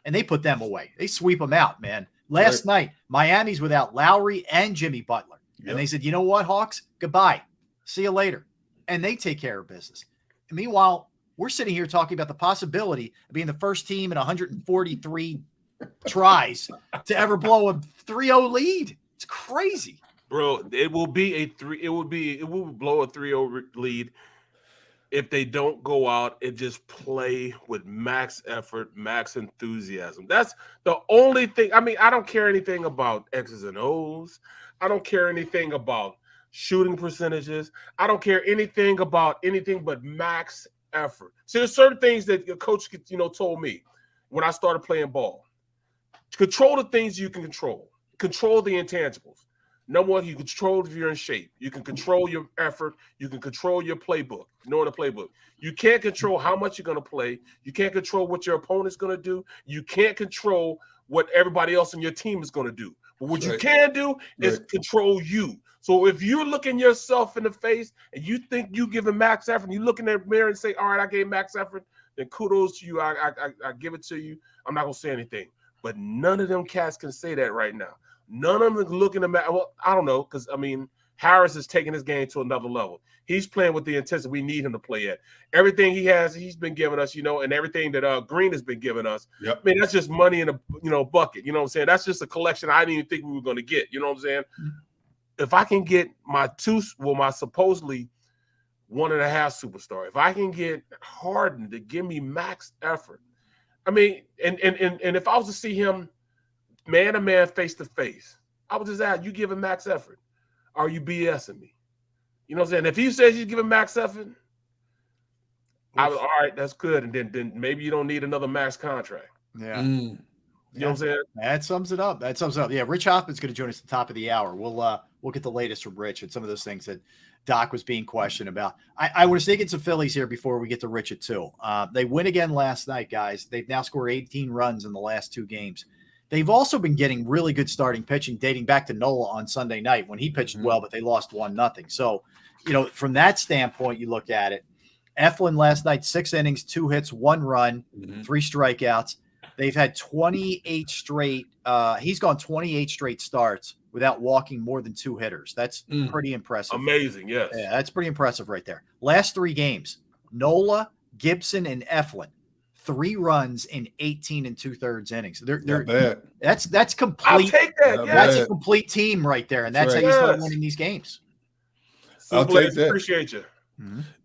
Speaker 2: and they put them away. They sweep them out, man. Last night, Miami's without Lowry and Jimmy Butler, and they said, "You know what, Hawks? Goodbye. See you later," and they take care of business. And meanwhile, we're sitting here talking about the possibility of being the first team in 143 tries to ever blow a 3-0 lead. It's crazy.
Speaker 3: Bro, it will blow a 3-0 lead if they don't go out and just play with max effort, max enthusiasm. That's the only thing. I mean, I don't care anything about X's and O's. I don't care anything about shooting percentages. I don't care anything about anything but max effort. So there's certain things that your coach, told me when I started playing ball. Control the things you can control. Control the intangibles. Number one, you control if you're in shape. You can control your effort. You can control your playbook, knowing the playbook. You can't control how much you're going to play. You can't control what your opponent's going to do. You can't control what everybody else on your team is going to do. But what you can do is control you. So if you're looking yourself in the face and you think you giving max effort, and you look in the mirror and say, all right, I gave max effort, then kudos to you. I give it to you. I'm not going to say anything. But none of them cats can say that right now. None of them are looking at – well, I don't know, because, I mean, Harris is taking his game to another level. He's playing with the intensity we need him to play at. Everything he has, he's been giving us, and everything that Green has been giving us. Yep. I mean, that's just money in a bucket. You know what I'm saying? That's just a collection I didn't even think we were going to get. You know what I'm saying? If I can get my supposedly 1.5 superstar, if I can get Harden to give me max effort, I mean, and if I was to see him man to man, face to face, I would just ask, you giving max effort? Are you BSing me? You know what I'm saying? If he says he's giving max effort, I was all right, that's good. And then maybe you don't need another max contract.
Speaker 2: Yeah.
Speaker 3: You know what I'm saying?
Speaker 2: That sums it up. Yeah, Rich Hoffman's going to join us at the top of the hour. We'll get the latest from Rich and some of those things that Doc was being questioned about. I want to sneak in some Phillies here before we get to Rich at 2. They win again last night, guys. They've now scored 18 runs in the last 2 games. They've also been getting really good starting pitching dating back to Nola on Sunday night when he pitched well, but they lost 1-0. So, from that standpoint, you look at it. Eflin last night, 6 innings, 2 hits, 1 run, 3 strikeouts. They've had 28 straight. He's gone 28 straight starts without walking more than 2 hitters. That's pretty impressive.
Speaker 3: Amazing, yes.
Speaker 2: Yeah, that's pretty impressive right there. Last 3 games, Nola, Gibson, and Eflin, 3 runs in 18 2/3 innings. They're
Speaker 4: bad.
Speaker 2: That's complete.
Speaker 3: I'll take that.
Speaker 2: That's a complete team right there, and that's how you start winning these games.
Speaker 4: I'll take that.
Speaker 3: Appreciate you.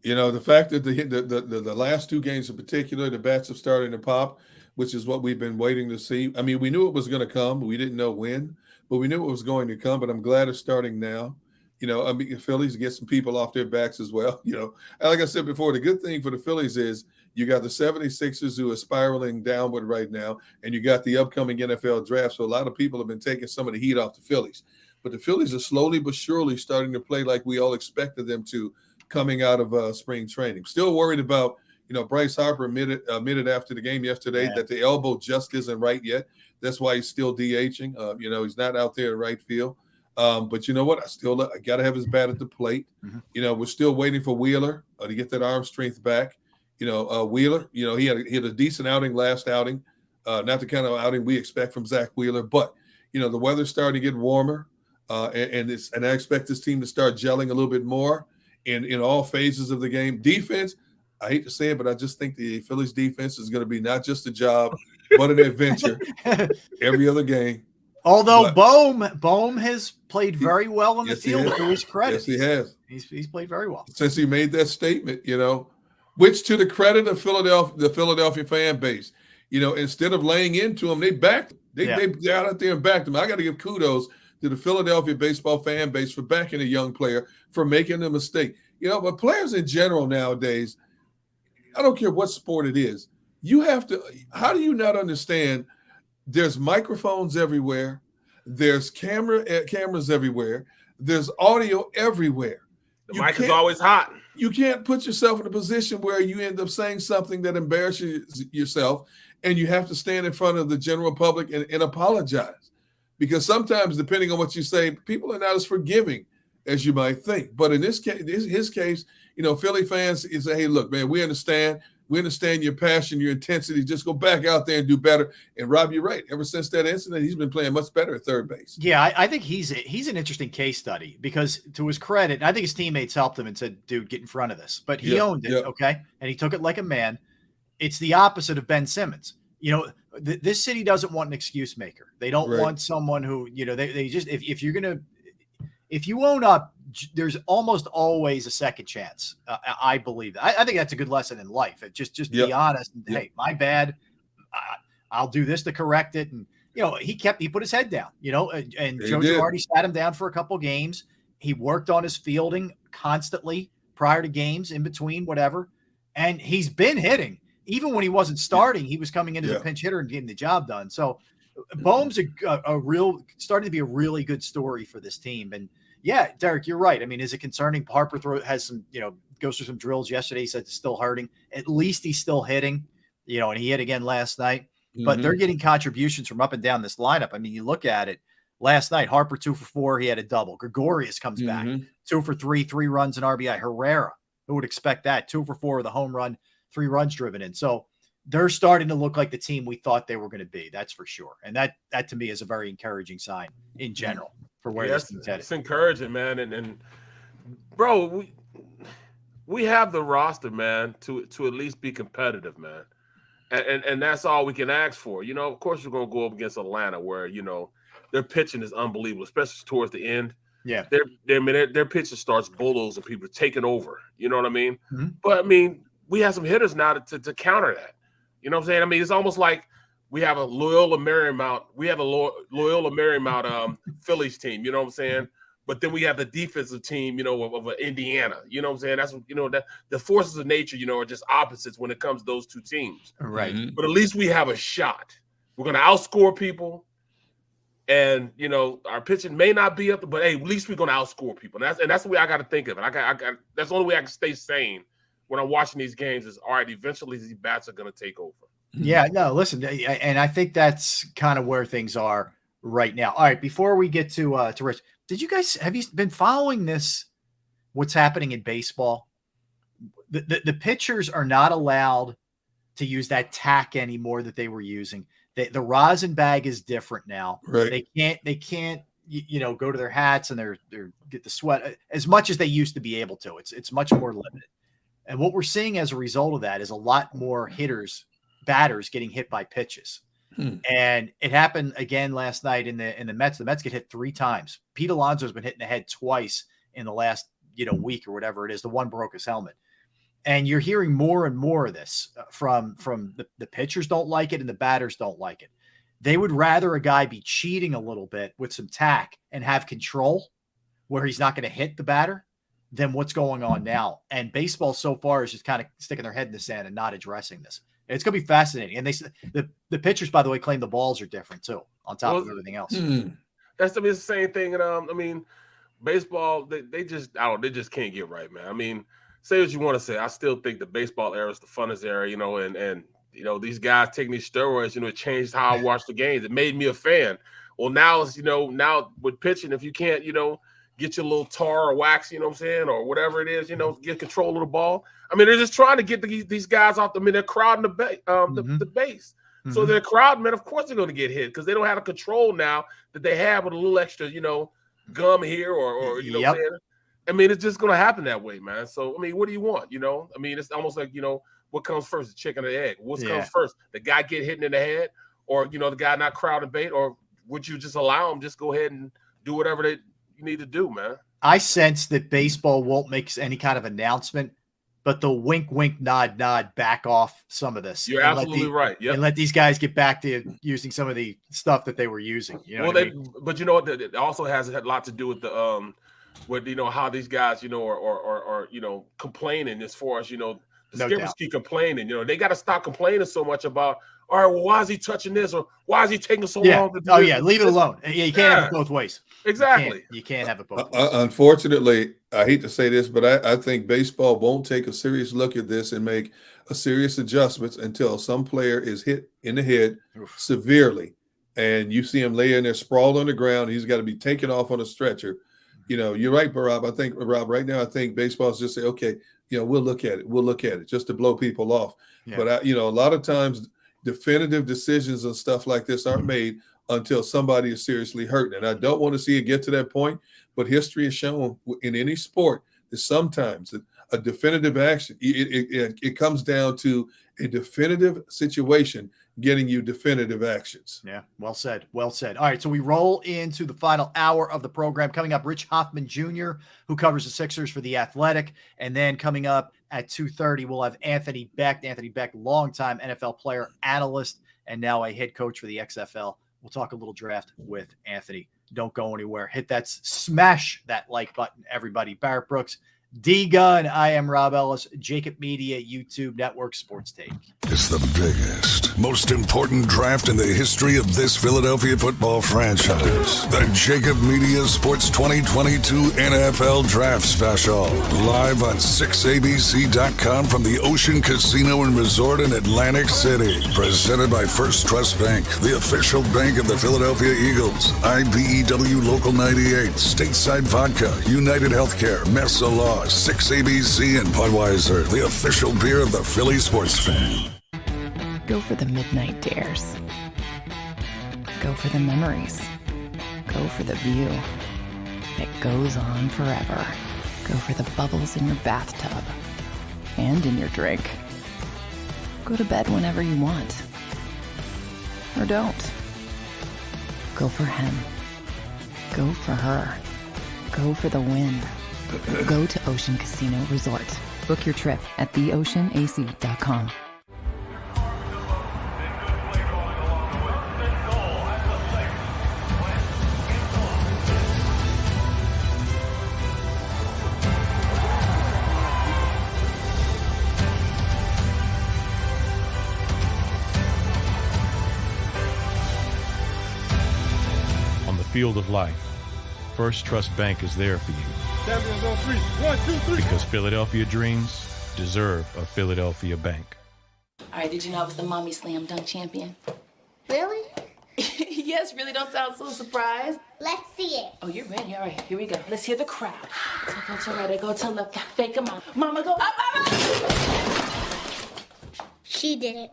Speaker 4: You know, the fact that the last 2 games in particular, the bats have started to pop, which is what we've been waiting to see. I mean, we knew it was going to come. We didn't know when, but we knew it was going to come. But I'm glad it's starting now. You know, I mean, the Phillies get some people off their backs as well. You know, and like I said before, the good thing for the Phillies is you got the 76ers who are spiraling downward right now, and you got the upcoming NFL draft. So a lot of people have been taking some of the heat off the Phillies. But the Phillies are slowly but surely starting to play like we all expected them to coming out of spring training. Still worried about, you know, Bryce Harper admitted after the game yesterday that the elbow just isn't right yet. That's why he's still DHing. You know, he's not out there in right field. But you know what? I got to have his bat at the plate. You know, we're still waiting for Wheeler to get that arm strength back. You know, Wheeler, you know, he had a decent outing last outing. Not the kind of outing we expect from Zach Wheeler. But, you know, the weather's starting to get warmer. And I expect this team to start gelling a little bit more in all phases of the game. Defense, I hate to say it, but I just think the Phillies defense is going to be not just a job, but an adventure every other game.
Speaker 2: Although Bohm has played very well on the field, to his credit.
Speaker 4: Yes, he has.
Speaker 2: He's played very well.
Speaker 4: Since he made that statement, you know, which to the credit of the Philadelphia fan base, you know, instead of laying into him, they backed him. They got out there and backed him. I got to give kudos to the Philadelphia baseball fan base for backing a young player, for making a mistake. You know, but players in general nowadays, I don't care what sport it is, you have to – how do you not understand there's microphones everywhere, there's cameras everywhere, there's audio everywhere.
Speaker 3: The mic is always hot.
Speaker 4: You can't put yourself in a position where you end up saying something that embarrasses yourself, and you have to stand in front of the general public and apologize. Because sometimes, depending on what you say, people are not as forgiving as you might think. But in this case, his case, you know, Philly fans say, hey, look, man, we understand your passion, your intensity. Just go back out there and do better. And Rob, you're right. Ever since that incident, he's been playing much better at third base.
Speaker 2: Yeah, I think he's an interesting case study because, to his credit, I think his teammates helped him and said, dude, get in front of this. But he owned it, okay? And he took it like a man. It's the opposite of Ben Simmons. You know, this city doesn't want an excuse maker. They don't want someone who, you know, they just, if you own up, there's almost always a second chance. I believe that. I think that's a good lesson in life. Just be honest. And, hey, my bad. I'll do this to correct it. And, you know, he put his head down, you know, and Joe Girardi sat him down for a couple games. He worked on his fielding constantly prior to games, in between, whatever. And he's been hitting. Even when he wasn't starting, he was coming in as a pinch hitter and getting the job done. So Bohm's starting to be a really good story for this team. And yeah, Derek, you're right. I mean, is it concerning? Harper has some, you know, goes through some drills yesterday. He said it's still hurting. At least he's still hitting, you know, and he hit again last night. But they're getting contributions from up and down this lineup. I mean, you look at it last night, Harper 2 for 4. He had a double. Gregorius comes back 2 for 3, 3 runs and RBI. Herrera, who would expect that? 2 for 4 with a home run, 3 runs driven in. So they're starting to look like the team we thought they were going to be. That's for sure. And that to me is a very encouraging sign in general for where this team's headed. It's
Speaker 3: encouraging, man. And bro, we have the roster, man, to at least be competitive, man. And that's all we can ask for. You know, of course we're going to go up against Atlanta where, you know, their pitching is unbelievable, especially towards the end.
Speaker 2: Yeah.
Speaker 3: Their pitching starts bulldozing people, taking over. You know what I mean? But, I mean, we have some hitters now to counter that. You know what I'm saying? I mean, it's almost like we have a Loyola Marymount. We have a Loyola Marymount Phillies team. You know what I'm saying? But then we have the defensive team, you know, of Indiana. You know what I'm saying? That's, you know, that the forces of nature, you know, are just opposites when it comes to those two teams.
Speaker 2: Right.
Speaker 3: But at least we have a shot. We're going to outscore people. And, you know, our pitching may not be up, but hey, at least we're going to outscore people. And that's the way I got to think of it. That's the only way I can stay sane when I'm watching these games is, all right, eventually these bats are going to take over.
Speaker 2: Yeah, no, listen, and I think that's kind of where things are right now. All right, before we get to Rich, have you been following what's happening in baseball? The pitchers are not allowed to use that tack anymore that they were using. The rosin bag is different now.
Speaker 4: Right.
Speaker 2: They can't go to their hats and they're get the sweat as much as they used to be able to. It's much more limited. And what we're seeing as a result of that is a lot more batters getting hit by pitches. And it happened again last night in the Mets. The Mets get hit 3 times. Pete Alonso's been hit in the head twice in the last week or whatever it is. The one broke his helmet. And you're hearing more and more of this from the pitchers don't like it and the batters don't like it. They would rather a guy be cheating a little bit with some tack and have control where he's not going to hit the batter than what's going on now. And baseball so far is just kind of sticking their head in the sand and not addressing this. It's going to be fascinating. And the pitchers, by the way, claim the balls are different too, on top of everything else.
Speaker 3: That's the same thing. And baseball, they just can't get right, man. I mean, say what you want to say. I still think the baseball era is the funnest era, and these guys taking these steroids, it changed how I watch the games. It made me a fan. Well, now it's, now with pitching, if you can't, get your little tar or wax, or whatever it is, get control of the ball. I mean, they're just trying to get these guys off they're crowding the base. So they're crowding, man. Of course they're going to get hit because they don't have the control now that they have with a little extra, gum here or
Speaker 2: Yep.
Speaker 3: I mean, it's just going to happen that way, man. So, I mean, what do you want, I mean, it's almost like, what comes first, the chicken or the egg? What comes first, the guy get hit in the head or, the guy not crowding bait? Or would you just allow him just go ahead and do whatever you need to do, man?
Speaker 2: I sense that baseball won't make any kind of announcement, but the wink, nod, back off some of this.
Speaker 3: You're absolutely right. Yep.
Speaker 2: And let these guys get back to using some of the stuff that they were using.
Speaker 3: But you know what? It also has a lot to do with the with how these guys are complaining as far as the skippers keep complaining. They got to stop complaining so much about. All right, well, why is he touching this or why is he taking so long to do this?
Speaker 2: Leave it alone. You can't have it both ways.
Speaker 3: Exactly.
Speaker 2: You can't have it both ways.
Speaker 4: Unfortunately, I hate to say this, but I think baseball won't take a serious look at this and make a serious adjustments until some player is hit in the head severely. And you see him laying there sprawled on the ground. He's got to be taken off on a stretcher. You're right, Rob. I think, Rob, right now, I think baseball's just say, okay, we'll look at it. We'll look at it just to blow people off. Yeah. But, a lot of times definitive decisions and stuff like this aren't made until somebody is seriously hurt. And I don't want to see it get to that point, but history has shown in any sport that sometimes a definitive action, it comes down to a definitive situation getting you definitive actions.
Speaker 2: Yeah, well said. Well said. All right, so we roll into the final hour of the program. Coming up, Rich Hoffman Jr., who covers the Sixers for The Athletic. And then coming up at 2:30, we'll have Anthony Beck. Anthony Beck, longtime NFL player, analyst, and now a head coach for the XFL. We'll talk a little draft with Anthony. Don't go anywhere. Smash that like button, everybody. Barrett Brooks, D-Gun. I am Rob Ellis, JAKIB Media, YouTube Network, Sports Take.
Speaker 1: It's the biggest, most important draft in the history of this Philadelphia football franchise. The JAKIB Media Sports 2022 NFL Draft Special. Live on 6abc.com from the Ocean Casino and Resort in Atlantic City. Presented by First Trust Bank, the official bank of the Philadelphia Eagles. IBEW Local 98, Stateside Vodka, United Healthcare, Mesa Law, 6ABC, and Budweiser, the official beer of the Philly sports fan.
Speaker 5: Go for the midnight dares. Go for the memories. Go for the view that goes on forever. Go for the bubbles in your bathtub and in your drink. Go to bed whenever you want. Or don't. Go for him. Go for her. Go for the win. Go to Ocean Casino Resort. Book your trip at theoceanac.com.
Speaker 6: On the field of life, First Trust Bank is there for you.
Speaker 14: Champions on 3. 1, 2, 3.
Speaker 6: Because Philadelphia dreams deserve a Philadelphia bank.
Speaker 7: All right, did you know I was the mommy slam dunk champion?
Speaker 8: Really?
Speaker 7: Yes, really don't sound so surprised.
Speaker 8: Let's see it.
Speaker 7: Oh, you're ready. All right, here we go. Let's hear the crowd. So go to right, go to left, fake a mom. Mama, go up.
Speaker 8: She did it.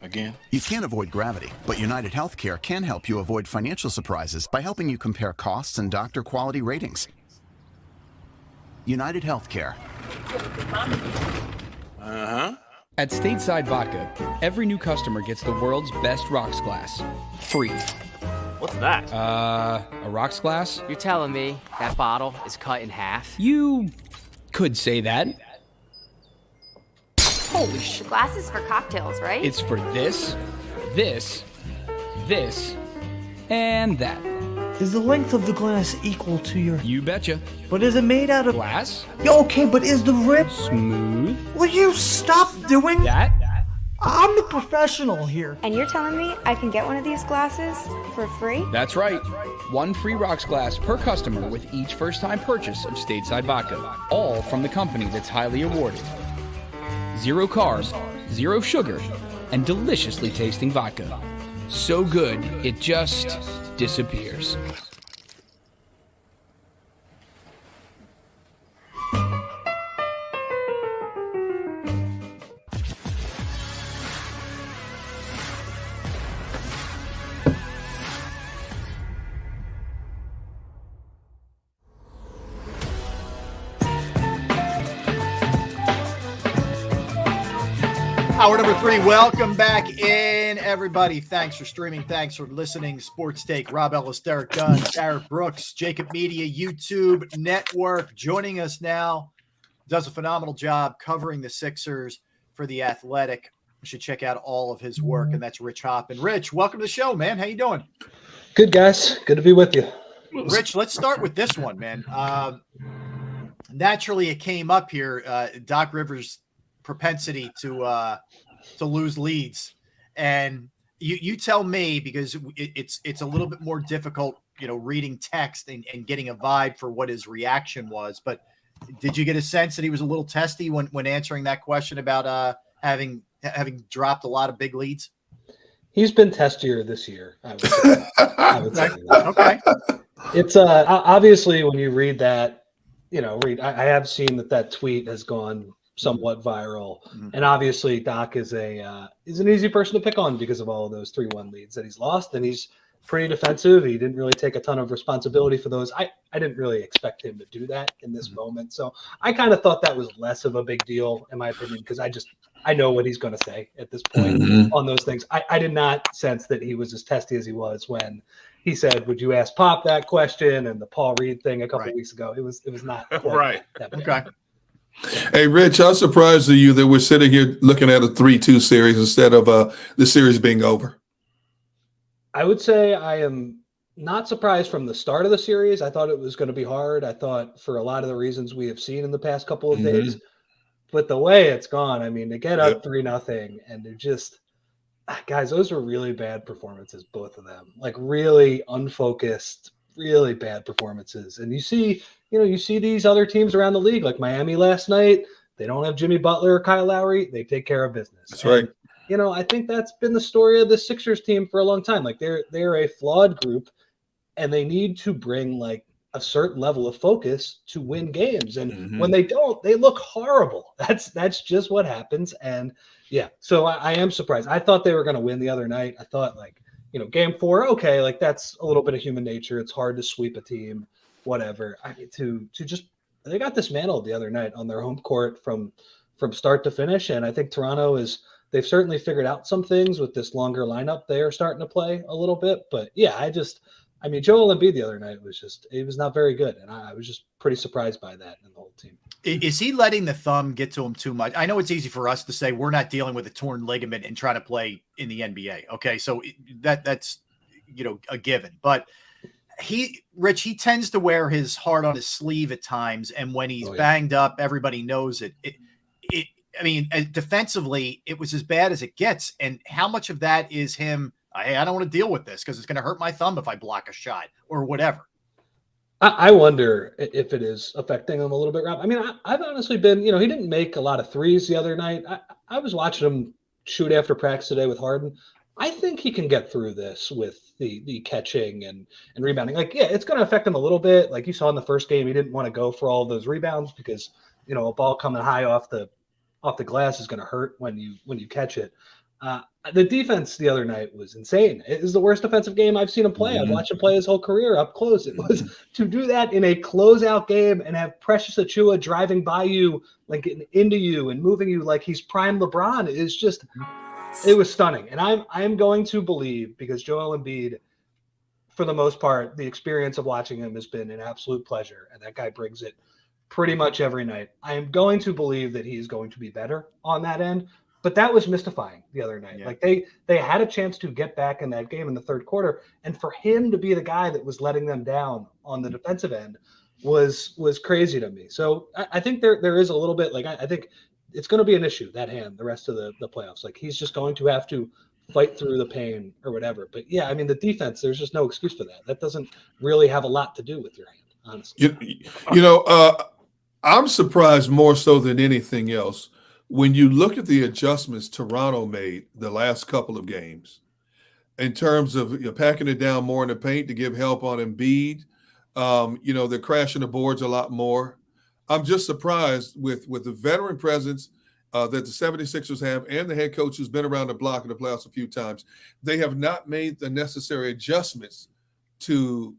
Speaker 9: Again? You can't avoid gravity, but United Healthcare can help you avoid financial surprises by helping you compare costs and doctor quality ratings. United Healthcare.
Speaker 11: At Stateside Vodka, every new customer gets the world's best rocks glass, free.
Speaker 10: What's that?
Speaker 11: A rocks glass?
Speaker 10: You're telling me that bottle is cut in half?
Speaker 11: You could say that.
Speaker 12: Holy shit. Glass is for cocktails, right?
Speaker 11: It's for this, this, this, and that.
Speaker 13: Is the length of the glass equal to your...
Speaker 11: You betcha.
Speaker 13: But is it made out of...
Speaker 11: Glass?
Speaker 13: Yeah, okay, but is the rip...
Speaker 11: Smooth?
Speaker 13: Will you stop doing...
Speaker 11: That?
Speaker 13: I'm the professional here.
Speaker 12: And you're telling me I can get one of these glasses for free?
Speaker 11: That's right. One free rocks glass per customer with each first-time purchase of Stateside Vodka. All from the company that's highly awarded. 0 carbs, 0 sugar, and deliciously tasting vodka. So good, it just disappears.
Speaker 2: Hour number 3, welcome back in, everybody. Thanks for streaming. Thanks for listening. Sports Take, Rob Ellis, Derek Dunn, Garrett Brooks, JAKIB Media, YouTube Network. Joining us now, does a phenomenal job covering the Sixers for The Athletic. You should check out all of his work, and that's Rich Hoppin. Rich, welcome to the show, man. How you doing?
Speaker 16: Good, guys. Good to be with you.
Speaker 2: Rich, let's start with this one, man. Naturally, it came up here, Doc Rivers' propensity to lose leads, and you tell me, because it's a little bit more difficult, reading text and getting a vibe for what his reaction was. But did you get a sense that he was a little testy when answering that question about having dropped a lot of big leads?
Speaker 16: He's been testier this year, I would say.
Speaker 2: Okay.
Speaker 16: It's obviously when you read that, I have seen that tweet has gone somewhat viral, and obviously Doc is an easy person to pick on because of all of those 3-1 leads that he's lost, and he's pretty defensive. He didn't really take a ton of responsibility for those. I didn't really expect him to do that in this moment, so I kind of thought that was less of a big deal in my opinion, because I know what he's going to say at this point on those things. I did not sense that he was as testy as he was when he said, "Would you ask Pop that question?" and the Paul Reed thing a couple of weeks ago. It was not quite
Speaker 3: right.
Speaker 16: that big.
Speaker 2: Okay.
Speaker 4: Hey, Rich, how surprised are you that we're sitting here looking at a 3-2 series instead of the series being over?
Speaker 16: I would say I am not surprised from the start of the series. I thought it was going to be hard. I thought for a lot of the reasons we have seen in the past couple of days. But the way it's gone, I mean, to get up 3-0 and to just guys, those were really bad performances, both of them. Like really unfocused, really bad performances. And you see these other teams around the league, like Miami last night. They don't have Jimmy Butler or Kyle Lowry. They take care of business.
Speaker 4: That's right.
Speaker 16: I think that's been the story of the Sixers team for a long time. Like they're a flawed group, and they need to bring like a certain level of focus to win games. And when they don't, they look horrible. That's just what happens. And yeah, so I am surprised. I thought they were going to win the other night. I thought game 4, okay, like that's a little bit of human nature. It's hard to sweep a team, whatever. I mean, to just, they got dismantled the other night on their home court from start to finish. And I think Toronto they've certainly figured out some things with this longer lineup. They are starting to play a little bit, but yeah, Joel Embiid the other night he was not very good. And I was just pretty surprised by that in the whole team.
Speaker 2: Is he letting the thumb get to him too much? I know it's easy for us to say we're not dealing with a torn ligament and trying to play in the NBA. Okay. So that's, a given, but Rich, he tends to wear his heart on his sleeve at times. And when he's banged up, everybody knows it. Defensively, it was as bad as it gets. And how much of that is him? I don't want to deal with this because it's going to hurt my thumb if I block a shot or whatever.
Speaker 16: I wonder if it is affecting him a little bit, Rob. I mean, I've honestly been, he didn't make a lot of threes the other night. I was watching him shoot after practice today with Harden. I think he can get through this with the catching and rebounding. Like, yeah, it's going to affect him a little bit. Like you saw in the first game, he didn't want to go for all of those rebounds because, you know, a ball coming high off the glass is going to hurt when you catch it. The defense the other night was insane. It is the worst defensive game I've seen him play. I've watched him play his whole career up close. It was to do that in a closeout game and have Precious Achiuwa driving by you, like getting into you and moving you like he's prime LeBron is just, it was stunning. And I'm going to believe, because Joel Embiid, for the most part, the experience of watching him has been an absolute pleasure. And that guy brings it pretty much every night. I am going to believe that he's going to be better on that end. But that was mystifying the other night. Yeah. Like they had a chance to get back in that game in the third quarter, and for him to be the guy that was letting them down on the defensive end was crazy to me. So I think there is a little bit, like I think it's going to be an issue, that hand, the rest of the playoffs. Like he's just going to have to fight through the pain or whatever. But yeah, I mean the defense, there's just no excuse for that. That doesn't really have a lot to do with your hand, honestly.
Speaker 4: You know, I'm surprised more so than anything else when you look at the adjustments Toronto made the last couple of games in terms of packing it down more in the paint to give help on Embiid. You know, they're crashing the boards a lot more. I'm just surprised with the veteran presence that the 76ers have and the head coach who's been around the block in the playoffs a few times. They have not made the necessary adjustments to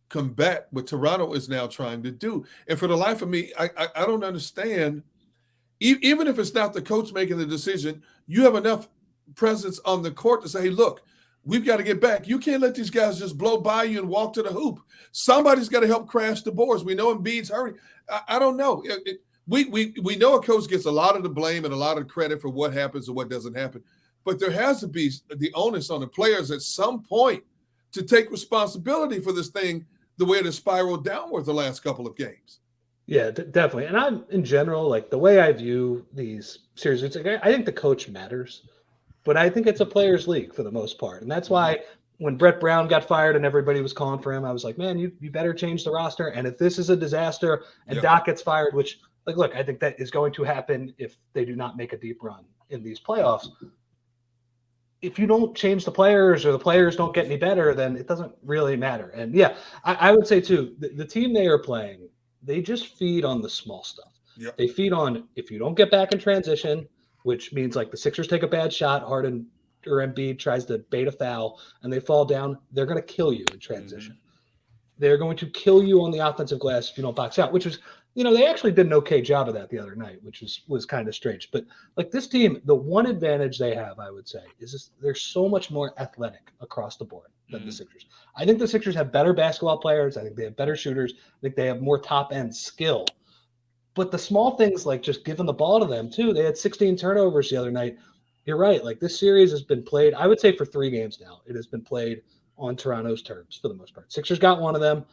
Speaker 4: combat what Toronto is now trying to do. And for the life of me, I don't understand. Even if it's not the coach making the decision, you have enough presence on the court to say, hey, look, we've got to get back. You can't let these guys just blow by you and walk to the hoop. Somebody's got to help crash the boards. We know Embiid's hurry. I don't know. We know a coach gets a lot of the blame and a lot of credit for what happens and what doesn't happen. But there has to be the onus on the players at some point to take responsibility for this thing the way it has spiraled downward the last couple of games.
Speaker 16: Yeah, definitely. And I'm in general, like the way I view these series, it's like, I think the coach matters, but I think it's a players' league for the most part. And that's why when Brett Brown got fired and everybody was calling for him, I was like, man, you better change the roster. And if this is a disaster and Doc gets fired, which, like, look, I think that is going to happen if they do not make a deep run in these playoffs. If you don't change the players or the players don't get any better, then it doesn't really matter. And yeah, I would say too, the team they are playing, they just feed on the small stuff. Yep. They feed on, if you don't get back in transition, which means like the Sixers take a bad shot, Harden or Embiid tries to bait a foul and they fall down, they're going to kill you in transition. They're going to kill you on the offensive glass if you don't box out, which is, you know, they actually did an okay job of that the other night, which was kind of strange. But like this team, the one advantage they have, I would say, is just they're so much more athletic across the board than the Sixers. I think the Sixers have better basketball players. I think they have better shooters. I think they have more top-end skill. But the small things, like just giving the ball to them, too. They had 16 turnovers the other night. You're right. Like this series has been played, I would say, for 3 games now. It has been played on Toronto's terms for the most part. Sixers got one of them.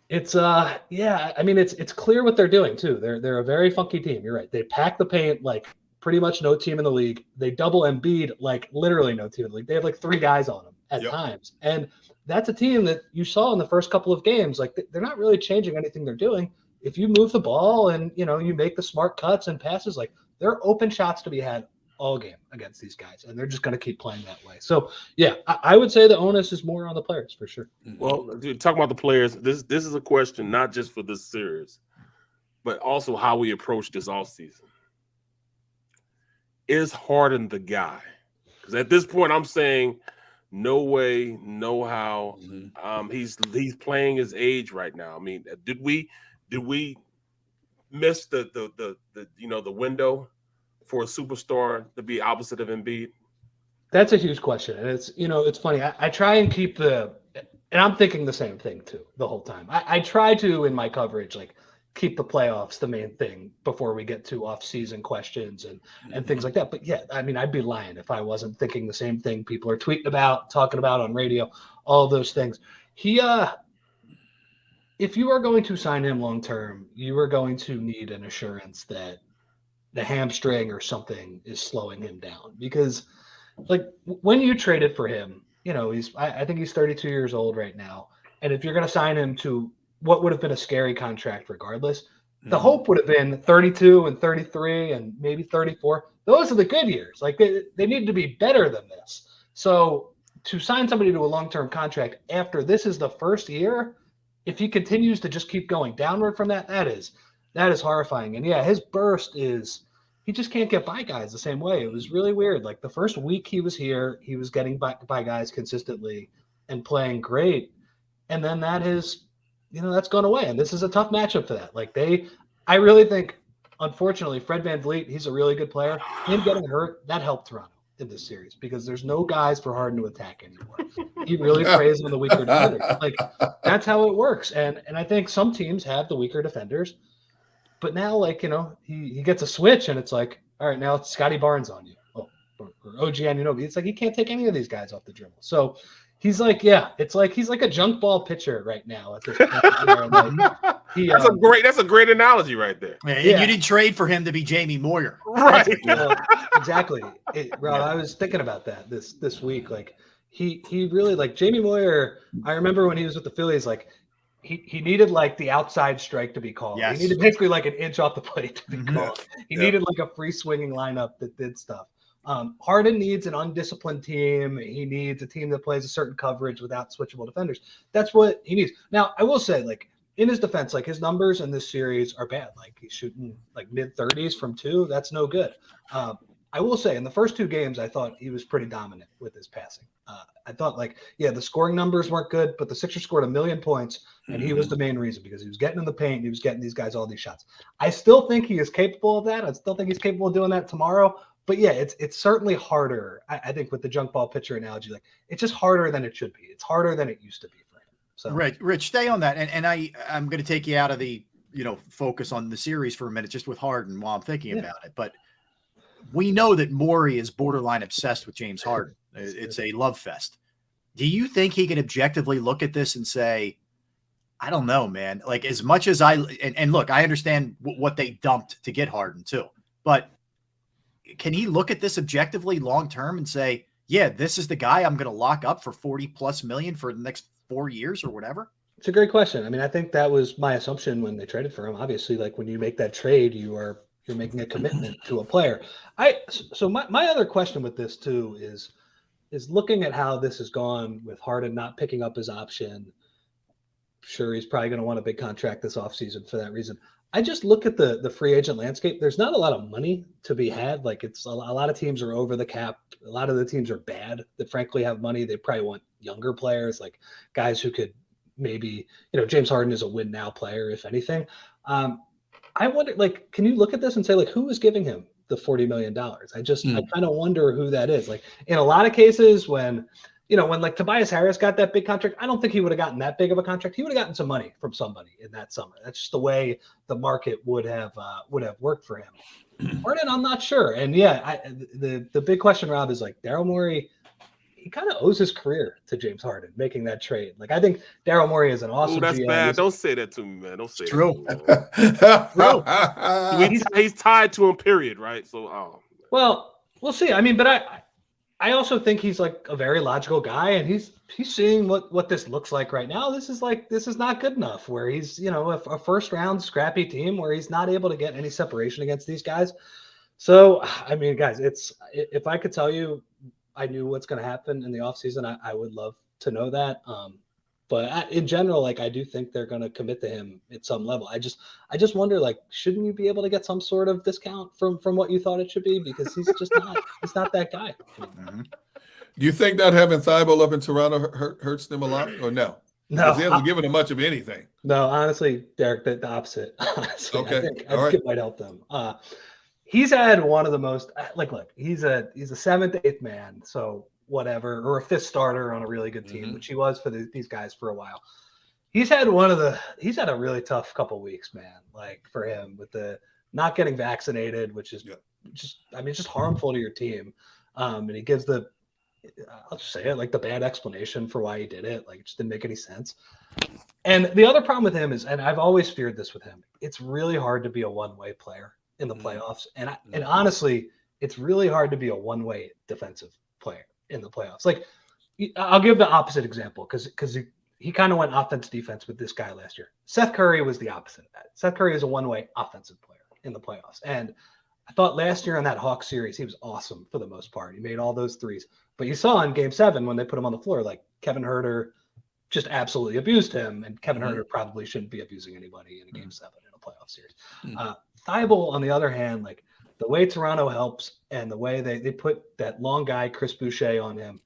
Speaker 16: It's yeah, I mean it's clear what they're doing too. They're a very funky team. You're right. They pack the paint like pretty much no team in the league. They double Embiid like literally no team in the league. They have like 3 guys on them at times. And that's a team that you saw in the first couple of games. Like they're not really changing anything they're doing. If you move the ball and you make the smart cuts and passes, like there are open shots to be had all game against these guys, and they're just going to keep playing that way. So, yeah, I would say the onus is more on the players for sure.
Speaker 3: Well, dude, talking about the players, this is a question not just for this series, but also how we approach this offseason. Is Harden the guy? Because at this point, I'm saying no way, no how. He's playing his age right now. I mean, did we miss the window for a superstar to be opposite of Embiid?
Speaker 16: That's a huge question. And it's funny. I try and keep and I'm thinking the same thing too, the whole time. I try to, in my coverage, like keep the playoffs the main thing before we get to off-season questions and things like that. But yeah, I mean, I'd be lying if I wasn't thinking the same thing people are tweeting about, talking about on radio, all of those things. If you are going to sign him long-term, you are going to need an assurance that the hamstring or something is slowing him down, because like when you traded for him, I think he's 32 years old right now. And if you're going to sign him to what would have been a scary contract regardless, the hope would have been 32 and 33 and maybe 34. Those are the good years. Like they need to be better than this. So to sign somebody to a long-term contract after this is the first year, if he continues to just keep going downward from that, that is horrifying. And yeah, his burst is he just can't get by guys the same way. It was really weird. Like the first week he was here, he was getting by guys consistently and playing great. And then that is, that's gone away. And this is a tough matchup for that. Like I really think, unfortunately, Fred VanVleet, he's a really good player. Him getting hurt, that helped Toronto in this series because there's no guys for Harden to attack anymore. He really preys on the weaker defenders. Like that's how it works. And I think some teams have the weaker defenders, but now he gets a switch and it's like, all right, now it's Scotty Barnes on you. Or OG Anunoby. It's like he can't take any of these guys off the dribble. So he's like, it's like he's like a junk ball pitcher right now at this point.
Speaker 3: That's a great analogy right there.
Speaker 2: Yeah. You didn't trade for him to be Jamie Moyer.
Speaker 3: Right.
Speaker 16: Exactly. Rob, I was thinking about that this week. Like he really like Jamie Moyer. I remember when he was with the Phillies, like he needed like the outside strike to be called.
Speaker 2: Yes.
Speaker 16: He needed basically like an inch off the plate to be called. He needed like a free swinging lineup that did stuff. Harden needs an undisciplined team. He needs a team that plays a certain coverage without switchable defenders. That's what he needs. Now, I will say, like, in his defense, like, his numbers in this series are bad. Like, he's shooting, like, mid-30s from 2. That's no good. I will say, in the first 2 games, I thought he was pretty dominant with his passing. I thought, like, the scoring numbers weren't good, but the Sixers scored 1 million points, and he was the main reason because he was getting in the paint and he was getting these guys all these shots. I still think he is capable of that. I still think he's capable of doing that tomorrow. But yeah, it's certainly harder. I think with the junk ball pitcher analogy, like it's just harder than it should be. It's harder than it used to be for him. So
Speaker 2: Rich, stay on that. And I'm going to take you out of the focus on the series for a minute, just with Harden while I'm thinking about it. But we know that Morey is borderline obsessed with James Harden. It's a love fest. Do you think he can objectively look at this and say, I don't know, man. Like as much as and look, I understand what they dumped to get Harden too, but can he look at this objectively long-term and say, yeah, this is the guy I'm going to lock up for 40+ million for the next 4 years or whatever?
Speaker 16: It's a great question. I mean, I think that was my assumption when they traded for him. Obviously, like when you make that trade, you're making a commitment to a player. So my other question with this too is looking at how this has gone with Harden not picking up his option. Sure, he's probably going to want a big contract this offseason for that reason. I just look at the free agent landscape. There's not a lot of money to be had. Like it's a lot of teams are over the cap. A lot of the teams are bad that frankly have money. They probably want younger players, like guys who could maybe, James Harden is a win now player, if anything. I wonder, like, can you look at this and say, like, who is giving him the $40 million? I kind of wonder who that is. Like in a lot of cases when like Tobias Harris got that big contract, I don't think he would have gotten that big of a contract. He would have gotten some money from somebody in that summer. That's just the way the market would have worked for him. Harden, I'm not sure. And yeah, the big question, Rob, is like Daryl Morey. He kind of owes his career to James Harden making that trade. Like I think Daryl Morey is an awesome.
Speaker 3: Oh, that's
Speaker 16: GM.
Speaker 3: bad. Don't say that to me, man. Don't say
Speaker 2: true.
Speaker 3: He's tied to him. Period. Right. So,
Speaker 16: well, we'll see. I mean, but I also think he's like a very logical guy, and he's seeing what this looks like right now. This is not good enough. Where he's a first round scrappy team where he's not able to get any separation against these guys. So I mean, guys, if I could tell you, I knew what's going to happen in the offseason, I would love to know that. But in general, like I do think they're going to commit to him at some level. I just wonder, like, shouldn't you be able to get some sort of discount from what you thought it should be? Because he's just not. He's not that guy.
Speaker 4: Mm-hmm. Do you think that having Thibault up in Toronto hurts them a lot, or no?
Speaker 16: No,
Speaker 4: he hasn't given them much of anything.
Speaker 16: No, honestly, Derek, the opposite. Honestly,
Speaker 4: okay,
Speaker 16: I think it might help them. He's had one of the most look. He's a 7th, 8th man, so whatever, or a 5th starter on a really good team, which he was for these guys for a while. He's had a really tough couple weeks, man. Like for him with the not getting vaccinated, which is just harmful to your team. And he gives I'll just say it, like the bad explanation for why he did it. Like it just didn't make any sense. And the other problem with him is, and I've always feared this with him, it's really hard to be a one-way player in the playoffs. And honestly, it's really hard to be a one-way defensive player in the playoffs. Like I'll give the opposite example because he kind of went offense defense with this guy last year. Seth Curry was the opposite of that. Seth Curry is a one-way offensive player in the playoffs. And I thought last year on that Hawks series, he was awesome for the most part. He made all those threes. But you saw in Game 7 when they put him on the floor, like Kevin Huerter just absolutely abused him, and Kevin Huerter probably shouldn't be abusing anybody in a Game 7 in a playoff series. Thibault, on the other hand, like the way Toronto helps and the way they put that long guy, Chris Boucher, on him,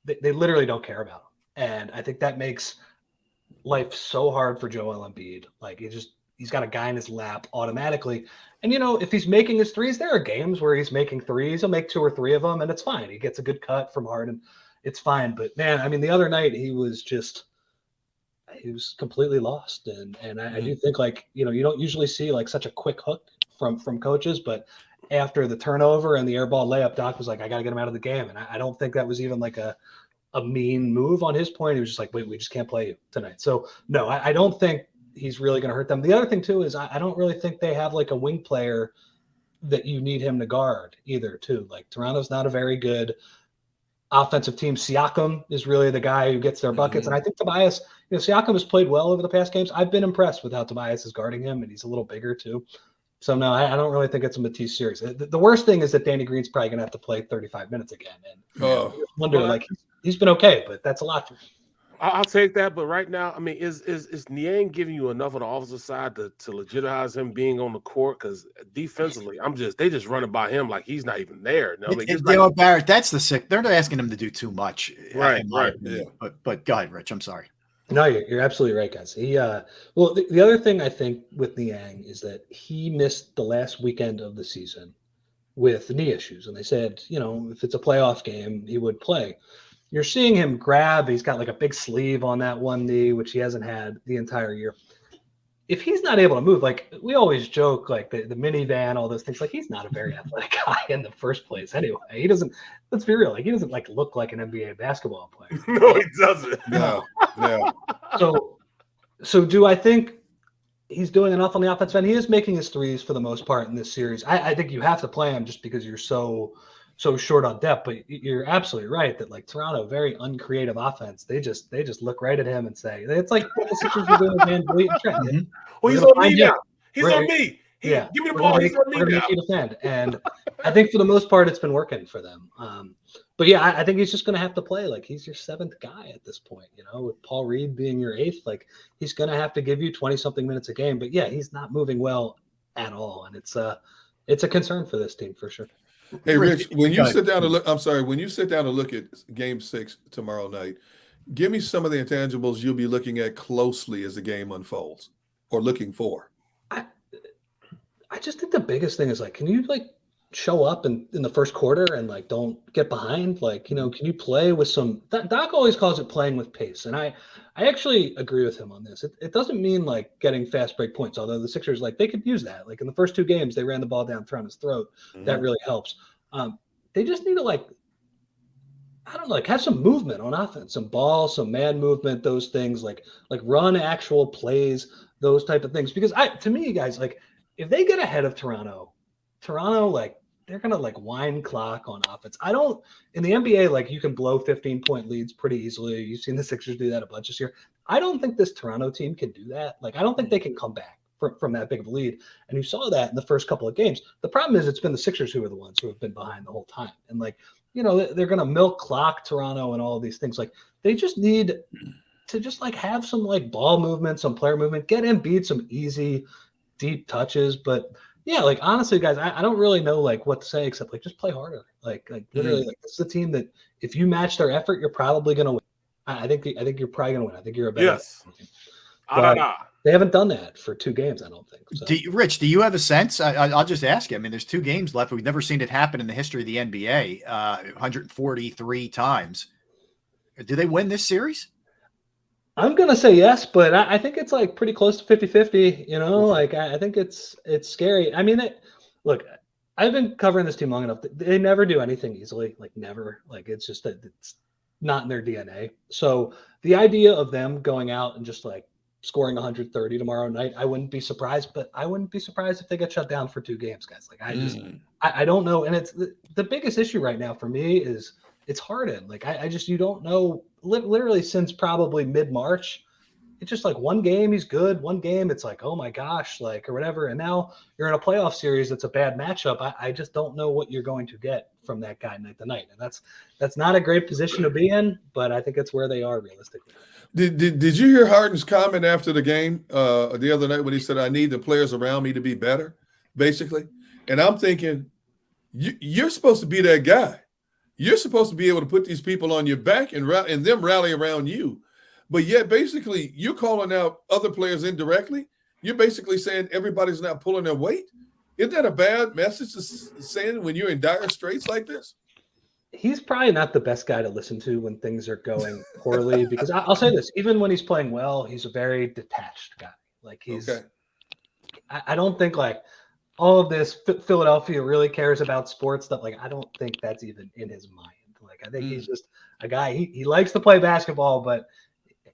Speaker 16: they literally don't care about him. And I think that makes life so hard for Joel Embiid. Like he's got a guy in his lap automatically. And, if he's making his threes, there are games where he's making threes. He'll make 2 or 3 of them, and it's fine. He gets a good cut from Harden. It's fine. But, man, I mean, the other night he was completely lost. And I do think, like, you don't usually see, like, such a quick hook from coaches. But after the turnover and the air ball layup, Doc was like, I got to get him out of the game. And I don't think that was even, like, a mean move on his point. He was just like, wait, we just can't play you tonight. So, no, I don't think he's really going to hurt them. The other thing, too, is I don't really think they have, like, a wing player that you need him to guard either, too. Like, Toronto's not a very good offensive team. Siakam is really the guy who gets their buckets. And I think Tobias, Siakam has played well over the past games. I've been impressed with how Tobias is guarding him, and he's a little bigger, too. So, no, I don't really think it's a Matisse series. The worst thing is that Danny Green's probably going to have to play 35 minutes again. And I wonder, like, he's been okay, but that's a lot for him.
Speaker 3: I'll take that, but right now, I mean, is Niang giving you enough on the offensive side to legitimize him being on the court? Because defensively, they just running by him like he's not even there. I mean,
Speaker 2: Barrett, that's the sick. They're not asking him to do too much,
Speaker 3: right?
Speaker 2: Yeah. But go ahead, Rich. I'm sorry.
Speaker 16: No, you're absolutely right, guys. The other thing I think with Niang is that he missed the last weekend of the season with knee issues, and they said, if it's a playoff game, he would play. You're seeing him grab. He's got like a big sleeve on that one knee, which he hasn't had the entire year. If he's not able to move, like we always joke, like the minivan, all those things, like he's not a very athletic guy in the first place anyway. He doesn't, let's be real, like he doesn't like look like an NBA basketball player.
Speaker 3: No, he doesn't.
Speaker 4: No.
Speaker 16: So do I think he's doing enough on the offensive end? He is making his threes for the most part in this series. I think you have to play him just because you're so short on depth, but you're absolutely right that like Toronto, very uncreative offense. They just look right at him and say, it's like what the Sixers are doing with Van Vliet and Trent.
Speaker 3: Mm-hmm. Well, he's on me now. He's on me.
Speaker 16: Yeah,
Speaker 3: give me the ball. He's on me now.
Speaker 16: Defend. And I think for the most part, it's been working for them. But yeah, I think he's just going to have to play. Like he's your 7th guy at this point, with Paul Reed being your 8th, like he's going to have to give you 20 something minutes a game, but yeah, he's not moving well at all. And it's a concern for this team for sure.
Speaker 4: Hey, Rich, when you sit down and look at Game 6 tomorrow night, give me some of the intangibles you'll be looking at closely as the game unfolds or looking for.
Speaker 16: I just think the biggest thing is like, can you like show up in the first quarter and like don't get behind? Like, can you play with some – Doc always calls it playing with pace. And I actually agree with him on this. It doesn't mean like getting fast break points, although the Sixers, like they could use that. Like in the first 2 games, they ran the ball down Toronto's throat. Mm-hmm. That really helps. They just need to like, I don't know, like have some movement on offense, some ball, some man movement, those things like run actual plays, those type of things. Because to me, guys, like if they get ahead of Toronto, like they're going to like wind clock on offense. In the NBA, like you can blow 15-point leads pretty easily. You've seen the Sixers do that a bunch this year. I don't think this Toronto team can do that. Like, I don't think they can come back from that big of a lead. And you saw that in the first couple of games. The problem is it's been the Sixers who are the ones who have been behind the whole time. And like, they're going to milk clock Toronto and all of these things. Like they just need to just like have some like ball movement, some player movement, get Embiid some easy, deep touches. But yeah, like honestly, guys, I don't really know like what to say except like just play harder. Like literally, like this is a team that if you match their effort, you're probably going to win. I think you're probably going to win. I think you're a better team. They haven't done that for 2 games, I don't think. So.
Speaker 2: Rich, do you have a sense? I'll just ask you. I mean, there's 2 games left. We've never seen it happen in the history of the NBA, 143 times. Do they win this series?
Speaker 16: I'm going to say yes, but I think it's like pretty close to 50-50, like I think it's scary. I mean, look, I've been covering this team long enough. They never do anything easily, like never. Like it's just that it's not in their DNA. So the idea of them going out and just like scoring 130 tomorrow night, I wouldn't be surprised, but I wouldn't be surprised if they get shut down for 2 games, guys. Like I don't know. And it's the biggest issue right now for me is it's Harden. Like you don't know literally since probably mid-March, it's just like one game he's good, one game it's like, oh my gosh, like, or whatever. And now you're in a playoff series. It's a bad matchup. I just don't know what you're going to get from that guy night to night. And that's not a great position to be in, but I think it's where they are realistically.
Speaker 4: Did you hear Harden's comment after the game the other night when he said, I need the players around me to be better, basically? And I'm thinking, you're supposed to be that guy. You're supposed to be able to put these people on your back and them rally around you. But yet, basically, you're calling out other players indirectly. You're basically saying everybody's not pulling their weight. Isn't that a bad message to send when you're in dire straits like this?
Speaker 16: He's probably not the best guy to listen to when things are going poorly, because I'll say this, even when he's playing well, he's a very detached guy. Like he's, okay. I don't think like all of this Philadelphia really cares about sports stuff. Like, I don't think that's even in his mind. Like, I think he's just a guy, he likes to play basketball, but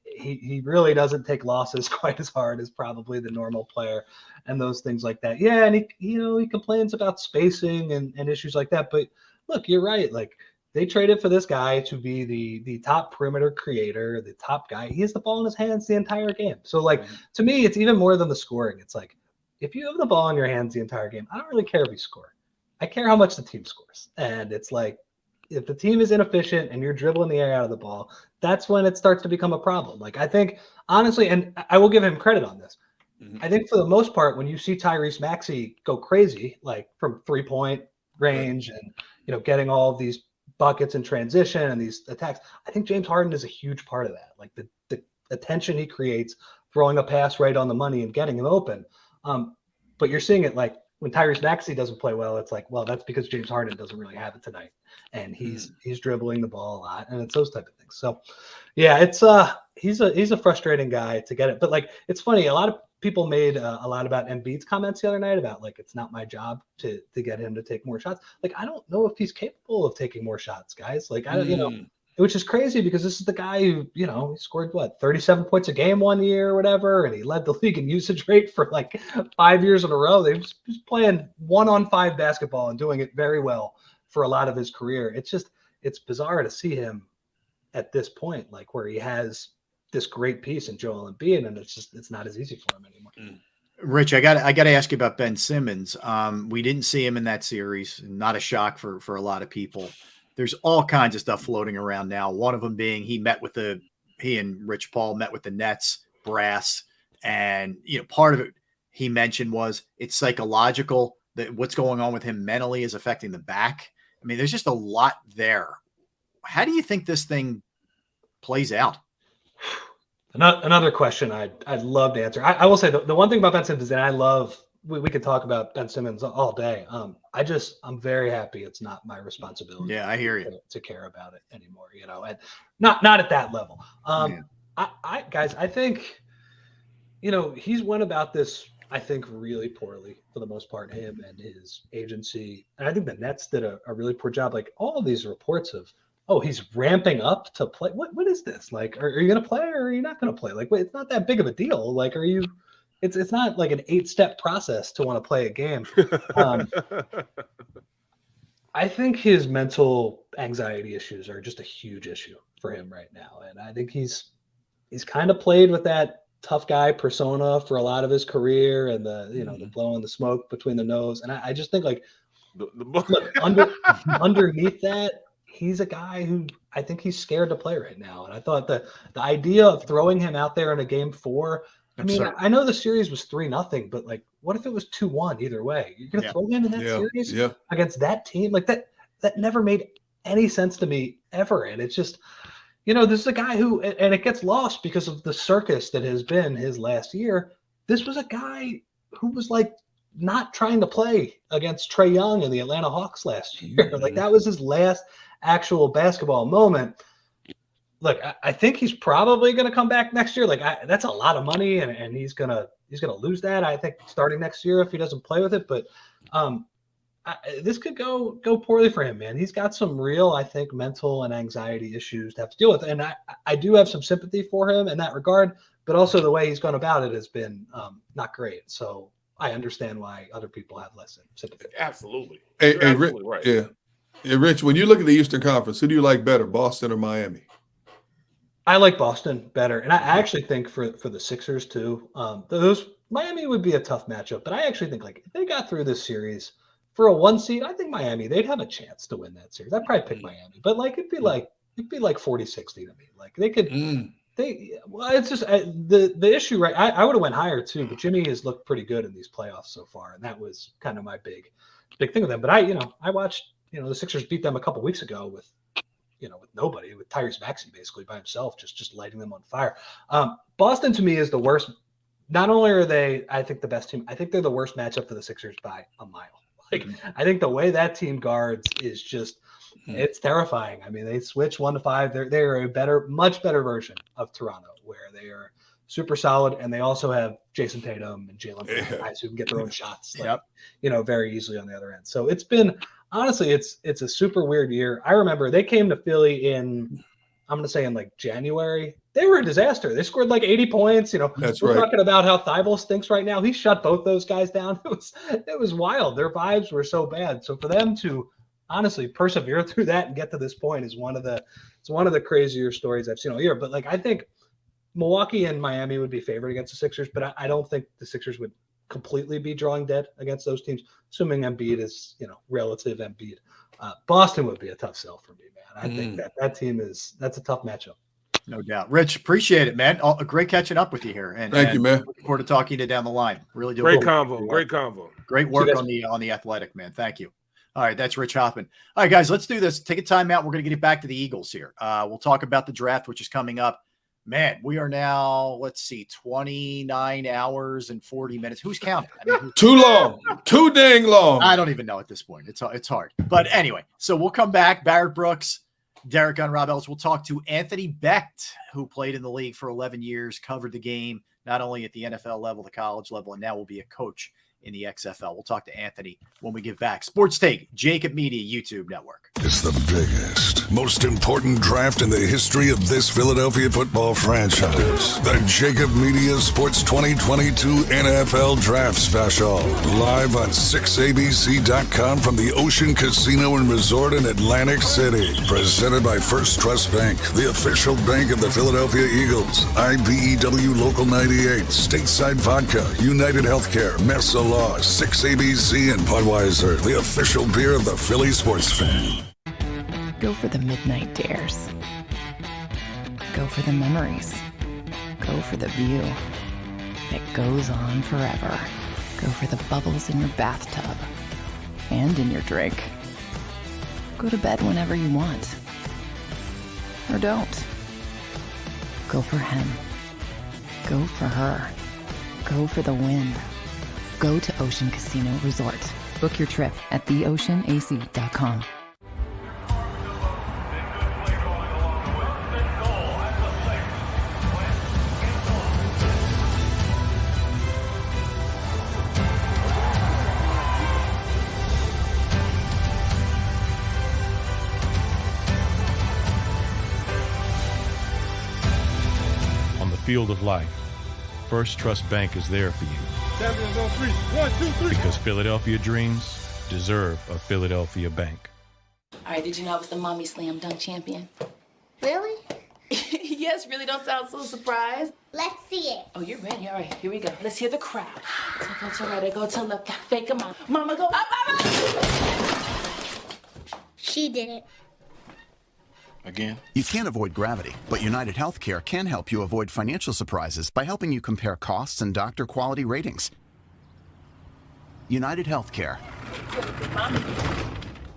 Speaker 16: he really doesn't take losses quite as hard as probably the normal player and those things like that. Yeah. And he complains about spacing and issues like that, but look, you're right. Like, they traded for this guy to be the top perimeter creator, the top guy. He has the ball in his hands the entire game. So, like, to me, it's even more than the scoring. It's like, if you have the ball in your hands the entire game, I don't really care if you score. I care how much the team scores. And it's like, if the team is inefficient and you're dribbling the air out of the ball, that's when it starts to become a problem. Like, I think, honestly, and I will give him credit on this, I think for the most part, when you see Tyrese Maxey go crazy, like from 3-point range and, getting all of these buckets in transition and these attacks, I think James Harden is a huge part of that. Like the attention he creates, throwing a pass right on the money and getting him open. But you're seeing it like when Tyrese Maxey doesn't play well, it's like, well, that's because James Harden doesn't really have it tonight. And he's dribbling the ball a lot, and it's those type of things. So yeah, it's he's a frustrating guy to get it. But like, it's funny, a lot of people made a lot about Embiid's comments the other night about like, it's not my job to get him to take more shots. Like, I don't know if he's capable of taking more shots, guys. Like, which is crazy because this is the guy who, he scored 37 points a game one year or whatever. And he led the league in usage rate for like 5 years in a row. He was playing 1-on-5 basketball and doing it very well for a lot of his career. It's bizarre to see him at this point, like where he has this great piece in Joel Embiid, and it's not as easy for him anymore.
Speaker 2: Rich, I got to ask you about Ben Simmons. We didn't see him in that series. Not a shock for a lot of people. There's all kinds of stuff floating around now. One of them being he and Rich Paul met with the Nets brass, and part of it he mentioned was it's psychological, that what's going on with him mentally is affecting the back. I mean, there's just a lot there. How do you think this thing plays out?
Speaker 16: Another question I'd love to answer. I will say the one thing about Ben Simmons is that I love, we could talk about Ben Simmons all day. I'm very happy it's not my responsibility.
Speaker 2: Yeah, I hear you.
Speaker 16: To care about it anymore, and not at that level. Guys, I think, he's went about this, I think, really poorly for the most part, him and his agency. And I think the Nets did a really poor job. Like, all of these reports of, oh, he's ramping up to play. What is this? Like, are you going to play or are you not going to play? Like, wait, it's not that big of a deal. Like, it's not like an 8-step process to want to play a game. I think his mental anxiety issues are just a huge issue for him right now. And I think he's kind of played with that tough guy persona for a lot of his career, and the blowing the smoke between the nose. And I just think like underneath that, he's a guy who I think he's scared to play right now. And I thought the idea of throwing him out there in a game 4, I mean, I know the series was 3-0, but like, what if it was 2-1 either way? You're going to throw him in that series against that team? Like that never made any sense to me ever. And it's just, this is a guy who, and it gets lost because of the circus that has been his last year. This was a guy who was like not trying to play against Trae Young and the Atlanta Hawks last year. Like, that was his last actual basketball moment. Look, I think he's probably going to come back next year. Like, that's a lot of money, and he's gonna lose that, I think, starting next year if he doesn't play with it. But this could go poorly for him, man. He's got some real, I think, mental and anxiety issues to have to deal with, and I do have some sympathy for him in that regard. But also the way he's gone about it has been not great. So I understand why other people have less sympathy.
Speaker 3: Absolutely.
Speaker 4: Hey, right. Yeah. Hey, Rich, when you look at the Eastern Conference, who do you like better, Boston or Miami?
Speaker 16: I like Boston better, and I actually think for the Sixers too. Miami would be a tough matchup, but I actually think like if they got through this series for a 1 seed, I think Miami they'd have a chance to win that series. I'd probably pick Miami, but like it'd be like 40-60 to me. Like they could. It's just the issue, right? I would have went higher too, but Jimmy has looked pretty good in these playoffs so far, and that was kind of my big thing with them. But I watched the Sixers beat them a couple weeks ago with nobody, with Tyrese Maxey basically by himself, just lighting them on fire. Boston to me is the worst. Not only are they, I think, the best team, I think they're the worst matchup for the Sixers by a mile. Like I think the way that team guards is just. It's terrifying. I mean, they switch 1 to 5. They're a much better version of Toronto, where they are super solid, and they also have Jason Tatum and Jalen, guys who can get their own shots, very easily on the other end. So it's been honestly, it's a super weird year. I remember they came to Philly in like January. They were a disaster. They scored like 80 points. We're talking about how Thibault stinks right now. He shut both those guys down. It was wild. Their vibes were so bad. So for them to honestly persevere through that and get to this point is one of the crazier stories I've seen all year. But like I think Milwaukee and Miami would be favored against the Sixers, but I don't think the Sixers would completely be drawing dead against those teams, assuming Embiid is relative Embiid. Boston would be a tough sell for me, man. I think that team that's a tough matchup.
Speaker 2: No doubt. Rich, appreciate it, man. Great catching up with you here. And
Speaker 4: thank you, man.
Speaker 2: Looking forward to talking to you down the line. Really do.
Speaker 3: Great convo.
Speaker 2: Great work on the Athletic, man. Thank you. All right, that's Rich Hoffman. All right, guys, let's do this. Take a timeout. We're going to get it back to the Eagles here. We'll talk about the draft, which is coming up. Man, we are now, 29 hours and 40 minutes. Who's counting?
Speaker 4: Too long. Too dang long.
Speaker 2: I don't even know at this point. It's hard. But anyway, so we'll come back. Barrett Brooks, Derek Gunn, Rob Ellis. We'll talk to Anthony Becht, who played in the league for 11 years, covered the game, not only at the NFL level, the college level, and now will be a coach in the XFL. We'll talk to Anthony when we get back. Sports Take, JAKIB Media YouTube Network.
Speaker 1: It's the biggest, most important draft in the history of this Philadelphia football franchise. The JAKIB Media Sports 2022 NFL Draft Special. Live on 6abc.com from the Ocean Casino and Resort in Atlantic City. Presented by First Trust Bank, the official bank of the Philadelphia Eagles. IBEW Local 98, Stateside Vodka, United Healthcare, Mesa Law, 6ABC, and Budweiser, the official beer of the Philly sports fan.
Speaker 5: Go for the midnight dares. Go for the memories. Go for the view that goes on forever. Go for the bubbles in your bathtub and in your drink. Go to bed whenever you want. Or don't. Go for him. Go for her. Go for the win. Go to Ocean Casino Resort. Book your trip at theoceanac.com.
Speaker 6: On the field of life, First Trust Bank is there for you.
Speaker 14: Champions on 3. 1, 2, 3.
Speaker 6: Because Philadelphia dreams deserve a Philadelphia bank.
Speaker 7: All right, did you know I was the mommy slam dunk champion?
Speaker 8: Really?
Speaker 7: Yes, really, don't sound so surprised.
Speaker 8: Let's see it.
Speaker 7: Oh, you're ready. All right, here we go. Let's hear the crowd. So go to right, go to left, fake a mom. Mama, go up, mama!
Speaker 8: She did it.
Speaker 9: Again? You can't avoid gravity, but United Healthcare can help you avoid financial surprises by helping you compare costs and doctor quality ratings. United Healthcare.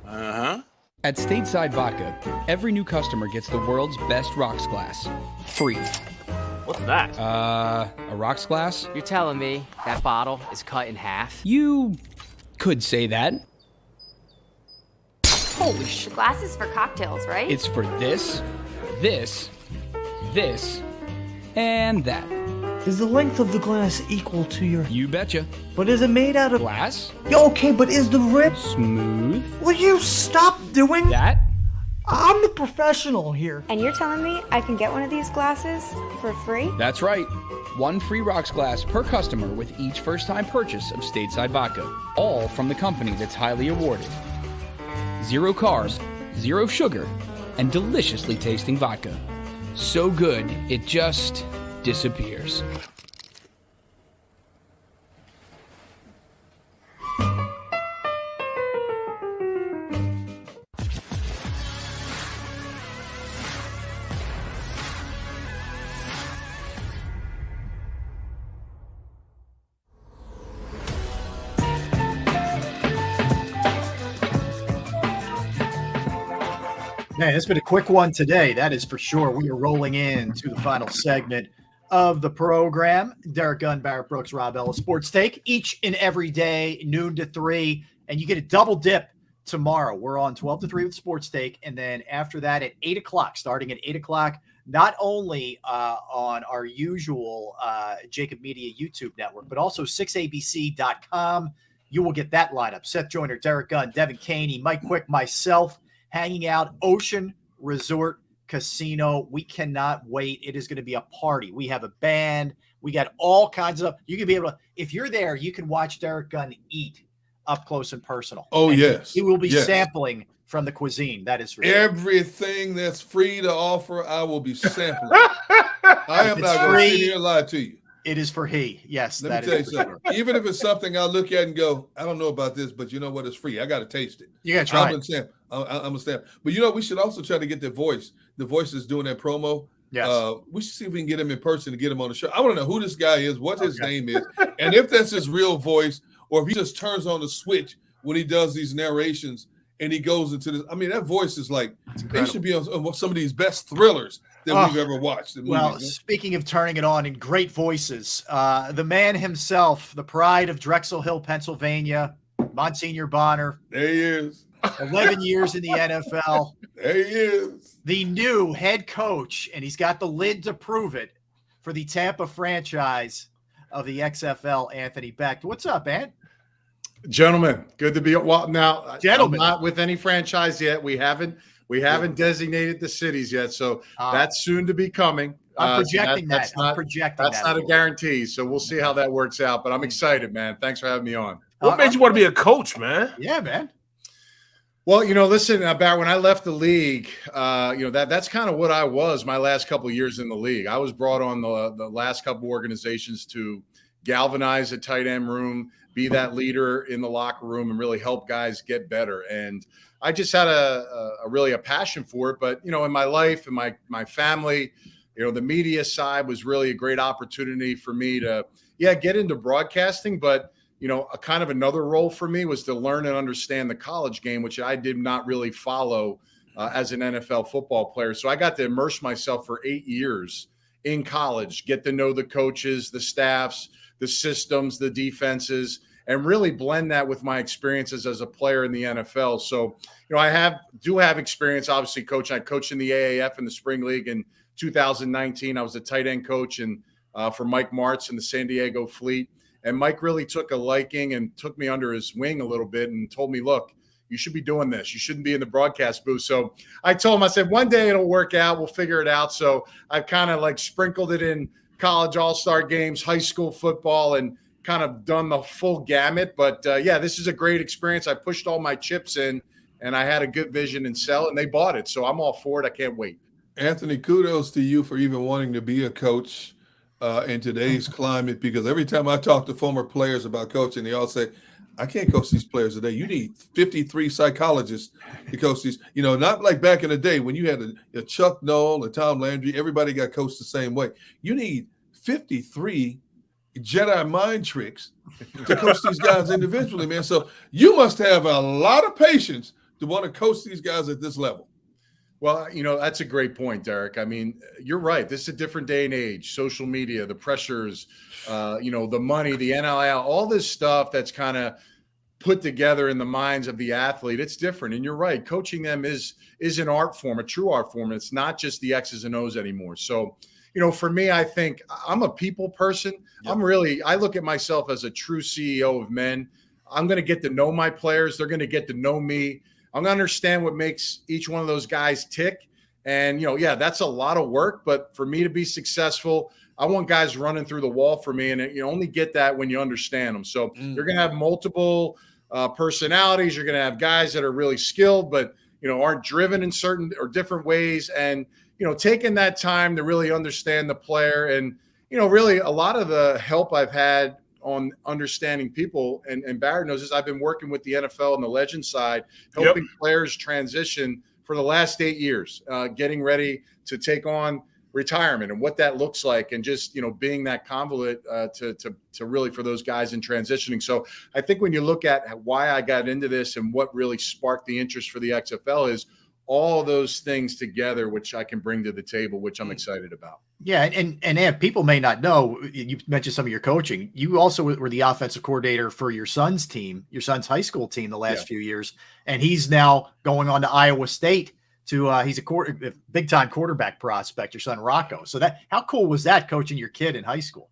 Speaker 11: At Stateside Vodka, every new customer gets the world's best rocks glass. Free.
Speaker 10: What's that?
Speaker 11: A rocks glass?
Speaker 10: You're telling me that bottle is cut in half?
Speaker 11: You could say that.
Speaker 12: Holy sh! The glass is for cocktails, right?
Speaker 11: It's for this, this, and that.
Speaker 13: Is the length of the glass equal to your...
Speaker 11: You betcha.
Speaker 13: But is it made out of...
Speaker 11: Glass?
Speaker 13: Yeah, okay, but is the rip...
Speaker 11: Smooth?
Speaker 13: Will you stop doing...
Speaker 11: That?
Speaker 13: I'm the professional here.
Speaker 12: And you're telling me I can get one of these glasses for free?
Speaker 11: That's right. 1 free rocks glass per customer with each first-time purchase of Stateside Vodka. All from the company that's highly awarded. 0 carbs, 0 sugar, and deliciously tasting vodka. So good, it just disappears.
Speaker 2: Man, it's been a quick one today. That is for sure. We are rolling into the final segment of the program. Derek Gunn, Barrett Brooks, Rob Ellis, Sports Take, each and every day, noon to 3. And you get a double dip tomorrow. We're on 12 to 3 with Sports Take. And then after that at 8 o'clock, starting at 8 o'clock, not only on our usual JAKIB Media YouTube network, but also 6abc.com. You will get that lineup. Seth Joyner, Derek Gunn, Devin Caney, Mike Quick, myself, hanging out, Ocean Resort Casino. We cannot wait. It is going to be a party. We have a band. We got all kinds of, you can be able to, if you're there, you can watch Derek Gunn eat up close and personal.
Speaker 4: Oh,
Speaker 2: and
Speaker 4: yes.
Speaker 2: He will be sampling from the cuisine. That is for sure.
Speaker 4: Everything that's free to offer, I will be sampling. I am not going to sit here and lie to you.
Speaker 2: It is for he. Yes.
Speaker 4: Let me tell you something. Sure. Even if it's something I look at and go, I don't know about this, but you know what? It's free. I got to taste it.
Speaker 2: You got to try it.
Speaker 4: I'm a stamp. But you know, we should also try to get the voice. The voice is doing that promo.
Speaker 2: Yes.
Speaker 4: We should see if we can get him in person to get him on the show. I want to know who this guy is, what his name is, and if that's his real voice, or if he just turns on the switch when he does these narrations and he goes into this. I mean, that voice is like, they should be on some of these best thrillers that we've ever watched.
Speaker 2: Well, speaking of turning it on in great voices, the man himself, the pride of Drexel Hill, Pennsylvania, Monsignor Bonner.
Speaker 4: There he is.
Speaker 2: 11 years in the NFL.
Speaker 4: There he is.
Speaker 2: The new head coach, and he's got the lid to prove it, for the Tampa franchise of the XFL, Anthony Becht. What's up, Ant?
Speaker 17: Gentlemen, good to be now.
Speaker 2: Gentlemen,
Speaker 17: I'm not with any franchise yet. We haven't designated the cities yet, so that's soon to be coming.
Speaker 2: I'm projecting That's not
Speaker 17: a guarantee, so we'll see how that works out. But I'm excited, man. Thanks for having me on.
Speaker 3: What made you want to be a coach, man?
Speaker 2: Yeah, man.
Speaker 17: Well, listen, about when I left the league, that's kind of what I was my last couple of years in the league. I was brought on the last couple organizations to galvanize a tight end room, be that leader in the locker room, and really help guys get better. And I just had a passion for it. But, in my life and my family, the media side was really a great opportunity for me to, get into broadcasting. But, a kind of another role for me was to learn and understand the college game, which I did not really follow as an NFL football player. So I got to immerse myself for 8 years in college, get to know the coaches, the staffs, the systems, the defenses, and really blend that with my experiences as a player in the NFL. So, I do have experience, obviously, coaching. I coached in the AAF in the Spring League in 2019. I was a tight end coach for Mike Martz in the San Diego Fleet. And Mike really took a liking and took me under his wing a little bit and told me, look, you should be doing this. You shouldn't be in the broadcast booth. So I told him, I said, one day it'll work out. We'll figure it out. So I've kind of like sprinkled it in college all-star games, high school football, and kind of done the full gamut. But this is a great experience. I pushed all my chips in and I had a good vision and sell, and they bought it. So I'm all for it. I can't wait.
Speaker 4: Anthony, kudos to you for even wanting to be a coach in today's climate, because every time I talk to former players about coaching, they all say, I can't coach these players today. You need 53 psychologists to coach these. Not like back in the day when you had a Chuck Noll, a Tom Landry, everybody got coached the same way. You need 53 Jedi mind tricks to coach these guys individually, man. So you must have a lot of patience to want to coach these guys at this level.
Speaker 17: Well, that's a great point, Derek. I mean, you're right. This is a different day and age. Social media, the pressures, the money, the NIL, all this stuff that's kind of put together in the minds of the athlete. It's different. And you're right. Coaching them is an art form, a true art form. It's not just the X's and O's anymore. So, for me, I think I'm a people person. Yep. I look at myself as a true CEO of men. I'm going to get to know my players. They're going to get to know me. I'm going to understand what makes each one of those guys tick. And, that's a lot of work. But for me to be successful, I want guys running through the wall for me. And you only get that when you understand them. So you're going to have multiple personalities. You're going to have guys that are really skilled, but, aren't driven in certain or different ways. And, taking that time to really understand the player. And, really a lot of the help I've had on understanding people, and Barrett knows this, I've been working with the NFL and the legend side, helping players transition for the last 8 years, getting ready to take on retirement and what that looks like, and just being that conduit to really for those guys in transitioning. So I think when you look at why I got into this and what really sparked the interest for the XFL is all those things together, which I can bring to the table, which I'm excited about.
Speaker 2: Yeah, and people may not know, you mentioned some of your coaching. You also were the offensive coordinator for your son's team, your son's high school team, the last few years, and he's now going on to Iowa State. He's a big time quarterback prospect, your son Rocco. So how cool was that, coaching your kid in high school?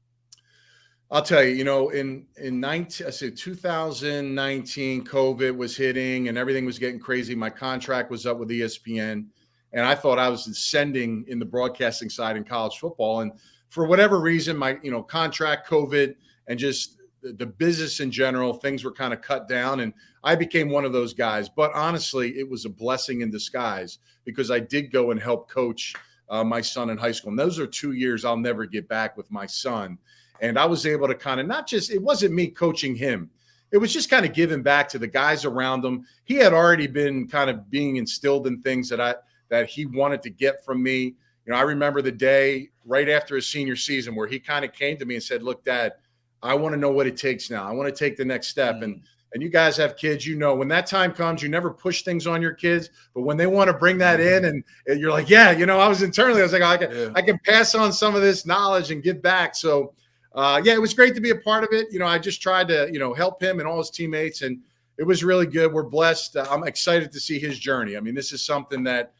Speaker 17: I'll tell you, in 2019, COVID was hitting and everything was getting crazy. My contract was up with ESPN, and I thought I was ascending in the broadcasting side in college football. And for whatever reason, my contract, COVID, and just the business in general, things were kind of cut down, and I became one of those guys. But honestly, it was a blessing in disguise, because I did go and help coach my son in high school. And those are 2 years I'll never get back with my son. And I was able to kind of it wasn't me coaching him. It was just kind of giving back to the guys around him. He had already been kind of being instilled in things that he wanted to get from me. I remember the day right after his senior season where he kind of came to me and said, "Look, Dad, I want to know what it takes now. I want to take the next step." And you guys have kids, when that time comes, you never push things on your kids, but when they want to bring that in and you're like, I was internally, I was like, I can pass on some of this knowledge and give back. So it was great to be a part of it. I just tried to, help him and all his teammates, and it was really good. We're blessed. I'm excited to see his journey. I mean, this is something that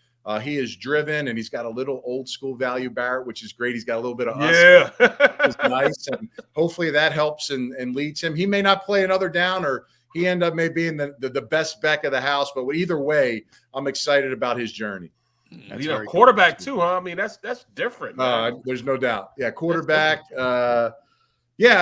Speaker 17: he is driven, and he's got a little old school value, Barrett, which is great. He's got a little bit of us.
Speaker 3: Yeah.
Speaker 17: It's nice. And hopefully that helps and leads him. He may not play another down, or he end up maybe being the best back of the house, but either way, I'm excited about his journey.
Speaker 3: That's quarterback cool. Too, huh? I mean, that's different.
Speaker 17: There's no doubt. Yeah, quarterback. I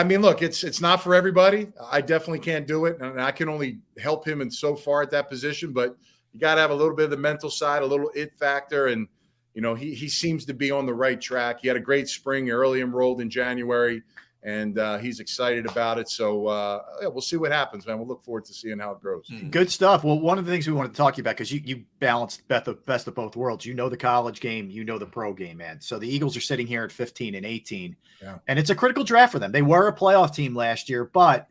Speaker 17: mean, look, it's not for everybody. I definitely can't do it, and I can only help him in so far at that position. But you got to have a little bit of the mental side, a little it factor, and he seems to be on the right track. He had a great spring, early enrolled in January, and he's excited about it. So we'll see what happens, man. We'll look forward to seeing how it grows.
Speaker 2: Good stuff. Well, one of the things we wanted to talk to you about, because you balanced the best of both worlds. The college game, the pro game, man. So the Eagles are sitting here at 15 and 18, and it's a critical draft for them. They were a playoff team last year, but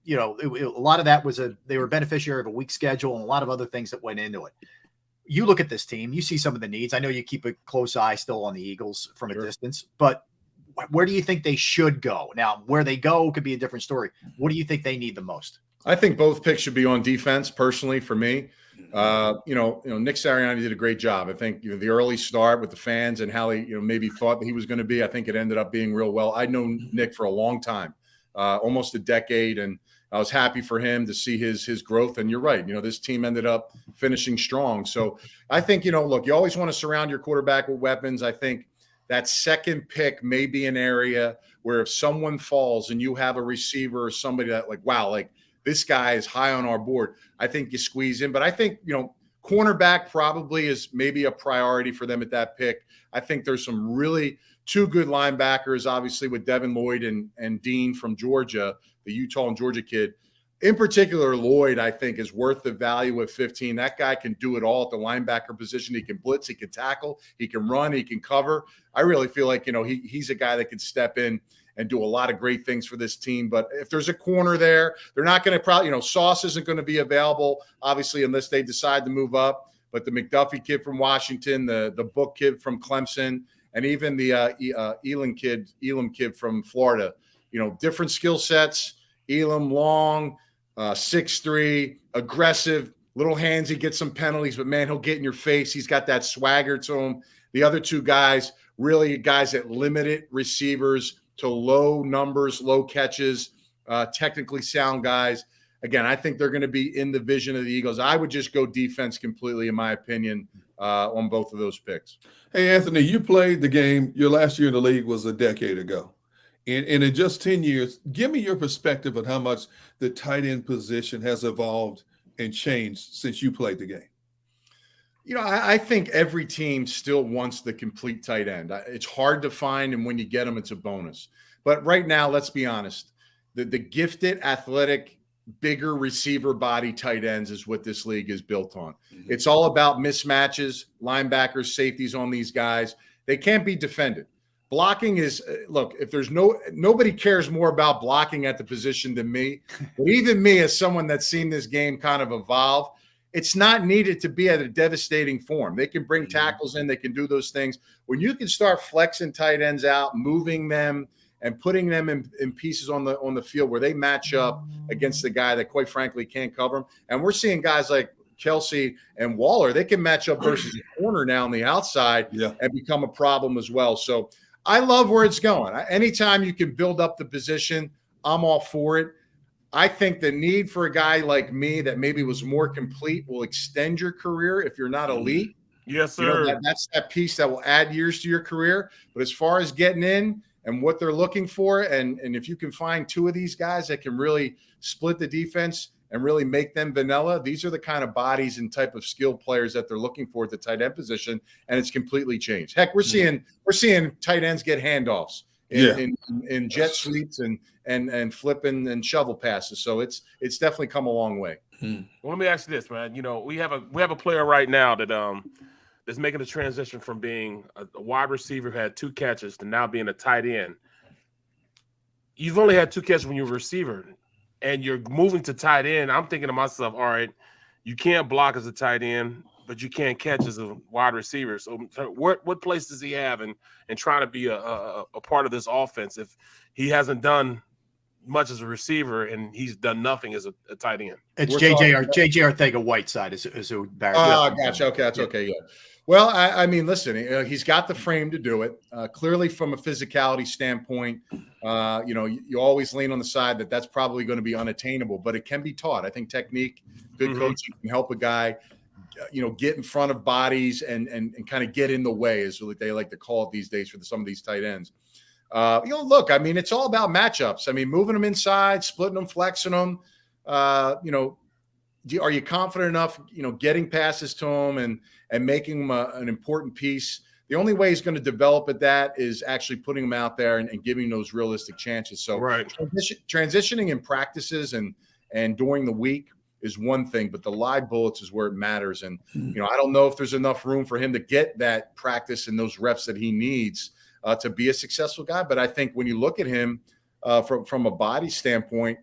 Speaker 2: a lot of that was they were a beneficiary of a weak schedule and a lot of other things that went into it. You look at this team, you see some of the needs. I know you keep a close eye still on the Eagles from a distance, but where do you think they should go? Now, where they go could be a different story. What do you think they need the most?
Speaker 17: I think both picks should be on defense, personally, for me. Nick Sirianni did a great job. I think the early start with the fans and how he maybe thought that he was going to be, I think it ended up being real well. I'd known Nick for a long time, almost a decade, and I was happy for him to see his growth. And you're right, this team ended up finishing strong. So I think, look, you always want to surround your quarterback with weapons. I think that second pick may be an area where if someone falls and you have a receiver or somebody that this guy is high on our board, I think you squeeze in. But I think, cornerback probably is maybe a priority for them at that pick. I think there's some really two good linebackers, obviously, with Devin Lloyd and Dean from Georgia, the Utah and Georgia kid. In particular, Lloyd, I think, is worth the value at 15. That guy can do it all at the linebacker position. He can blitz, he can tackle, he can run, he can cover. I really feel like, he's a guy that can step in and do a lot of great things for this team. But if there's a corner there, they're not going to probably, Sauce isn't going to be available, obviously, unless they decide to move up. But the McDuffie kid from Washington, the Book kid from Clemson, and even the Elam kid from Florida, different skill sets. Elam long, 6'3", aggressive, little hands. He gets some penalties, but man, he'll get in your face. He's got that swagger to him. The other two guys, really guys that limited receivers to low numbers, low catches, technically sound guys. Again, I think they're going to be in the vision of the Eagles. I would just go defense completely, in my opinion, on both of those picks.
Speaker 4: Hey, Anthony, you played the game. Your last year in the league was a decade ago. And in just 10 years, give me your perspective on how much the tight end position has evolved and changed since you played the game.
Speaker 17: I think every team still wants the complete tight end. It's hard to find, and when you get them, it's a bonus. But right now, let's be honest. The gifted, athletic, bigger receiver body tight ends is what this league is built on. Mm-hmm. It's all about mismatches, linebackers, safeties on these guys. They can't be defended. Blocking is, look, if there's nobody cares more about blocking at the position than me. But even me, as someone that's seen this game kind of evolve, it's not needed to be at a devastating form. They can bring tackles in. They can do those things. When you can start flexing tight ends out, moving them, and putting them in pieces on the field where they match up against the guy that, quite frankly, can't cover them. And we're seeing guys like Kelsey and Waller, they can match up versus the corner now on the outside and become a problem as well. So I love where it's going. Anytime you can build up the position, I'm all for it. I think the need for a guy like me that maybe was more complete will extend your career if you're not elite.
Speaker 3: Yes, sir.
Speaker 17: That's that piece that will add years to your career. But as far as getting in and what they're looking for, and if you can find two of these guys that can really split the defense and really make them vanilla, these are the kind of bodies and type of skill players that they're looking for at the tight end position, and it's completely changed. Heck, we're seeing tight ends get handoffs in jet sweeps and flipping and shovel passes. So it's definitely come a long way.
Speaker 3: Well, let me ask you this, man. We have a player right now that that's making the transition from being a wide receiver who had 2 catches to now being a tight end. You've only had 2 catches when you were a receiver, and you're moving to tight end. I'm thinking to myself, all right, you can't block as a tight end, but you can't catch as a wide receiver. So what place does he have in trying to be a part of this offense if he hasn't done much as a receiver and he's done nothing as a tight end?
Speaker 2: It's JJ Arcega-Whiteside is who Barry.
Speaker 17: Oh, gotcha. Okay, that's okay. Yeah. Well, I mean, listen, he's got the frame to do it. Clearly, from a physicality standpoint, you always lean on the side that's probably going to be unattainable, but it can be taught. I think technique, good coaching can help a guy, get in front of bodies and kind of get in the way, is what they like to call it these days for some of these tight ends. Look, I mean, it's all about matchups. I mean, moving them inside, splitting them, flexing them. Are you confident enough, getting passes to him and making him an important piece? The only way he's going to develop at that is actually putting him out there and giving those realistic chances. So transitioning in practices and during the week is one thing, but the live bullets is where it matters. And, I don't know if there's enough room for him to get that practice and those reps that he needs to be a successful guy. But I think when you look at him from a body standpoint,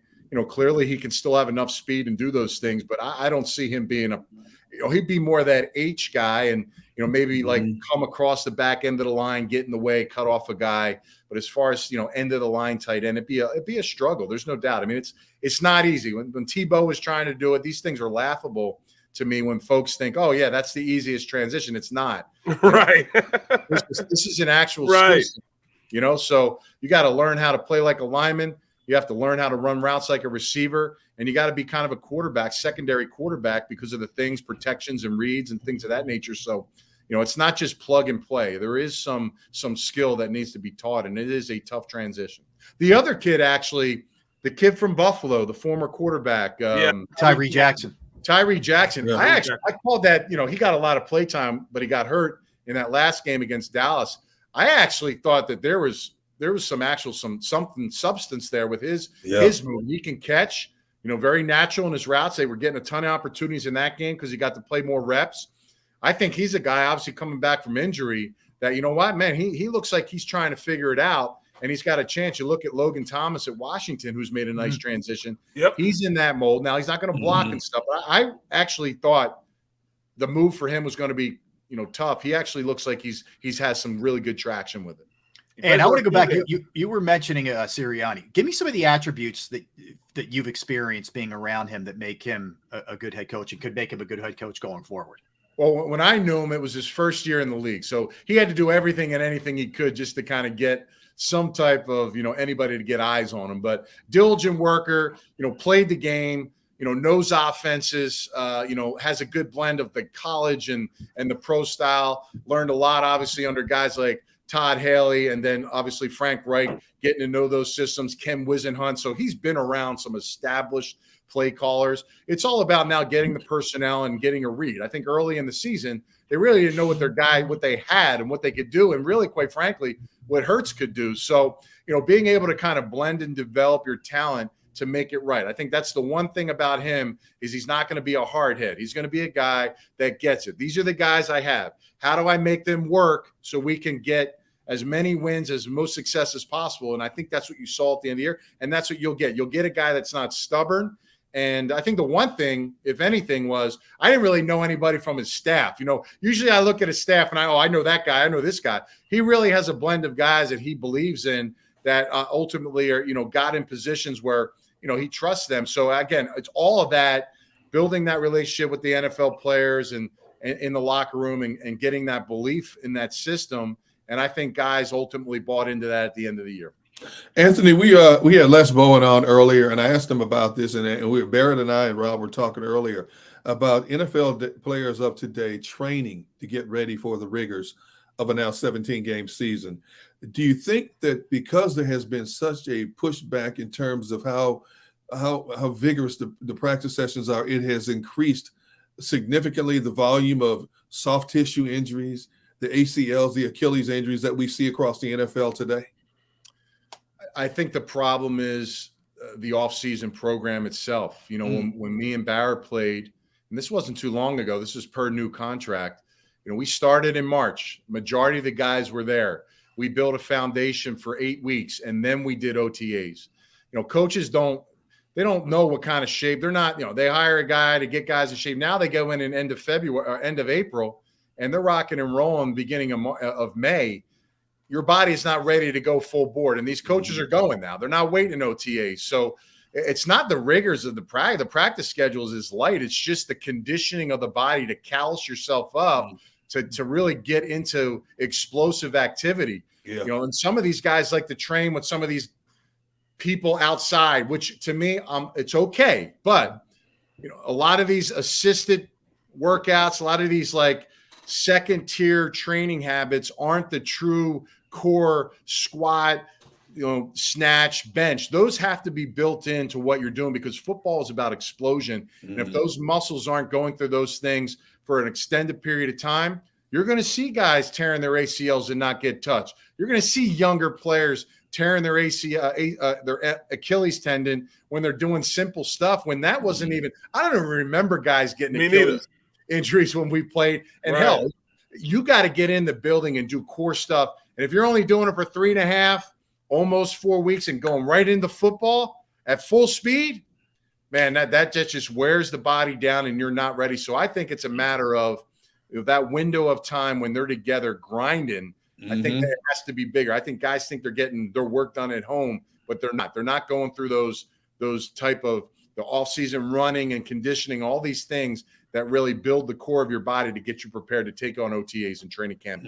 Speaker 17: clearly he can still have enough speed and do those things, but I don't see him being he'd be more of that H guy and, maybe like come across the back end of the line, get in the way, cut off a guy. But as far as, end of the line tight end, it'd be a struggle. There's no doubt. I mean, it's not easy. When Tebow was trying to do it, these things are laughable to me when folks think, oh yeah, that's the easiest transition. It's not.
Speaker 3: Right.
Speaker 17: This is an actual skill, so you got to learn how to play like a lineman. You have to learn how to run routes like a receiver, and you got to be kind of a quarterback, secondary quarterback, because of the things, protections and reads and things of that nature. So, it's not just plug and play. There is some skill that needs to be taught, and it is a tough transition. The other kid, actually, the kid from Buffalo, the former quarterback,
Speaker 2: Tyree Jackson.
Speaker 17: Yeah, I called that, he got a lot of play time, but he got hurt in that last game against Dallas. I actually thought that there was some substance there with his move. He can catch, very natural in his routes. They were getting a ton of opportunities in that game because he got to play more reps. I think he's a guy, obviously coming back from injury, that, he looks like he's trying to figure it out, and he's got a chance. You look at Logan Thomas at Washington, who's made a nice transition.
Speaker 3: Yep.
Speaker 17: He's in that mold. Now, he's not going to block and stuff, but I actually thought the move for him was going to be, tough. He actually looks like he's had some really good traction with it.
Speaker 2: And I want to go back. You were mentioning Sirianni. Give me some of the attributes that you've experienced being around him that make him a good head coach and could make him a good head coach going forward.
Speaker 17: Well, when I knew him, it was his first year in the league. So he had to do everything and anything he could just to kind of get some type of, anybody to get eyes on him. But diligent worker, played the game, knows offenses, has a good blend of the college and the pro style. Learned a lot, obviously, under guys like Todd Haley, and then obviously Frank Reich, getting to know those systems, Ken Wisenhunt. So he's been around some established play callers. It's all about now getting the personnel and getting a read. I think early in the season, they really didn't know what they had and what they could do, and really, quite frankly, what Hurts could do. So, being able to kind of blend and develop your talent to make it right. I think that's the one thing about him is he's not going to be a hard head. He's going to be a guy that gets it. These are the guys I have. How do I make them work so we can get as many wins, as most success as possible? And I think that's what you saw at the end of the year, and that's what you'll get. You'll get a guy that's not stubborn. And I think the one thing, if anything, was I didn't really know anybody from his staff. Usually I look at his staff and I know that guy, I know this guy. He really has a blend of guys that he believes in that ultimately are, got in positions where, he trusts them. So again, it's all of that, building that relationship with the NFL players and in the locker room and getting that belief in that system. And I think guys ultimately bought into that at the end of the year.
Speaker 4: Anthony, we had Les Bowen on earlier, and I asked him about this, and Barrett and I and Rob were talking earlier about NFL players of today training to get ready for the rigors of a now 17-game season. Do you think that because there has been such a pushback in terms of how vigorous the practice sessions are, it has increased significantly the volume of soft tissue injuries, the ACLs, the Achilles injuries that we see across the NFL today?
Speaker 17: I think the problem is the off-season program itself. When me and Barrett played, and this wasn't too long ago, this was per new contract. We started in March. Majority of the guys were there. We built a foundation for 8 weeks, and then we did OTAs. Coaches don't know what kind of shape. They're not, they hire a guy to get guys in shape. Now they go in end of February or end of April, and they're rocking and rolling beginning of May. Your body is not ready to go full board. And these coaches are going now. They're not waiting OTAs. So it's not the rigors of the practice schedules is light. It's just the conditioning of the body to callous yourself up to really get into explosive activity. Yeah. And some of these guys like to train with some of these people outside, which to me, it's okay. But, a lot of these assisted workouts, a lot of these like second tier training habits aren't the true core squat, snatch, bench. Those have to be built into what you're doing because football is about explosion. And if those muscles aren't going through those things for an extended period of time, you're going to see guys tearing their ACLs and not get touched. You're going to see younger players tearing their their Achilles tendon when they're doing simple stuff. When that wasn't even, I don't even remember guys getting Achilles injuries when we played. And hell, you got to get in the building and do core stuff. And if you're only doing it for 3.5, almost 4 weeks and going right into football at full speed, man, that just wears the body down and you're not ready. So I think it's a matter of that window of time when they're together grinding. I think that has to be bigger. I think guys think they're getting their work done at home, but they're not. They're not going through those type of the off-season running and conditioning, all these things that really build the core of your body to get you prepared to take on OTAs and training camp.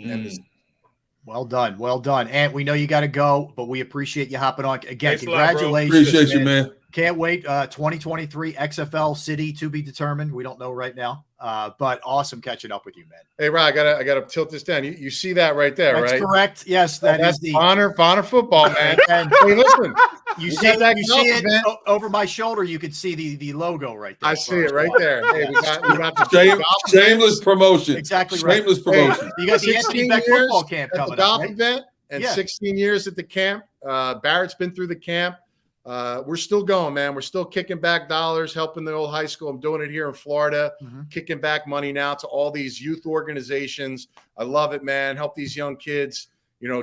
Speaker 2: Well done. Well done. And we know you got to go, but we appreciate you hopping on. Again,
Speaker 4: Thanks
Speaker 2: congratulations.
Speaker 4: Appreciate you, man.
Speaker 2: Can't wait. 2023 XFL city to be determined. We don't know right now, but awesome catching up with you, man.
Speaker 17: Hey, Rod, I gotta tilt this down. You see that right there,
Speaker 2: That's
Speaker 17: right?
Speaker 2: Correct. Yes, that's the
Speaker 17: honor football, man.
Speaker 2: And
Speaker 17: hey, listen,
Speaker 2: you see it over my shoulder. You could see the logo right there.
Speaker 17: I see it right there. Hey, we got the
Speaker 4: shameless promotion.
Speaker 2: Exactly
Speaker 4: right. Shameless promotion.
Speaker 2: Hey, you got the Anthony Beck football camp coming
Speaker 17: at the golf
Speaker 2: up, right?
Speaker 17: event and 16 years at the camp. Barrett's been through the camp. We're still going, man. We're still kicking back dollars, helping the old high school. I'm doing it here in Florida, kicking back money now to all these youth organizations. I love it, man. Help these young kids,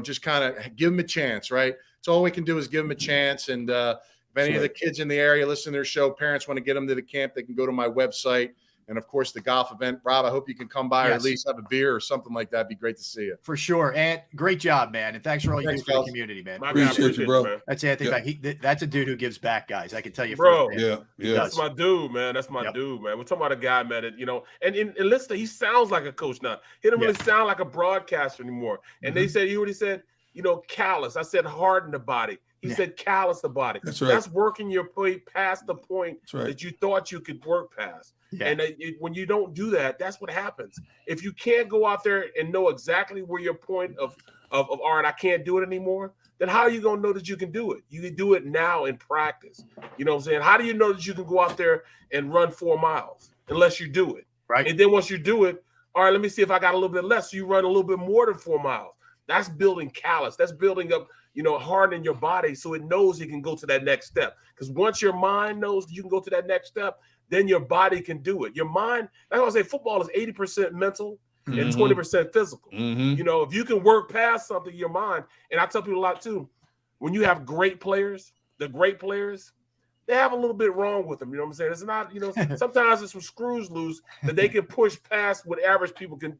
Speaker 17: just kind of give them a chance, right? It's all we can do is give them a chance. And if any of the kids in the area listen to their show, parents want to get them to the camp, they can go to my website. And, of course, the golf event. Rob, I hope you can come by or at least have a beer or something like that. It'd be great to see you.
Speaker 2: For sure. And great job, man. And thanks for all you do for the community, man.
Speaker 4: Appreciate you, bro.
Speaker 2: That's Anthony Beck. That's a dude who gives back, guys. I can tell you.
Speaker 3: Bro,
Speaker 2: yeah.
Speaker 3: That's my dude, man. That's my dude, man. We're talking about a guy, man, that, and listen, he sounds like a coach now. He doesn't really sound like a broadcaster anymore. And they said, he said, callous. I said harden the body. He said callous the body.
Speaker 4: That's right.
Speaker 3: That's working your play past the point that you thought you could work past. Yeah. And when you don't do that, that's what happens. If you can't go out there and know exactly where your point of of all right, I can't do it anymore, then how are you going to know that you can do it? You can do it now in practice. You know what I'm saying? How do you know that you can go out there and run 4 miles unless you do it?
Speaker 2: Right.
Speaker 3: And then once you do it, all right, let me see if I got a little bit less. So you run a little bit more than 4 miles. That's building callus. That's building up, hardening your body so it knows it can go to that next step. Because once your mind knows you can go to that next step, then your body can do it. Your mind, that's why I say football is 80% mental and 20% physical. If you can work past something, your mind, and I tell people a lot too, when you have great players, the great players, they have a little bit wrong with them. You know what I'm saying? It's not, sometimes it's some screws loose that they can push past what average people can.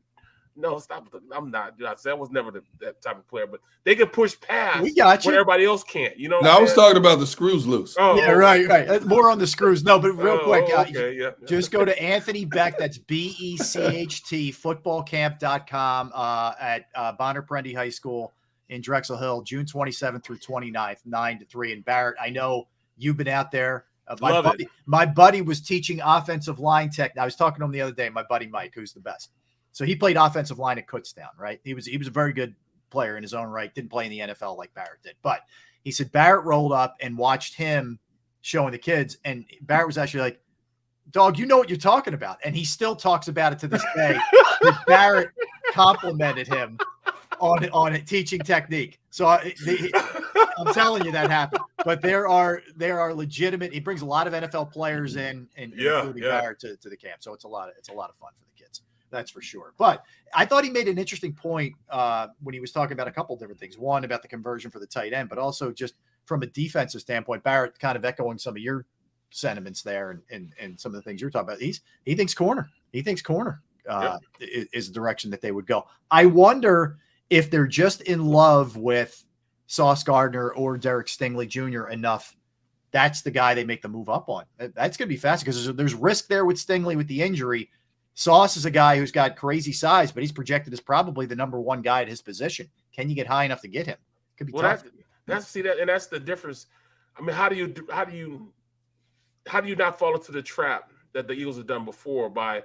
Speaker 3: No, stop. I'm not. I was never that type of player, but they can push past what everybody else can't.
Speaker 4: No, I was talking about the screws loose.
Speaker 2: Oh, yeah, right. More on the screws. No, but real quick,
Speaker 3: okay,
Speaker 2: just go to Anthony Becht. That's BECHT footballcamp.com at Bonner Prendy High School in Drexel Hill, June 27th through 29th, 9 to 3. And Barrett, I know you've been out there. My buddy was teaching offensive line tech. I was talking to him the other day, my buddy Mike, who's the best. So he played offensive line at Kutztown, right? He was a very good player in his own right. Didn't play in the NFL like Barrett did. But he said Barrett rolled up and watched him showing the kids. And Barrett was actually like, dog, you know what you're talking about. And he still talks about it to this day. That Barrett complimented him on a teaching technique. So I'm telling you that happened. But there are legitimate. He brings a lot of NFL players in, including Barrett to the camp. So it's a lot of fun for the kids. That's for sure. But I thought he made an interesting point when he was talking about a couple of different things. One, about the conversion for the tight end, but also just from a defensive standpoint, Barrett kind of echoing some of your sentiments there and some of the things you're talking about. He thinks corner. He thinks corner is the direction that they would go. I wonder if they're just in love with Sauce Gardner or Derek Stingley Jr. enough. That's the guy they make the move up on. That's going to be fascinating because there's risk there with Stingley with the injury. Sauce is a guy who's got crazy size, but he's projected as probably the number one guy at his position. Can you get high enough to get him? Could be tough.
Speaker 3: That's the difference. I mean, how do you not fall into the trap that the Eagles have done before by,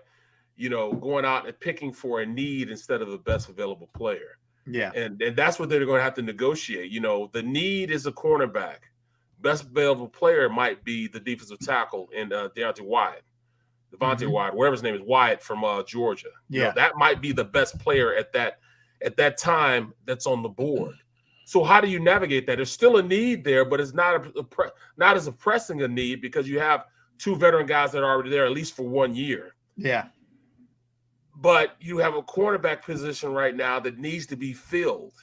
Speaker 3: going out and picking for a need instead of the best available player?
Speaker 2: Yeah,
Speaker 3: and that's what they're going to have to negotiate. The need is a cornerback. Best available player might be the defensive tackle in Devontae Wyatt, whatever his name is, Wyatt from Georgia.
Speaker 2: Yeah,
Speaker 3: that might be the best player at that time that's on the board. So how do you navigate that? There's still a need there, but it's not as pressing a need because you have two veteran guys that are already there at least for 1 year.
Speaker 2: Yeah.
Speaker 3: But you have a cornerback position right now that needs to be filled.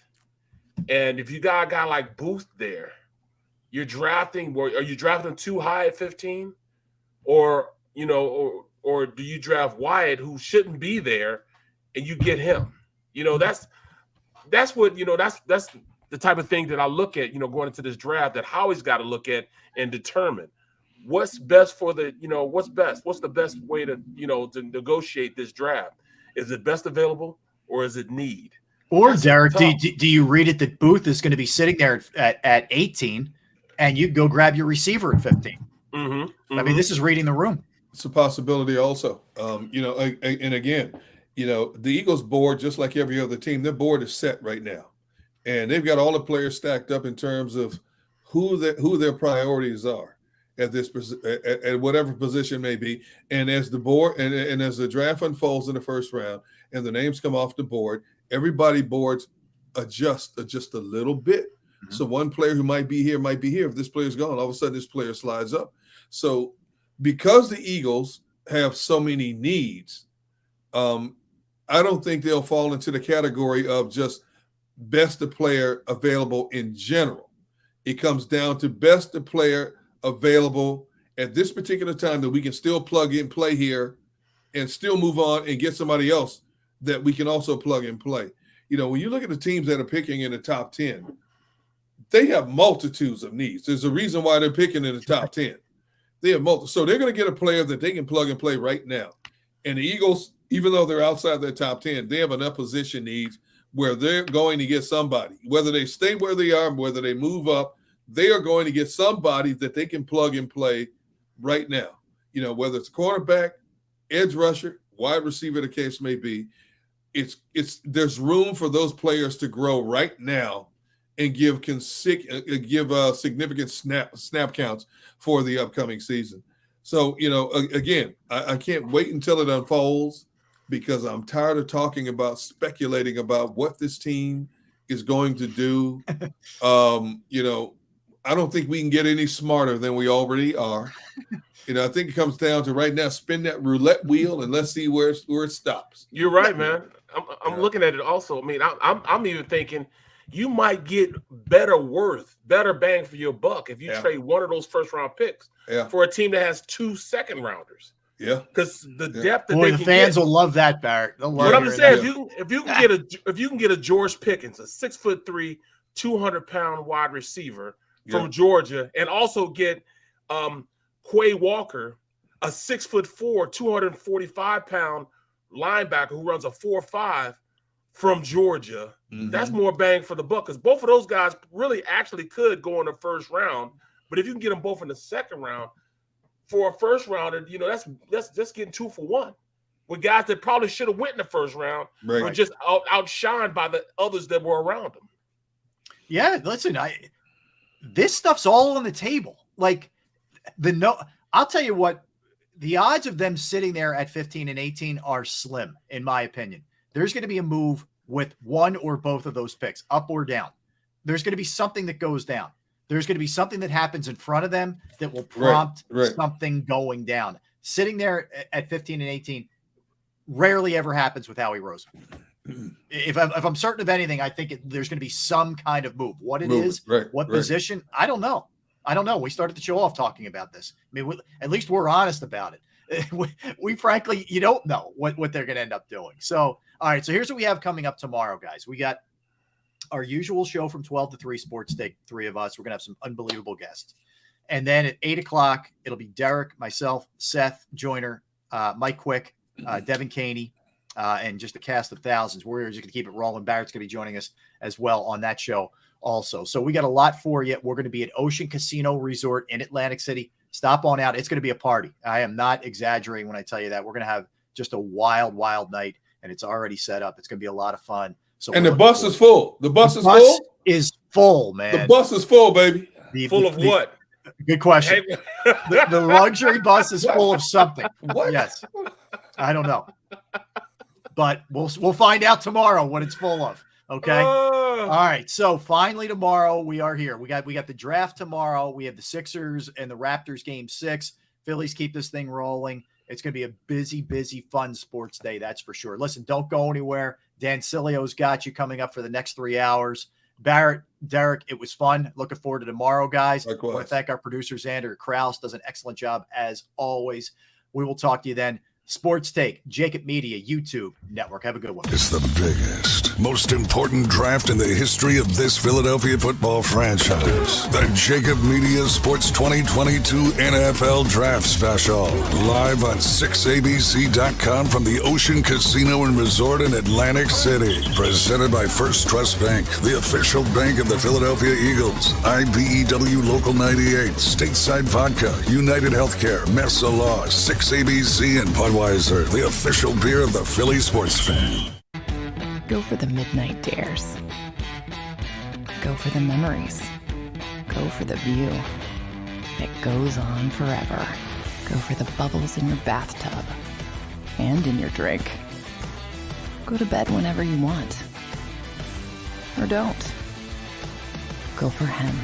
Speaker 3: And if you got a guy like Booth there, are you drafting too high at 15? Or do you draft Wyatt, who shouldn't be there, and you get him? That's the type of thing that I look at, going into this draft, that Howie's got to look at and determine what's best for the, what's the best way to negotiate this draft. Is it best available or is it need?
Speaker 2: Or Derek, do you read it that Booth is going to be sitting there at 18 and you go grab your receiver at 15? I mean, this is reading the room.
Speaker 4: It's a possibility also. And again, the Eagles board, just like every other team, their board is set right now. And they've got all the players stacked up in terms of who their priorities are at whatever position may be. And as the board and as the draft unfolds in the first round and the names come off the board, everybody boards adjust a little bit. Mm-hmm. So one player who might be here. If this player's gone, all of a sudden this player slides up. So because the Eagles have so many needs, I don't think they'll fall into the category of just best player available in general. It comes down to best player available at this particular time that we can still plug in, play here, and still move on and get somebody else that we can also plug and play. When you look at the teams that are picking in the top 10, they have multitudes of needs. There's a reason why they're picking in the top 10. They have multiple. So they're going to get a player that they can plug and play right now. And the Eagles, even though they're outside their top 10, they have enough position needs where they're going to get somebody. Whether they stay where they are, whether they move up, they are going to get somebody that they can plug and play right now. Whether it's cornerback, edge rusher, wide receiver, the case may be. there's room for those players to grow right now and give significant snap counts for the upcoming season. So, again, I can't wait until it unfolds because I'm tired of speculating about what this team is going to do. I don't think we can get any smarter than we already are. I think it comes down to right now, spin that roulette wheel and let's see where it stops.
Speaker 3: You're right, man. I'm looking at it also. I mean, I'm even thinking you might get better bang for your buck if you trade one of those first-round picks for a team that has 2 second-rounders.
Speaker 4: Yeah,
Speaker 3: because the depth that
Speaker 2: the fans will love that, Barrett.
Speaker 3: What I'm saying, if you can get a George Pickens, a 6'3", 200-pound wide receiver from Georgia, and also get Quay Walker, a 6'4", 245-pound linebacker who runs a 4.5 from Georgia, that's more bang for the buck because both of those guys really actually could go in the first round. But if you can get them both in the second round, for a first rounder, that's just getting 2 for 1 with guys that probably should have went in the first round, but just outshined by the others that were around them.
Speaker 2: Yeah, listen, this stuff's all on the table. Like I'll tell you what, the odds of them sitting there at 15 and 18 are slim, in my opinion. There's going to be a move with one or both of those picks, up or down. There's going to be something that goes down. There's going to be something that happens in front of them that will prompt something going down. Sitting there at 15 and 18 rarely ever happens with Howie Roseman. If I'm certain of anything, I think there's going to be some kind of move. What it is, what position, I don't know. We started the show off talking about this. I mean, at least we're honest about it. We frankly, you don't know what they're going to end up doing. So, all right. So here's what we have coming up tomorrow, guys. We got our usual show from 12 to 3, Sports Take, 3 of us. We're going to have some unbelievable guests. And then at 8 o'clock, it'll be Derek, myself, Seth Joyner, Mike Quick, Devin Caney, and just a cast of thousands. We're just going to keep it rolling. Barrett's going to be joining us as well on that show also. So we got a lot for you. We're going to be at Ocean Casino Resort in Atlantic City. Stop on out. It's going to be a party. I am not exaggerating when I tell you that. We're going to have just a wild, wild night, and it's already set up. It's going to be a lot of fun. So
Speaker 4: and the bus is full. The bus
Speaker 2: is full, man.
Speaker 4: The bus is full, baby.
Speaker 3: Full of what?
Speaker 2: Good question. The luxury bus is full of something.
Speaker 4: What?
Speaker 2: Yes. I don't know. But we'll find out tomorrow what it's full of. Okay. All right. So finally tomorrow we are here. We got the draft tomorrow. We have the Sixers and the Raptors game 6. Phillies keep this thing rolling. It's going to be a busy, busy, fun sports day. That's for sure. Listen, don't go anywhere. Dan Cilio's got you coming up for the next 3 hours. Barrett, Derek, it was fun. Looking forward to tomorrow, guys. I want to thank our producer, Xander Krause. Does an excellent job as always. We will talk to you then. Sports Take, JAKIB Media, YouTube Network. Have a good one.
Speaker 1: It's the biggest, most important draft in the history of this Philadelphia football franchise. The JAKIB Media Sports 2022 NFL Draft Special. Live on 6abc.com from the Ocean Casino and Resort in Atlantic City. Presented by First Trust Bank, the official bank of the Philadelphia Eagles. IBEW Local 98, Stateside Vodka, United Healthcare, Mesa Law, 6ABC, and Budweiser, the official beer of the Philly sports fan.
Speaker 5: Go for the midnight dares. Go for the memories. Go for the view that goes on forever. Go for the bubbles in your bathtub and in your drink. Go to bed whenever you want. Or don't. Go for him.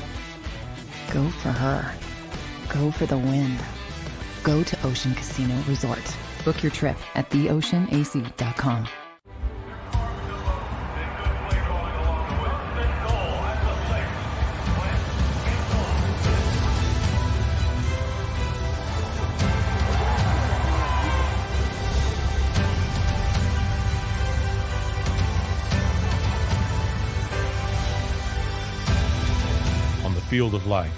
Speaker 5: Go for her. Go for the win. Go to Ocean Casino Resort. Book your trip at theoceanac.com.
Speaker 6: On the field of life,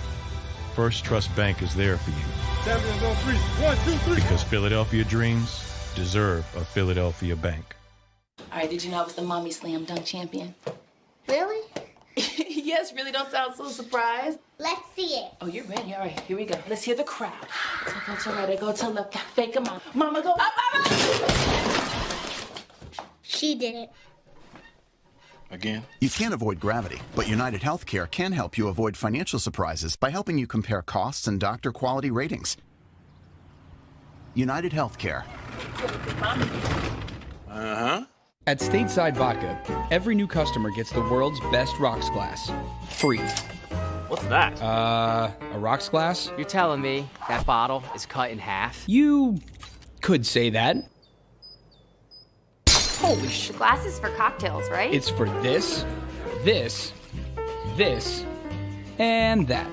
Speaker 6: First Trust Bank is there for you.
Speaker 14: Champions on 3. 1, 2, 3.
Speaker 6: Because Philadelphia dreams deserve a Philadelphia bank.
Speaker 7: All right, did you know I was the mommy slam dunk champion?
Speaker 8: Really?
Speaker 7: Yes, really, don't sound so surprised.
Speaker 8: Let's see it.
Speaker 7: Oh, you're ready. All right, here we go. Let's hear the crowd. So go to right, I go to left, fake 'em out. Mama go up, mama!
Speaker 8: She did it.
Speaker 9: Again? You can't avoid gravity, but United Healthcare can help you avoid financial surprises by helping you compare costs and doctor quality ratings. United Healthcare.
Speaker 11: At Stateside Vodka, every new customer gets the world's best rocks glass. Free.
Speaker 10: What's that?
Speaker 11: A rocks glass?
Speaker 10: You're telling me that bottle is cut in half?
Speaker 11: You could say that.
Speaker 12: Holy shit. The glass is for cocktails, right?
Speaker 11: It's for this, this, this, and that.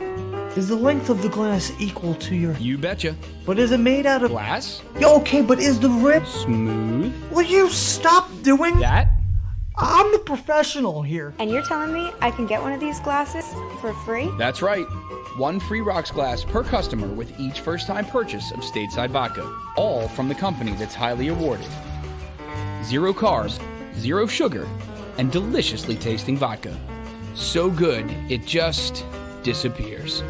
Speaker 13: Is the length of the glass equal to your...
Speaker 11: You betcha.
Speaker 13: But is it made out of...
Speaker 11: Glass?
Speaker 13: Yeah, okay, but is the rib...
Speaker 11: Smooth?
Speaker 13: Will you stop doing...
Speaker 11: That?
Speaker 13: I'm the professional here.
Speaker 12: And you're telling me I can get one of these glasses for free?
Speaker 11: That's right. 1 free rocks glass per customer with each first-time purchase of Stateside Vodka. All from the company that's highly awarded. 0 carbs, 0 sugar, and deliciously tasting vodka. So good, it just disappears.